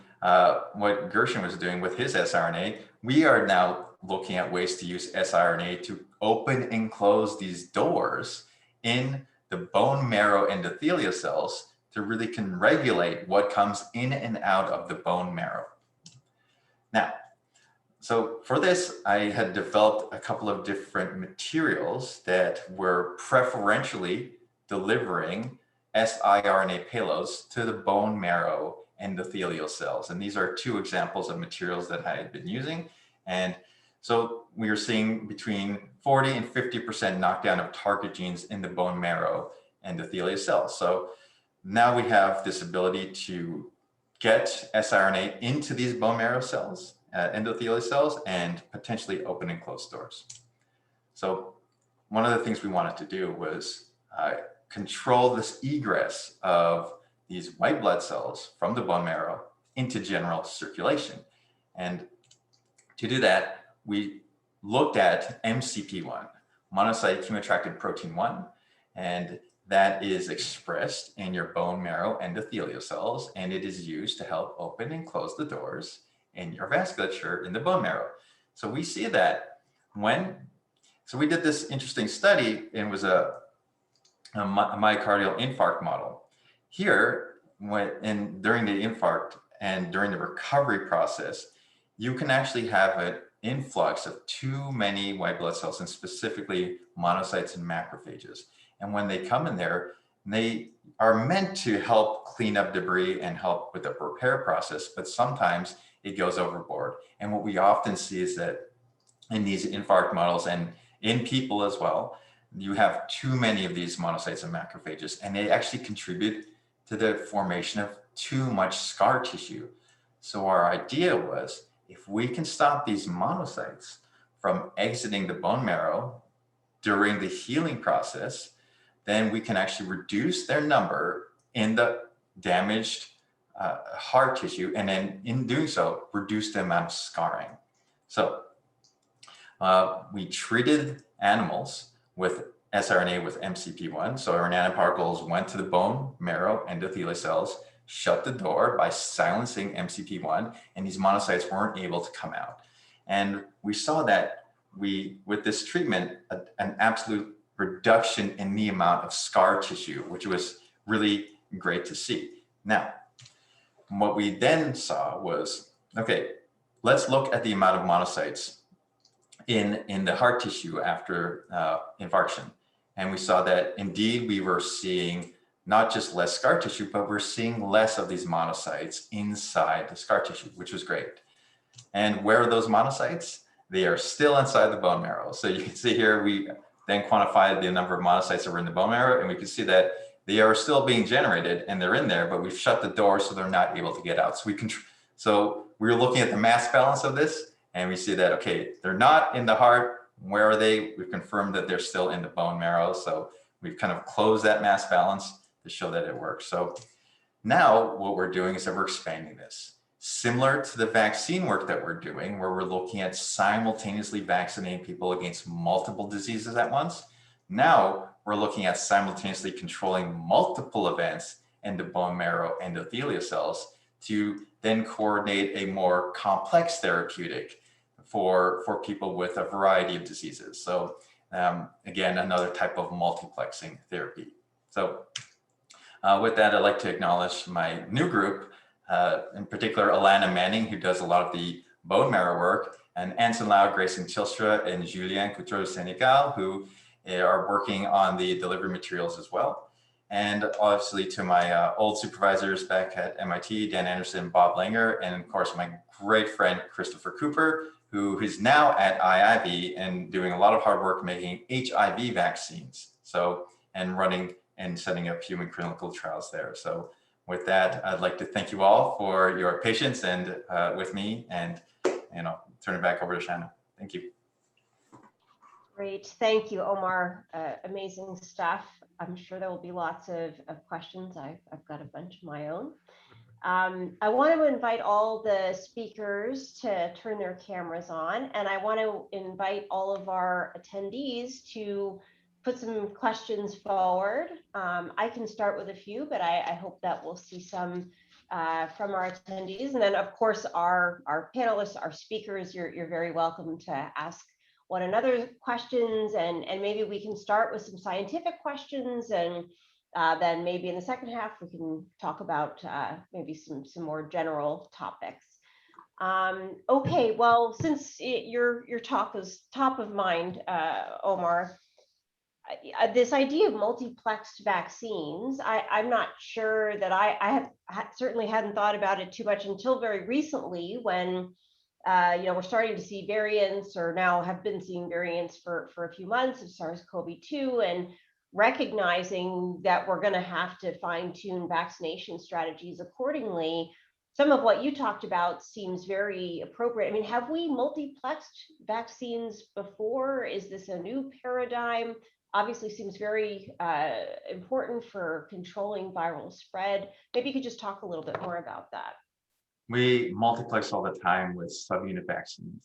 what Gershon was doing with his siRNA. We are now looking at ways to use siRNA to open and close these doors in the bone marrow endothelial cells to really can regulate what comes in and out of the bone marrow. Now, so for this, I had developed a couple of different materials that were preferentially delivering siRNA payloads to the bone marrow endothelial cells. And these are two examples of materials that I had been using. And so we are seeing between 40 and 50% knockdown of target genes in the bone marrow endothelial cells. So now we have this ability to get siRNA into these bone marrow cells, endothelial cells, and potentially open and close doors. So one of the things we wanted to do was control this egress of these white blood cells from the bone marrow into general circulation. And to do that, we looked at MCP1, monocyte chemoattracted protein 1, and that is expressed in your bone marrow endothelial cells, and it is used to help open and close the doors in your vasculature in the bone marrow. So we see that so we did this interesting study, and it was a myocardial infarct model. Here, during the infarct and during the recovery process, you can actually have an influx of too many white blood cells, and specifically monocytes and macrophages. And when they come in there, they are meant to help clean up debris and help with the repair process, but sometimes it goes overboard. And what we often see is that in these infarct models and in people as well, you have too many of these monocytes and macrophages, and they actually contribute to the formation of too much scar tissue. So our idea was, if we can stop these monocytes from exiting the bone marrow during the healing process, then we can actually reduce their number in the damaged heart tissue, and then in doing so, reduce the amount of scarring. So we treated animals with siRNA with MCP1. So our nanoparticles went to the bone marrow endothelial cells, shut the door by silencing MCP1, and these monocytes weren't able to come out. And we saw that with this treatment, an absolute reduction in the amount of scar tissue, which was really great to see. Now, what we then saw was, okay, let's look at the amount of monocytes in the heart tissue after infarction. And we saw that indeed we were seeing not just less scar tissue, but we're seeing less of these monocytes inside the scar tissue, which was great. And where are those monocytes? They are still inside the bone marrow. So you can see here, we then quantified the number of monocytes that were in the bone marrow, and we can see that they are still being generated and they're in there, but we've shut the door so they're not able to get out. So we're looking at the mass balance of this, and we see that, okay, they're not in the heart. Where are they? We've confirmed that they're still in the bone marrow. So we've kind of closed that mass balance to show that it works. So now what we're doing is that we're expanding this. Similar to the vaccine work that we're doing, where we're looking at simultaneously vaccinating people against multiple diseases at once. Now we're looking at simultaneously controlling multiple events in the bone marrow endothelial cells to then coordinate a more complex therapeutic for people with a variety of diseases. So again, another type of multiplexing therapy. So with that, I'd like to acknowledge my new group, in particular, Alana Manning, who does a lot of the bone marrow work, and Anson Lau, Grayson Tilstra, and Julien Couture-Senecal, who are working on the delivery materials as well. And obviously to my old supervisors back at MIT, Dan Anderson, Bob Langer, and of course, my great friend, Christopher Cooper, who is now at IIV and doing a lot of hard work making HIV vaccines. So, and running and setting up human clinical trials there. So with that, I'd like to thank you all for your patience and with me, and turn it back over to Shanna. Thank you. Great, thank you, Omar. Amazing stuff. I'm sure there will be lots of questions. I've got a bunch of my own. I want to invite all the speakers to turn their cameras on, and I want to invite all of our attendees to put some questions forward. I can start with a few, but I hope that we'll see some from our attendees. And then of course, our panelists, our speakers, you're very welcome to ask one another questions, and maybe we can start with some scientific questions, and then maybe in the second half, we can talk about maybe some more general topics. Okay, well, since your talk is top of mind, Omar, this idea of multiplexed vaccines, I'm not sure that I certainly hadn't thought about it too much until very recently, when we're starting to see variants, or now have been seeing variants for a few months of SARS-CoV-2, and recognizing that we're going to have to fine-tune vaccination strategies accordingly. Some of what you talked about seems very appropriate. I mean, have we multiplexed vaccines before? Is this a new paradigm? Obviously seems very important for controlling viral spread. Maybe you could just talk a little bit more about that. We multiplex all the time with subunit vaccines.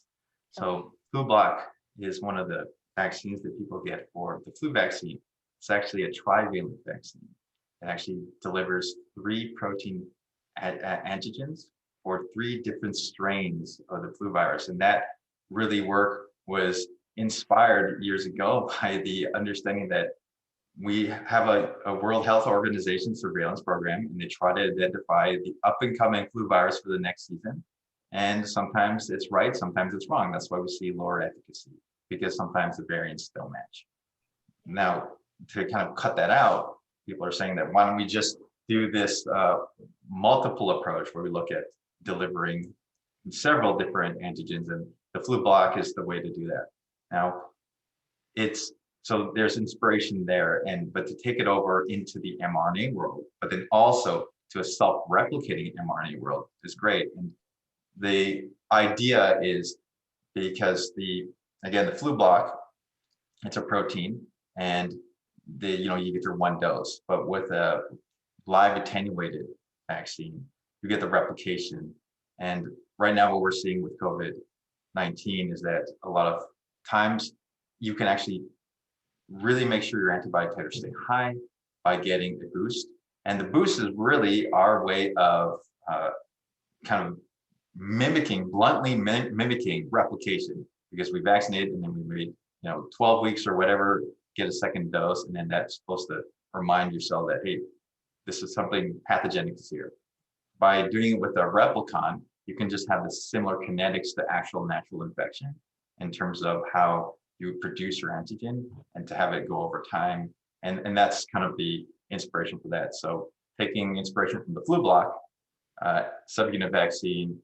So Flublok is one of the vaccines that people get for the flu vaccine. It's actually a trivalent vaccine. It actually delivers 3 protein antigens for 3 different strains of the flu virus. And that really work was inspired years ago by the understanding that we have a World Health Organization surveillance program, and they try to identify the up and coming flu virus for the next season. And sometimes it's right, sometimes it's wrong. That's why we see lower efficacy, because sometimes the variants don't match. Now, to kind of cut that out, people are saying that why don't we just do this multiple approach where we look at delivering several different antigens, and the Flublok is the way to do that. Now, so there's inspiration there, but to take it over into the mRNA world, but then also to a self-replicating mRNA world is great. And the idea is, because again, the Flublok, it's a protein, and you get your 1 dose, but with a live attenuated vaccine, you get the replication. And right now, what we're seeing with COVID-19 is that a lot of times you can actually really make sure your antibody titers stay high by getting a boost. And the boost is really our way of kind of bluntly mimicking replication, because we vaccinate and then we wait 12 weeks or whatever, get a second dose, and then that's supposed to remind your cell that, hey, this is something pathogenic is here. By doing it with a replicon, you can just have the similar kinetics to actual natural infection in terms of how you produce your antigen, and to have it go over time. And that's kind of the inspiration for that. So taking inspiration from the Flublok subunit vaccine,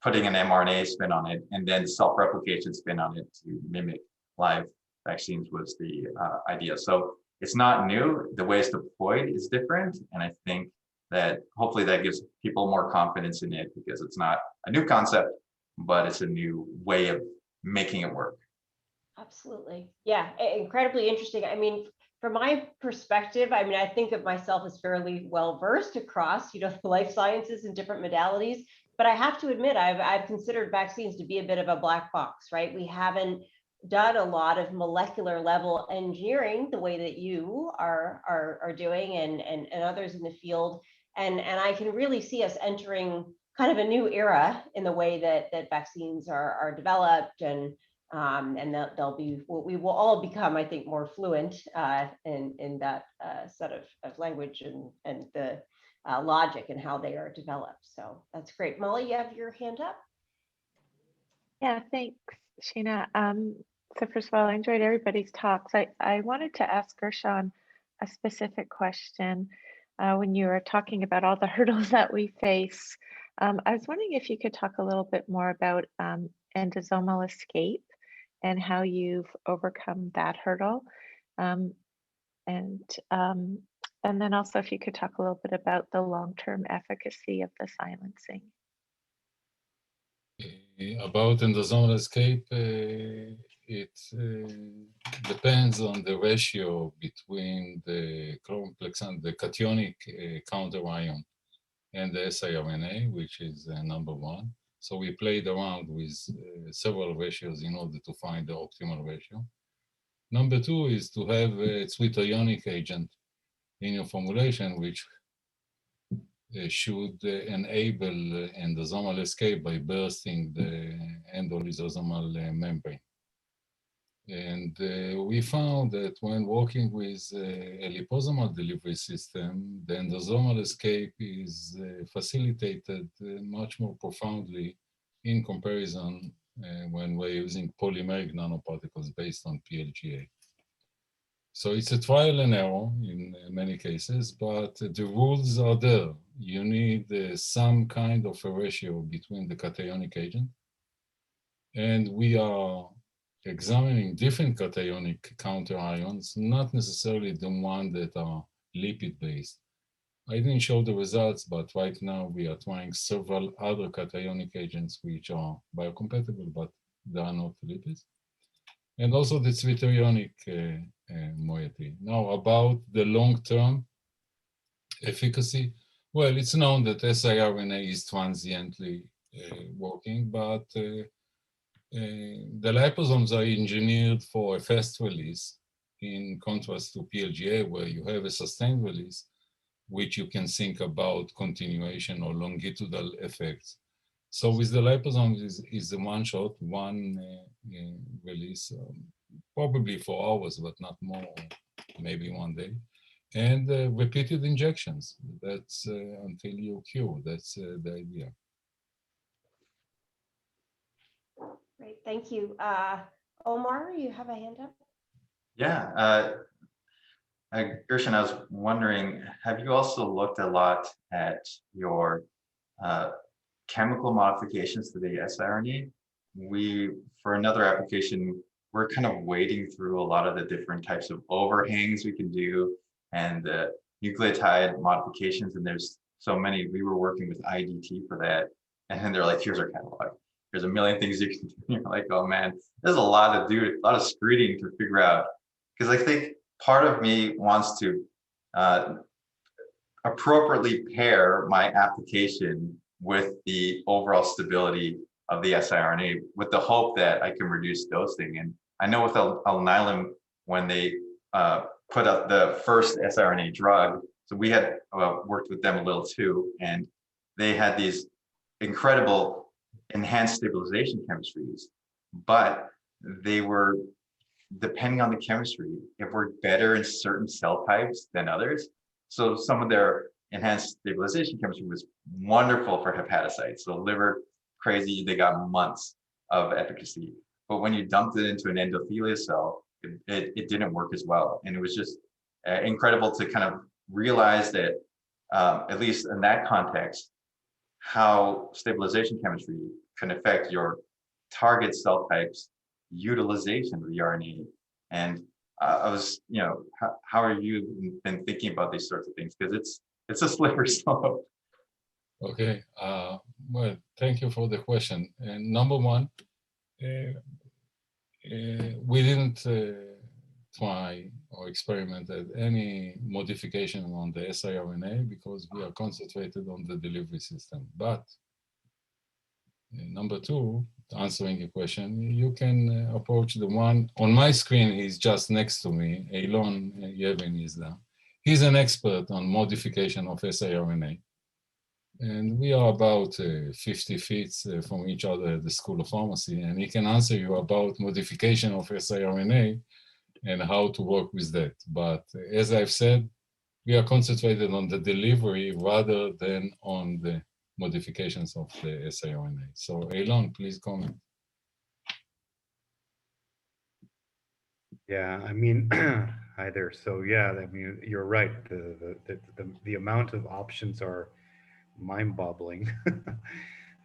putting an mRNA spin on it, and then self-replication spin on it to mimic live vaccines was the idea. So it's not new. The way it's deployed is different. And I think that hopefully that gives people more confidence in it because it's not a new concept, but it's a new way of making it work. Absolutely. Yeah, incredibly interesting. I mean, from my perspective, I mean, I think of myself as fairly well versed across, the life sciences and different modalities. But I have to admit, I've considered vaccines to be a bit of a black box, right? We haven't done a lot of molecular level engineering the way that you are doing and others in the field. And I can really see us entering kind of a new era in the way that vaccines are developed, and they'll be, we will all become, I think, more fluent in that set of language and the logic and how they are developed. So that's great. Molly, you have your hand up. Yeah, thanks, Sheena. So first of all, I enjoyed everybody's talks. I wanted to ask Gershon a specific question. When you were talking about all the hurdles that we face, I was wondering if you could talk a little bit more about endosomal escape and how you've overcome that hurdle. And then also if you could talk a little bit about the long-term efficacy of the silencing. About endosomal escape, it depends on the ratio between the complex and the cationic counter ion and the siRNA, which is number one. So we played around with several ratios in order to find the optimal ratio. Number two is to have a zwitterionic agent in your formulation, which should enable endosomal escape by bursting the endolysosomal membrane. And we found that when working with a liposomal delivery system, the endosomal escape is facilitated much more profoundly in comparison when we're using polymeric nanoparticles based on PLGA. So it's a trial and error in many cases, but the rules are there. You need some kind of a ratio between the cationic agent, and we are examining different cationic counter ions, not necessarily the one that are lipid-based. I didn't show the results, but right now we are trying several other cationic agents which are biocompatible, but they are not lipids. And also the zwitterionic moiety. Now about the long-term efficacy, well, it's known that siRNA is transiently working, but the liposomes are engineered for a fast release in contrast to PLGA, where you have a sustained release, which you can think about continuation or longitudinal effects. So with the liposomes is the one shot, one release, probably for hours, but not more, maybe one day. And repeated injections, that's until you cure, that's the idea. Great, thank you. Omar, you have a hand up? Yeah, Gershon, I was wondering, have you also looked a lot at your chemical modifications to the siRNA? For another application, we're kind of wading through a lot of the different types of overhangs we can do and the nucleotide modifications, and there's so many. We were working with IDT for that, and they're like, here's our catalog. There's a million things you can do. You're like, oh man, there's a lot to do, a lot of screening to figure out. Because I think part of me wants to appropriately pair my application with the overall stability of the siRNA with the hope that I can reduce dosing. And I know with Alnylam, when they put up the first siRNA drug, so we had worked with them a little too, and they had these incredible enhanced stabilization chemistries, but they were, depending on the chemistry, if we're better in certain cell types than others. So some of their enhanced stabilization chemistry was wonderful for hepatocytes. So liver, crazy, they got months of efficacy. But when you dumped it into an endothelial cell, it didn't work as well. And it was just incredible to kind of realize that, at least in that context, how stabilization chemistry can affect your target cell types utilization of the RNA. And I was, how are you been thinking about these sorts of things? Because it's a slippery slope. Okay. Well, thank you for the question. And number one, we didn't try or experimented any modification on the siRNA because we are concentrated on the delivery system. But number two, answering your question, you can approach the one on my screen. He's just next to me. Eilon Yevin is there. He's an expert on modification of siRNA. And we are about 50 feet from each other at the School of Pharmacy, and he can answer you about modification of siRNA and how to work with that. But as I've said, we are concentrated on the delivery rather than on the modifications of the siRNA. So Eilon, please comment. Yeah, I mean, hi there. So yeah, I mean, you're right. The amount of options are mind-boggling.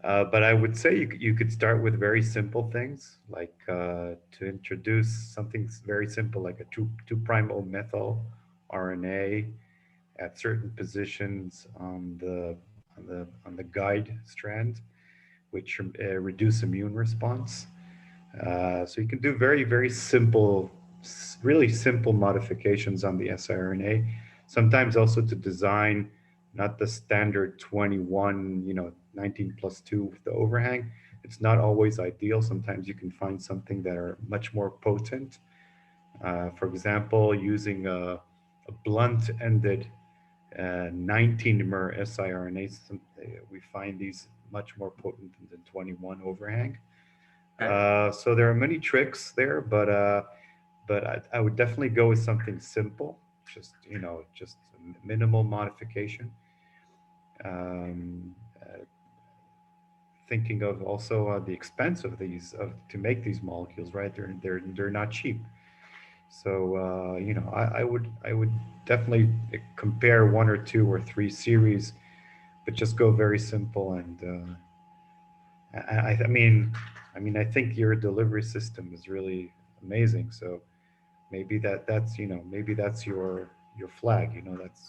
But I would say you could start with very simple things, like to introduce something very simple, like a 2' O-methyl RNA at certain positions on the guide strand, which reduce immune response. So you can do very simple, really simple modifications on the siRNA. Sometimes also to design not the standard 21, 19+2 with the overhang. It's not always ideal. Sometimes you can find something that are much more potent. For example, using a blunt-ended 19-mer siRNA, we find these much more potent than 21 overhang. So there are many tricks there, but I would definitely go with something simple, just minimal modification. Thinking of also the expense of these to make these molecules, right? They're not cheap. So I would definitely compare 1 or 2 or 3 series, but just go very simple. And I mean, I think your delivery system is really amazing. So maybe that's your flag.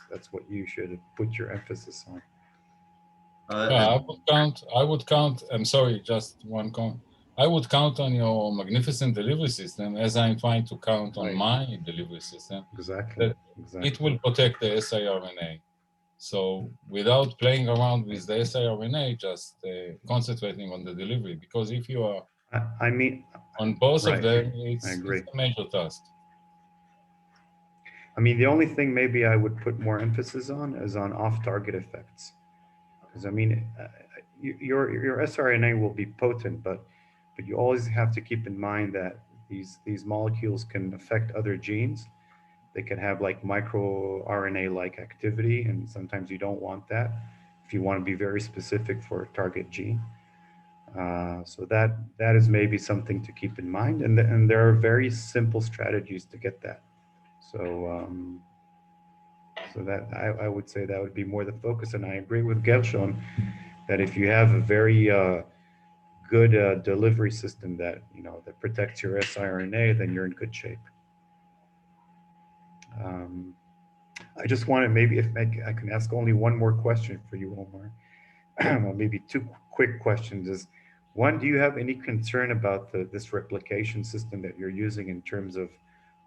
That's what you should put your emphasis on. I would count. I'm sorry, just one comment. I would count on your magnificent delivery system as I'm trying to count on my delivery system. Exactly. It will protect the siRNA. So without playing around with the siRNA, just concentrating on the delivery, because if you are on both of them, it's a major task. I mean, the only thing maybe I would put more emphasis on is on off-target effects. Because I mean, your siRNA will be potent, but you always have to keep in mind that these molecules can affect other genes. They can have like microRNA-like activity, and sometimes you don't want that if you want to be very specific for a target gene. So that is maybe something to keep in mind, and there are very simple strategies to get that. So so that I would say that would be more the focus, and I agree with Gershon that if you have a very good delivery system that that protects your siRNA, then you're in good shape. I just wanted maybe if I can ask only one more question for you, Omar. Well, maybe 2 quick questions. Is one, do you have any concern about this replication system that you're using in terms of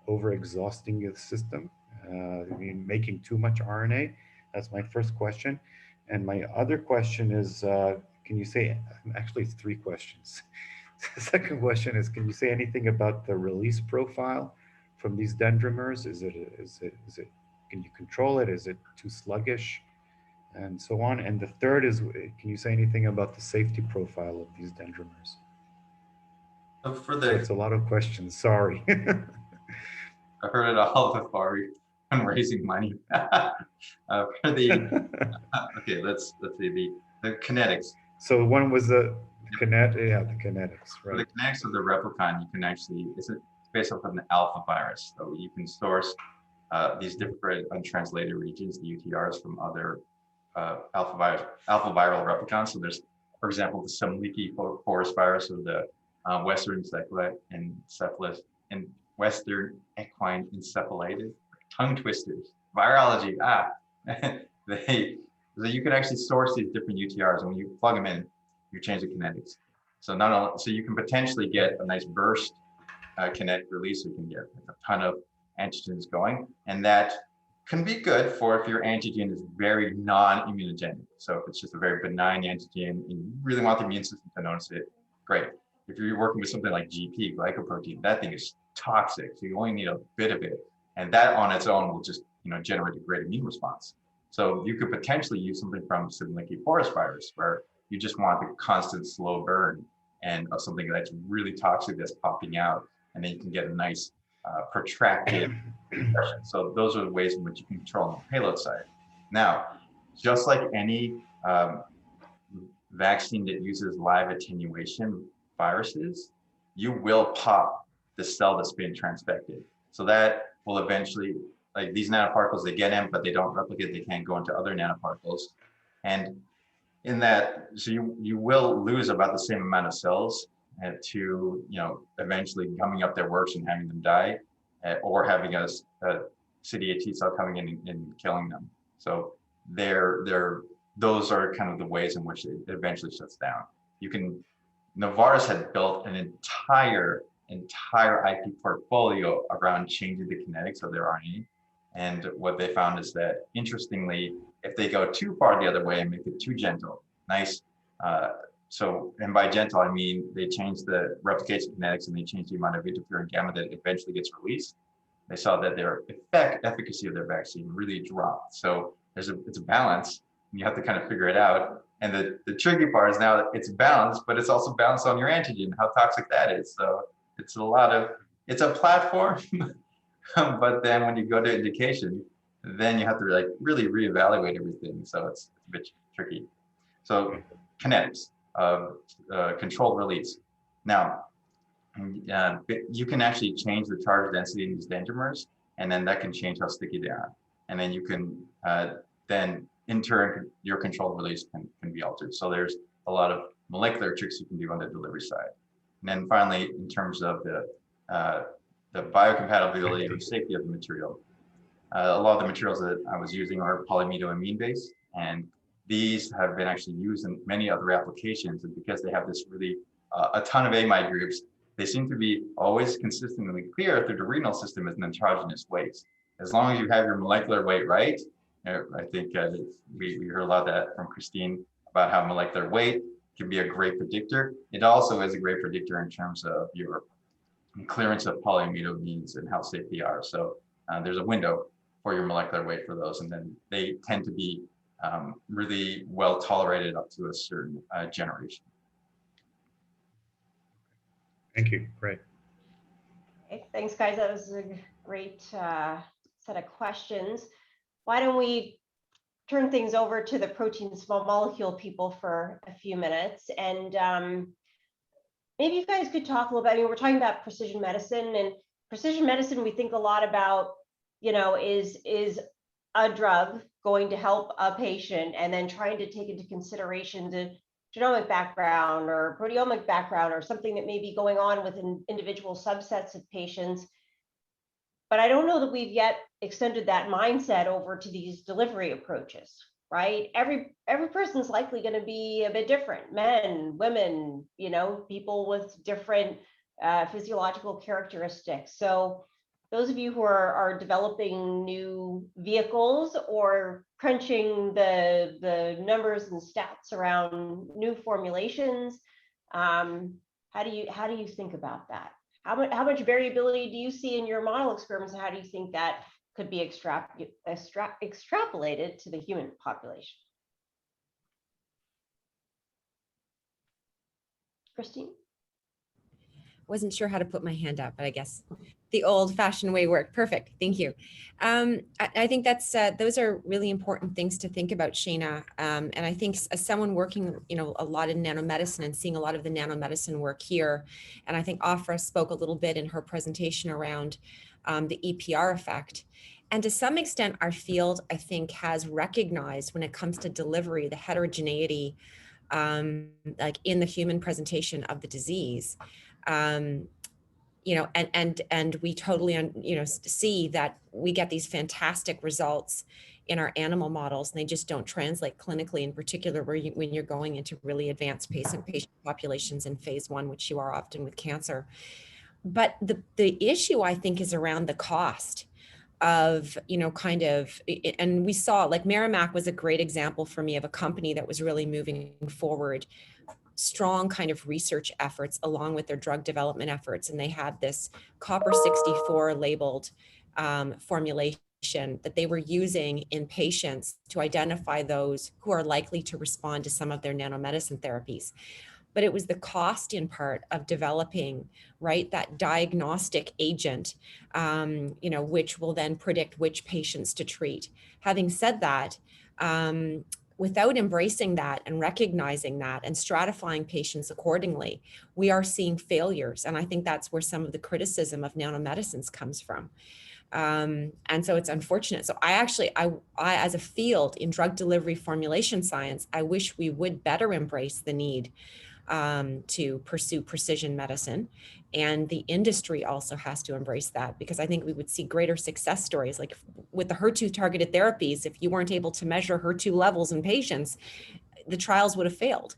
over-exhausting the system? I mean, making too much RNA? That's my first question. And my other question is, can you say, actually it's 3 questions. The second question is, can you say anything about the release profile from these dendrimers? Is it, can you control it? Is it too sluggish? And so on. And the third is, can you say anything about the safety profile of these dendrimers? So it's a lot of questions, sorry. I've heard it all before. I'm raising money. For the okay, let's see the kinetics. So one was the kinetics, the kinetics, right? For the kinetics of the replicon, you can actually, it's based off of an alpha virus. So you can source these different untranslated regions, the UTRs, from other alpha viral replicons. So there's, for example, the Samliki forest virus or the Western encephalitis Western equine encephalitis, tongue twisters, virology. So you can actually source these different UTRs, and when you plug them in, you change the kinetics. So not only, so you can potentially get a nice burst kinetic release, you can get a ton of antigens going, and that can be good for if your antigen is very non-immunogenic. So if it's just a very benign antigen and you really want the immune system to notice it, great. If you're working with something like GP, glycoprotein, that thing is toxic, so you only need a bit of it, and that on its own will just generate a great immune response. So you could potentially use something from Simplex forest virus, where you just want the constant slow burn and of something that's really toxic that's popping out, and then you can get a nice protracted infection. So those are the ways in which you can control on the payload side. Now, just like any vaccine that uses live attenuation viruses, you will pop the cell that's been transfected. So that will eventually, like these nanoparticles, they get in, but they don't replicate. They can't go into other nanoparticles. And in that, so you will lose about the same amount of cells to, eventually coming up their works and having them die, or having a CD8 T cell coming in and killing them. So those are kind of the ways in which it eventually shuts down. Novartis had built an entire IP portfolio around changing the kinetics of their RNA. And what they found is that, interestingly, if they go too far the other way and make it too gentle, nice. And by gentle, I mean they change the replication kinetics and they change the amount of interferon gamma that eventually gets released. They saw that their efficacy of their vaccine really dropped. So it's a balance, and you have to kind of figure it out. And the tricky part is now it's balanced, but it's also balanced on your antigen, how toxic that is. So it's a platform, but then when you go to indication, then you have to really reevaluate everything. So it's a bit tricky. So kinetics of controlled release. Now, you can actually change the charge density in these dendrimers, and then that can change how sticky they are. And then you can then in turn, your controlled release can be altered. So there's a lot of molecular tricks you can do on the delivery side. And then finally, in terms of the biocompatibility and safety of the material, a lot of the materials that I was using are polyamide based, and these have been actually used in many other applications. And because they have this really a ton of amide groups, they seem to be always consistently clear through the renal system as nitrogenous waste. As long as you have your molecular weight right, I think we heard a lot of that from Christine about how molecular weight can be a great predictor. It also is a great predictor in terms of your clearance of polyamide and how safe they are. So there's a window for your molecular weight for those, and then they tend to be really well tolerated up to a certain generation. Thank you. Great. Okay, thanks, guys. That was a great set of questions. Why don't we turn things over to the protein small molecule people for a few minutes, and maybe you guys could talk a little bit. I mean, we're talking about precision medicine, and precision medicine, we think a lot about, is a drug going to help a patient, and then trying to take into consideration the genomic background or proteomic background or something that may be going on within individual subsets of patients. But I don't know that we've yet extended that mindset over to these delivery approaches, right? Every person's likely going to be a bit different. Men, women, people with different physiological characteristics. So those of you who are developing new vehicles or crunching the numbers and stats around new formulations, how do you think about that? How much variability do you see in your model experiments, and how do you think that could be extrapolated to the human population? Christine? Wasn't sure how to put my hand up, but I guess the old-fashioned way worked. Perfect. Thank you. I think that's those are really important things to think about, Shayna. And I think as someone working, a lot in nanomedicine and seeing a lot of the nanomedicine work here, and I think Ofra spoke a little bit in her presentation around the EPR effect. And to some extent, our field, I think, has recognized when it comes to delivery, the heterogeneity, like in the human presentation of the disease. and we totally, see that we get these fantastic results in our animal models, and they just don't translate clinically, in particular when you're going into really advanced patient populations in phase 1, which you are often with cancer. But the issue, I think, is around the cost of, and we saw, like, Merrimack was a great example for me of a company that was really moving forward strong kind of research efforts along with their drug development efforts. And they had this copper 64 labeled formulation that they were using in patients to identify those who are likely to respond to some of their nanomedicine therapies. But it was the cost in part of developing, right, that diagnostic agent, which will then predict which patients to treat. Having said that, without embracing that and recognizing that and stratifying patients accordingly, we are seeing failures. And I think that's where some of the criticism of nanomedicines comes from. And so it's unfortunate. So I as a field in drug delivery formulation science, I wish we would better embrace the need to pursue precision medicine. And the industry also has to embrace that, because I think we would see greater success stories. Like with the HER2 targeted therapies, if you weren't able to measure HER2 levels in patients, the trials would have failed.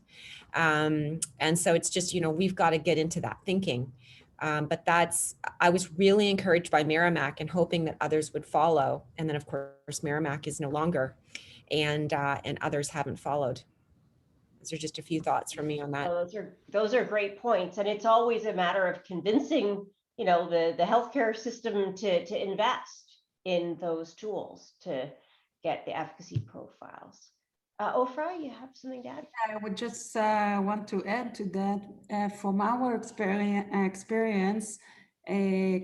And so it's just, we've got to get into that thinking. But I was really encouraged by Merrimack and hoping that others would follow. And then of course, Merrimack is no longer, and others haven't followed. Those are just a few thoughts from me on that. Those are great points. And it's always a matter of convincing, the healthcare system to invest in those tools to get the efficacy profiles. Ofra, you have something to add? I would just want to add to that. From our experience,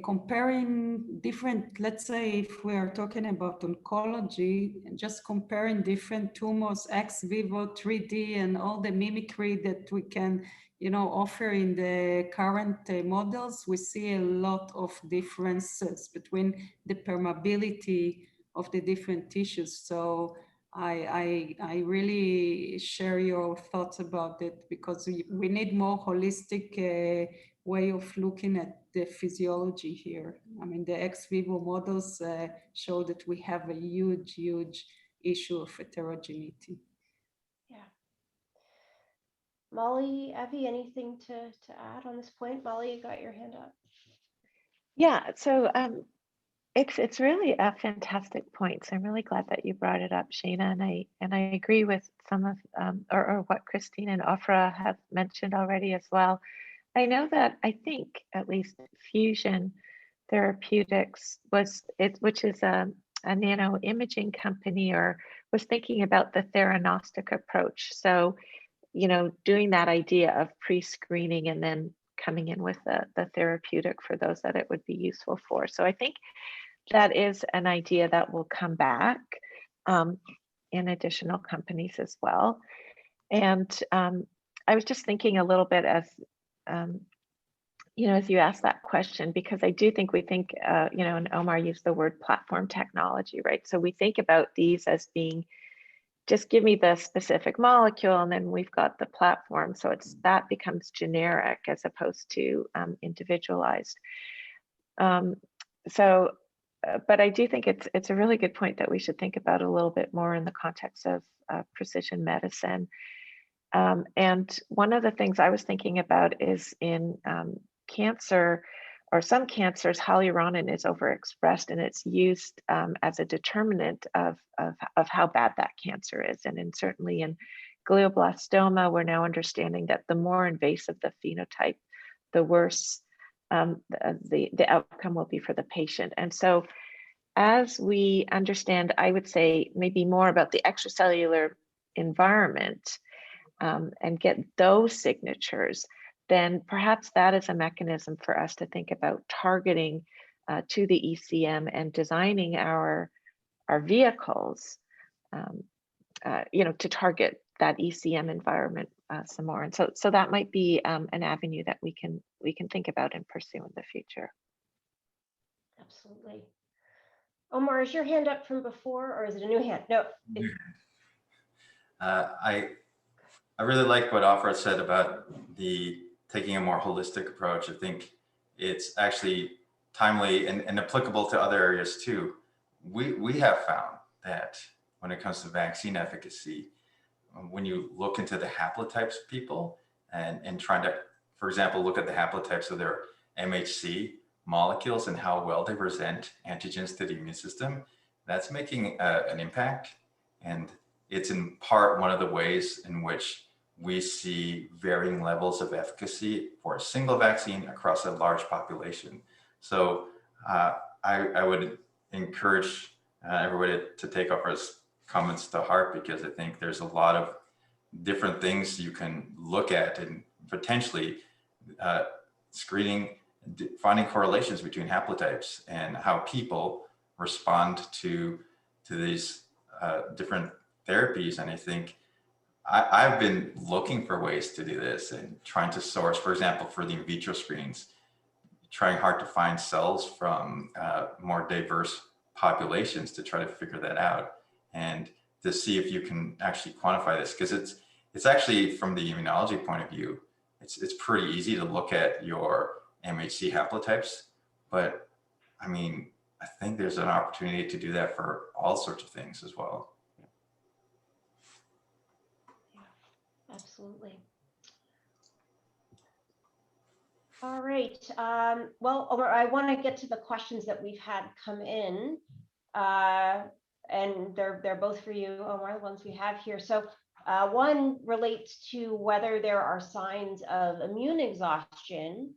comparing different, let's say if we are talking about oncology, just comparing different tumors, ex vivo, 3D, and all the mimicry that we can, offer in the current models, we see a lot of differences between the permeability of the different tissues. So I really share your thoughts about it, because we need more holistic way of looking at the physiology here. I mean, the ex vivo models show that we have a huge issue of heterogeneity. Yeah. Molly, Evie, anything to add on this point? Molly, you got your hand up. Yeah, so it's really a fantastic point. So I'm really glad that you brought it up, Shana, and I agree with some of or what Christine and Ofra have mentioned already as well. I know that I think at least Fusion Therapeutics which is a nano imaging company, or was thinking about the theranostic approach. So, doing that idea of pre-screening and then coming in with the therapeutic for those that it would be useful for. So I think that is an idea that will come back in additional companies as well. And I was just thinking a little bit as you asked that question, because I do think we think, and Omar used the word platform technology, right? So we think about these as being, just give me the specific molecule and then we've got the platform. So that becomes generic as opposed to individualized. But I do think it's a really good point that we should think about a little bit more in the context of precision medicine. And one of the things I was thinking about is in cancer, or some cancers, hyaluronan is overexpressed, and it's used as a determinant of how bad that cancer is. And certainly in glioblastoma, we're now understanding that the more invasive the phenotype, the worse the outcome will be for the patient. And so as we understand, I would say maybe more about the extracellular environment and get those signatures, then perhaps that is a mechanism for us to think about targeting to the ECM and designing our vehicles, to target that ECM environment some more. And so that might be an avenue that we can think about and pursue in the future. Absolutely. Omar, is your hand up from before, or is it a new hand? No. I really like what Ofra said about taking a more holistic approach. I think it's actually timely and applicable to other areas too. We have found that when it comes to vaccine efficacy, when you look into the haplotypes of people and trying to, for example, look at the haplotypes of their MHC molecules and how well they present antigens to the immune system, that's making an impact. And it's in part one of the ways in which we see varying levels of efficacy for a single vaccine across a large population. So I would encourage everybody to take Ofra's comments to heart, because I think there's a lot of different things you can look at and potentially screening, finding correlations between haplotypes and how people respond to these different therapies. And I think I've been looking for ways to do this and trying to source, for example, for the in vitro screens, trying hard to find cells from more diverse populations to try to figure that out and to see if you can actually quantify this. Because it's actually, from the immunology point of view, it's pretty easy to look at your MHC haplotypes, but I mean, I think there's an opportunity to do that for all sorts of things as well. Yeah, absolutely. All right. Well, Omar, I want to get to the questions that we've had come in, and they're both for you, Omar, the ones we have here. So one relates to whether there are signs of immune exhaustion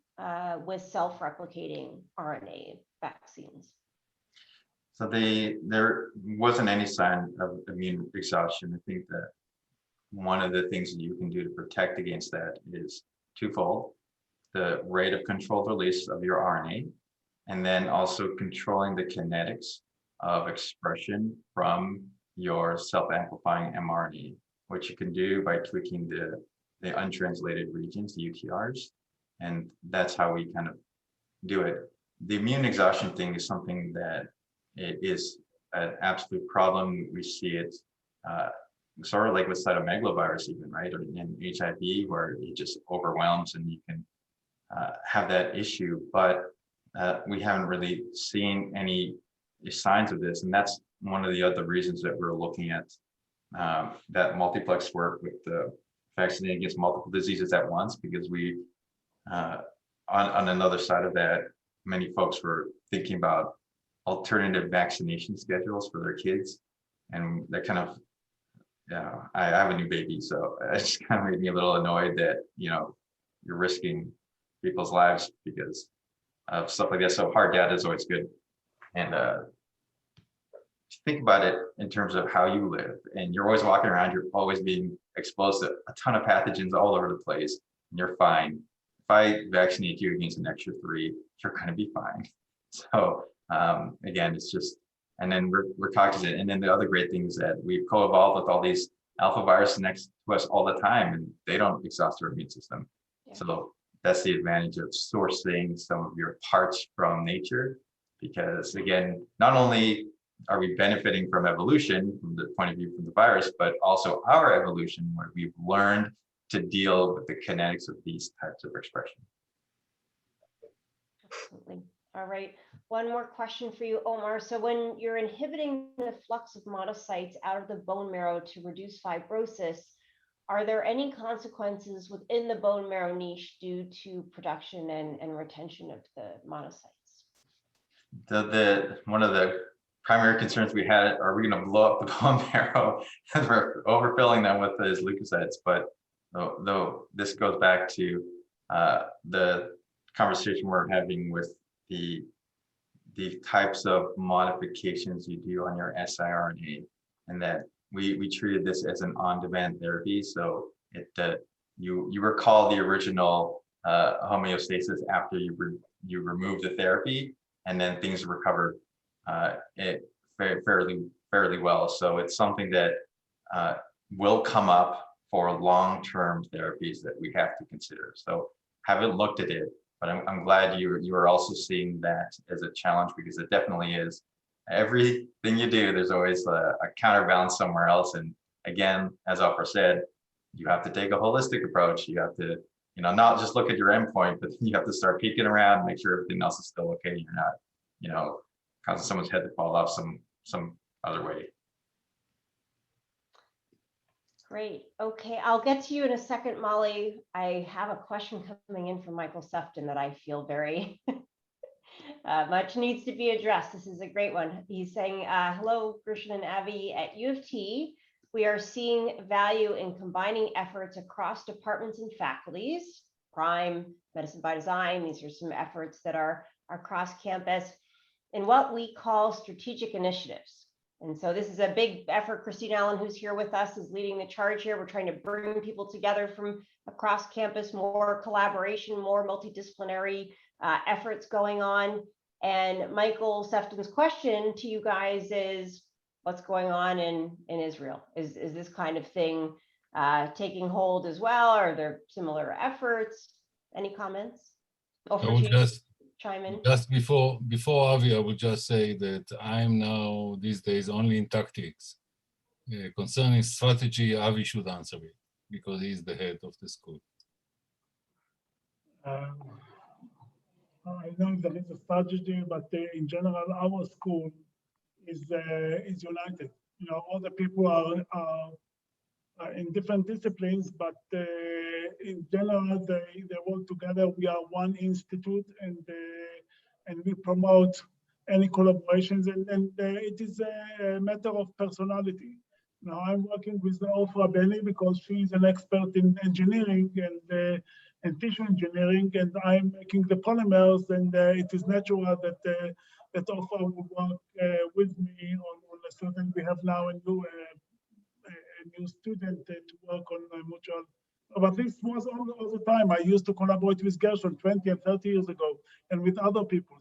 with self-replicating RNA vaccines. So there wasn't any sign of immune exhaustion. I think that one of the things that you can do to protect against that is twofold: the rate of controlled release of your RNA, and then also controlling the kinetics of expression from your self-amplifying mRNA, which you can do by tweaking the untranslated regions, the UTRs. And that's how we kind of do it. The immune exhaustion thing is something that it is an absolute problem. We see it sort of like with cytomegalovirus even, right? Or in HIV, where it just overwhelms and you can have that issue, but we haven't really seen any signs of this. And that's one of the other reasons that we're looking at that multiplex work with the vaccinating against multiple diseases at once, because we, on another side of that, many folks were thinking about alternative vaccination schedules for their kids. And that kind of, I have a new baby, so it just kind of made me a little annoyed that, you're risking people's lives because of stuff like that. So hard data is always good. And think about it in terms of how you live, and you're always walking around, you're always being exposed to a ton of pathogens all over the place, and you're fine. If I vaccinate you against an extra 3, you're going to be fine. So again, it's just, and then we're cognizant. And then the other great thing is that we've co-evolved with all these alpha viruses next to us all the time, and they don't exhaust our immune system. Yeah. So that's the advantage of sourcing some of your parts from nature, because again, not only are we benefiting from evolution from the point of view from the virus, but also our evolution, where we've learned to deal with the kinetics of these types of expression. Absolutely. All right. One more question for you, Omar. So when you're inhibiting the flux of monocytes out of the bone marrow to reduce fibrosis, are there any consequences within the bone marrow niche due to production and retention of the monocytes? One of the primary concerns we had, are we going to blow up the bone marrow as we're overfilling them with those leukocytes? But though this goes back to the conversation we're having with the types of modifications you do on your siRNA, and that we treated this as an on-demand therapy. So you recall the original homeostasis after you remove the therapy, and then things recover fairly well. So it's something that will come up for long-term therapies that we have to consider. So haven't looked at it, but I'm glad you are also seeing that as a challenge, because it definitely is. Everything you do, there's always a counterbalance somewhere else. And again, as Ofra said, you have to take a holistic approach. You have to, not just look at your endpoint, but you have to start peeking around, make sure everything else is still okay. You're not, causing someone's head to fall off some other way. Great. Okay, I'll get to you in a second, Molly. I have a question coming in from Michael Sefton that I feel very much needs to be addressed. This is a great one. He's saying, hello, Gershon and Avi at UofT. We are seeing value in combining efforts across departments and faculties, Prime, Medicine by Design. These are some efforts that are across campus in what we call strategic initiatives. And so this is a big effort. Christine Allen, who's here with us, is leading the charge here. We're trying to bring people together from across campus, more collaboration, more multidisciplinary efforts going on. And Michael Sefton's question to you guys is, what's going on in Israel? Is this kind of thing taking hold as well? Are there similar efforts? Any comments? Chime in. Just before Avi, I would just say that I'm now these days only in tactics. Concerning strategy, Avi should answer it because he's the head of the school. I know there is a strategy, but in general, our school is united. All the people are in different disciplines, but in general, they work together. We are one institute, and we promote any collaborations, and it is a matter of personality. Now, I'm working with Ofra Benny because she is an expert in engineering and tissue engineering, and I'm making the polymers, and it is natural that Ofra will work with me on a certain. We have now a new student to work on mutual. But this was all the time. I used to collaborate with Gershon 20 and 30 years ago, and with other people.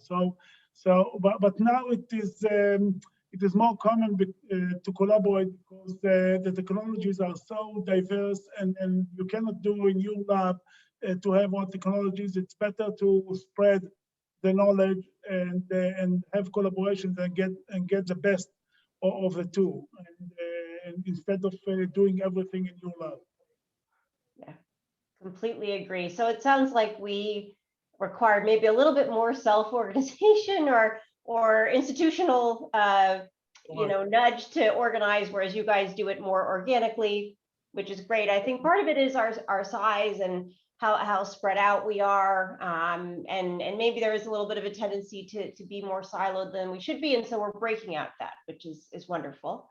But now it is more common to collaborate because the technologies are so diverse, and you cannot do in your lab to have all technologies. It's better to spread the knowledge and have collaborations and get the best of the two, and instead of doing everything in your lab. Yeah, completely agree. So it sounds like we required maybe a little bit more self-organization or institutional nudge to organize, whereas you guys do it more organically, which is great. I think part of it is our size and how spread out we are, and maybe there is a little bit of a tendency to be more siloed than we should be, and so we're breaking out that, which is wonderful.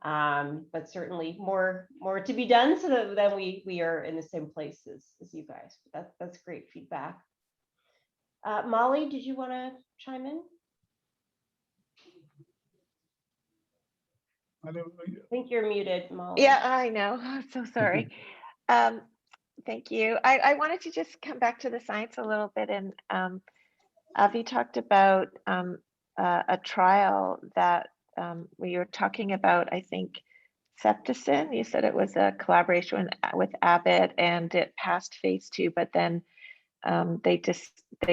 But certainly more to be done so that then we are in the same place as you guys. That's great feedback. Molly, did you want to chime in? I think you're muted, Molly. Yeah, I know. I'm so sorry. Thank you. I wanted to just come back to the science a little bit, and Avi talked about a trial that we were talking about, I think, Septicin. You said it was a collaboration with Abbott, and it passed phase 2, but then they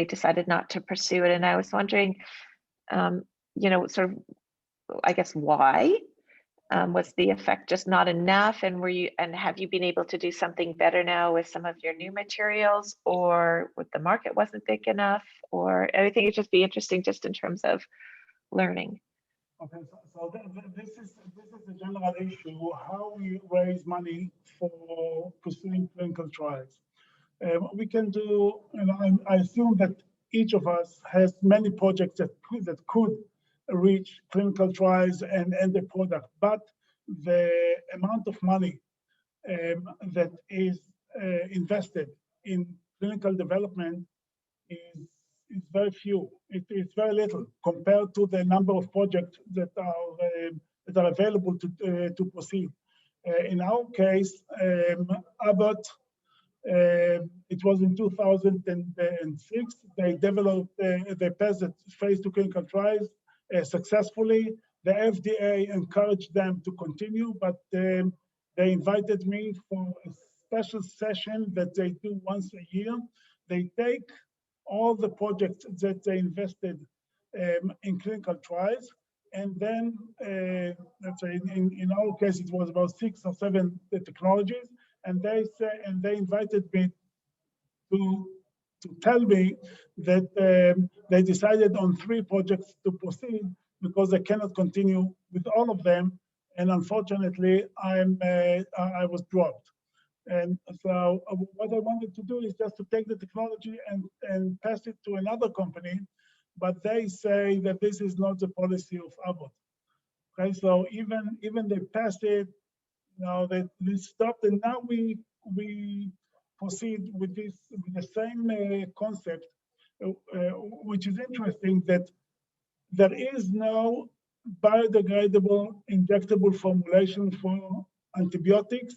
decided not to pursue it. And I was wondering, sort of, I guess, why? Was the effect just not enough? And have you been able to do something better now with some of your new materials, or with the market wasn't big enough? Or I think it'd just be interesting just in terms of learning. Okay, so this is a general issue, how we raise money for pursuing clinical trials. We can do, I assume that each of us has many projects that could reach clinical trials and the product, but the amount of money that is invested in clinical development is very few. It's very little compared to the number of projects that are available to proceed. In our case, Abbott, it was in 2006. They developed, they passed the phase 2 clinical trials successfully. The FDA encouraged them to continue, but they invited me for a special session that they do once a year. They take all the projects that they invested in clinical trials, and then let's say in our case it was about 6 or 7 technologies, and they invited me to tell me that they decided on 3 projects to proceed because they cannot continue with all of them, and unfortunately, I was dropped. And so what I wanted to do is just to take the technology and pass it to another company, but they say that this is not the policy of Abbott. Okay, so even they passed it, they stopped, and now we proceed with this with the same concept, which is interesting that there is no biodegradable injectable formulation for antibiotics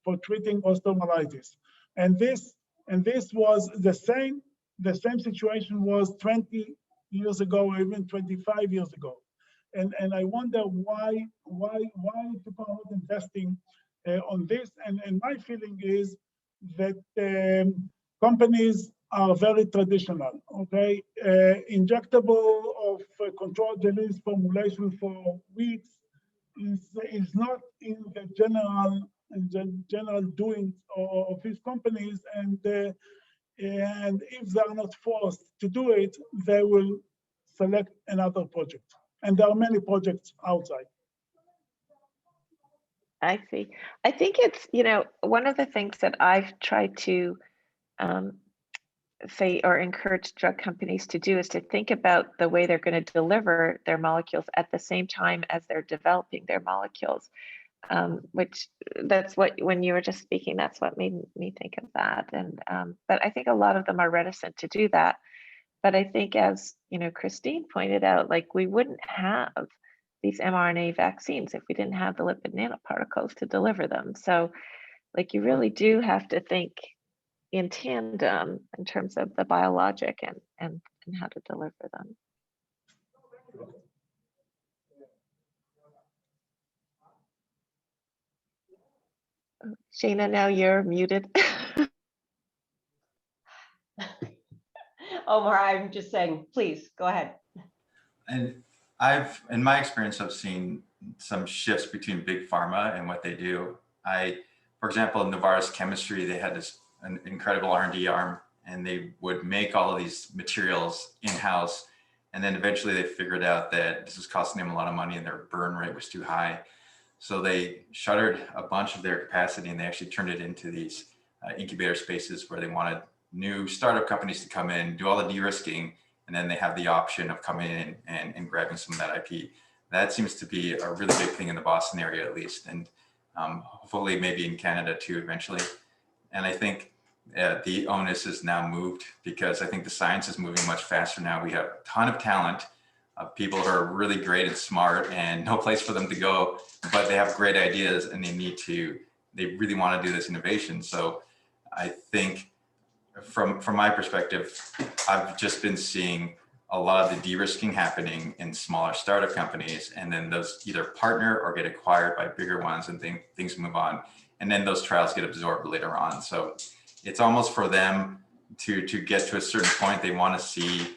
for treating osteomyelitis, and this was the same situation was 20 years ago or even 25 years ago. And I wonder why people are not investing on this. And my feeling is that companies are very traditional. Okay, injectable of controlled release formulation for weeks is not in the general doing of these companies, and if they are not forced to do it, they will select another project. And there are many projects outside. I see. I think it's, one of the things that I've tried to say or encourage drug companies to do is to think about the way they're going to deliver their molecules at the same time as they're developing their molecules, which that's what, when you were just speaking, that's what made me think of that. And but I think a lot of them are reticent to do that. But I think, as Christine pointed out, like, we wouldn't have these mRNA vaccines if we didn't have the lipid nanoparticles to deliver them. So, like, you really do have to think in tandem in terms of the biologic and how to deliver them. Shana, now you're muted. Omar, I'm just saying, please go ahead. And in my experience, I've seen some shifts between big pharma and what they do. For example, in Novartis Chemistry, they had an incredible R&D arm, and they would make all of these materials in-house. And then eventually they figured out that this was costing them a lot of money and their burn rate was too high. So they shuttered a bunch of their capacity, and they actually turned it into these incubator spaces where they wanted new startup companies to come in, do all the de-risking, and then they have the option of coming in and grabbing some of that IP. That seems to be a really big thing in the Boston area, at least, and hopefully maybe in Canada too eventually. And I think the onus is now moved, because I think the science is moving much faster now. We have a ton of talent of people who are really great and smart, and no place for them to go, but they have great ideas and they really want to do this innovation. So I think from my perspective, I've just been seeing a lot of the de-risking happening in smaller startup companies, and then those either partner or get acquired by bigger ones, and things move on. And then those trials get absorbed later on. So it's almost for them to get to a certain point, they want to see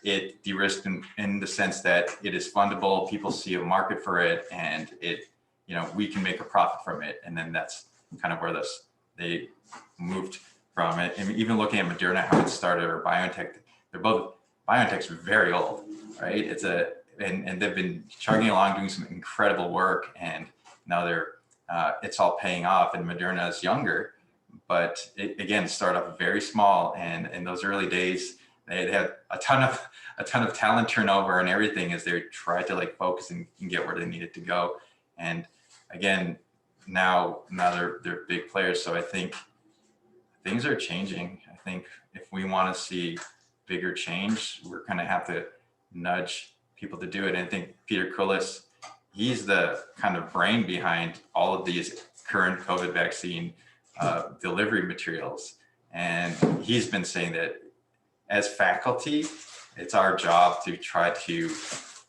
it de-risked in the sense that it is fundable, people see a market for it, and we can make a profit from it. And then that's kind of where they moved from it. And even looking at Moderna, how it started, or BioNTech, BioNTech's very old, right? And they've been chugging along, doing some incredible work, and now it's all paying off. And Moderna is younger, but again, start off very small, and in those early days, they had a ton of talent turnover and everything as they tried to focus and get where they needed to go. And again, now they're big players. So I think things are changing. I think if we want to see bigger change, we're going to have to nudge people to do it. And I think Peter Kulis, he's the kind of brain behind all of these current COVID vaccine delivery materials. And he's been saying that as faculty, it's our job to try to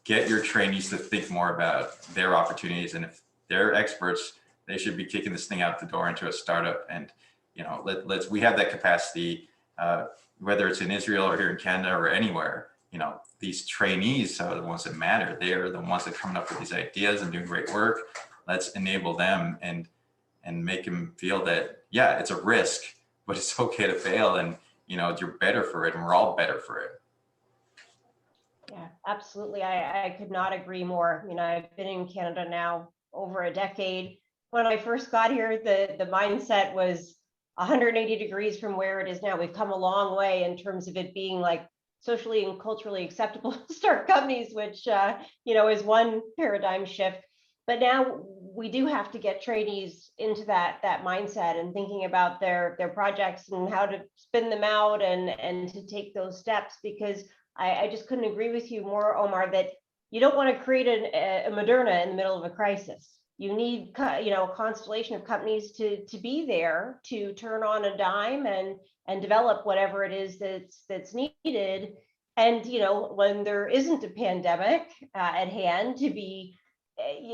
get your trainees to think more about their opportunities. And if they're experts, they should be kicking this thing out the door into a startup. And we have that capacity, whether it's in Israel or here in Canada or anywhere. These trainees are the ones that matter. They are the ones that are coming up with these ideas and doing great work. Let's enable them and make them feel that, yeah, it's a risk, but it's okay to fail, and you're better for it, and we're all better for it. Yeah, absolutely. I could not agree more. I've been in Canada now over a decade. When I first got here, the mindset was 180 degrees from where it is now. We've come a long way in terms of it being like socially and culturally acceptable to start companies, which is one paradigm shift. But now we do have to get trainees into that mindset and thinking about their projects and how to spin them out and to take those steps, because I just couldn't agree with you more, Omar, that you don't want to create a Moderna in the middle of a crisis. You need, a constellation of companies to be there to turn on a dime and develop whatever it is that's needed. And, when there isn't a pandemic at hand, to be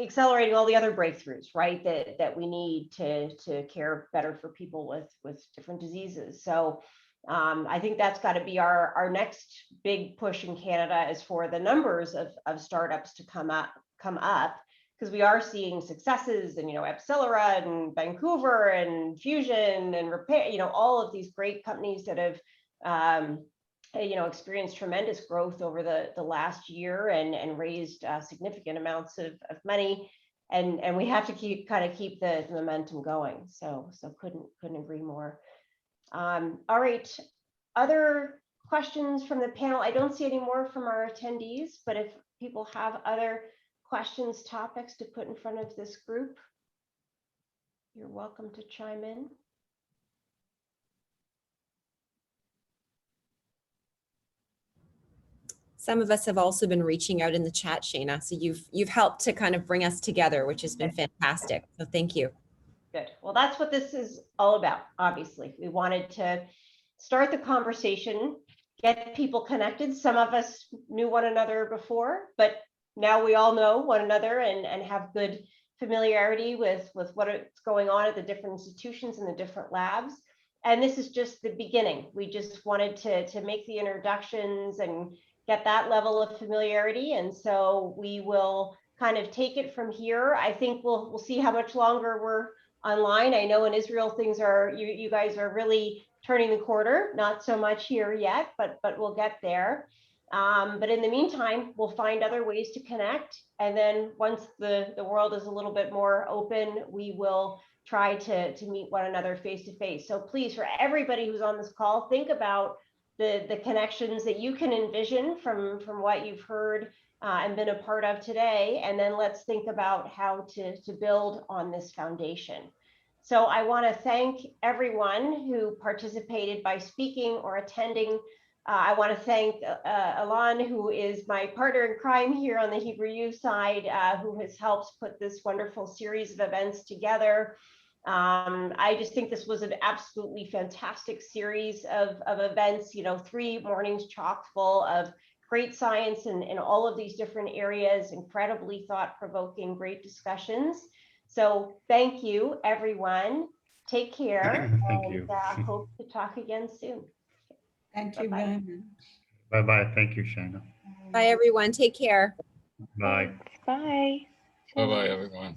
accelerating all the other breakthroughs, right, that we need to care better for people with different diseases. So I think that's got to be our next big push in Canada, is for the numbers of startups to come up, because we are seeing successes, and Epsilera and Vancouver and Fusion and Repair, all of these great companies that have experienced tremendous growth over the last year and raised significant amounts of money, and we have to keep the momentum going. So couldn't agree more. All right, other questions from the panel? I don't see any more from our attendees, but if people have other questions, topics to put in front of this group, you're welcome to chime in. Some of us have also been reaching out in the chat, Shayna. So you've helped to kind of bring us together, which has been fantastic. So thank you. Good. Well, that's what this is all about. Obviously, we wanted to start the conversation, get people connected. Some of us knew one another before, but now we all know one another and have good familiarity with what's going on at the different institutions and the different labs. And this is just the beginning. We just wanted to make the introductions and get that level of familiarity. And so we will kind of take it from here. I think we'll see how much longer we're online. I know in Israel things are, you guys are really turning the corner, not so much here yet, but we'll get there. But in the meantime, we'll find other ways to connect. And then once the world is a little bit more open, we will try to meet one another face to face. So please, for everybody who's on this call, think about the connections that you can envision from what you've heard and been a part of today. And then let's think about how to build on this foundation. So I want to thank everyone who participated by speaking or attending. I want to thank Alon, who is my partner in crime here on the Hebrew U side, who has helped put this wonderful series of events together. I just think this was an absolutely fantastic series of events, 3 mornings chock full of great science in all of these different areas, incredibly thought-provoking, great discussions. So thank you, everyone. Take care. Thank you. Hope to talk again soon. Thank you Bye-bye. very much. Bye-bye. Thank you, Shayna. Bye, everyone. Take care. Bye. Bye. Bye-bye, everyone.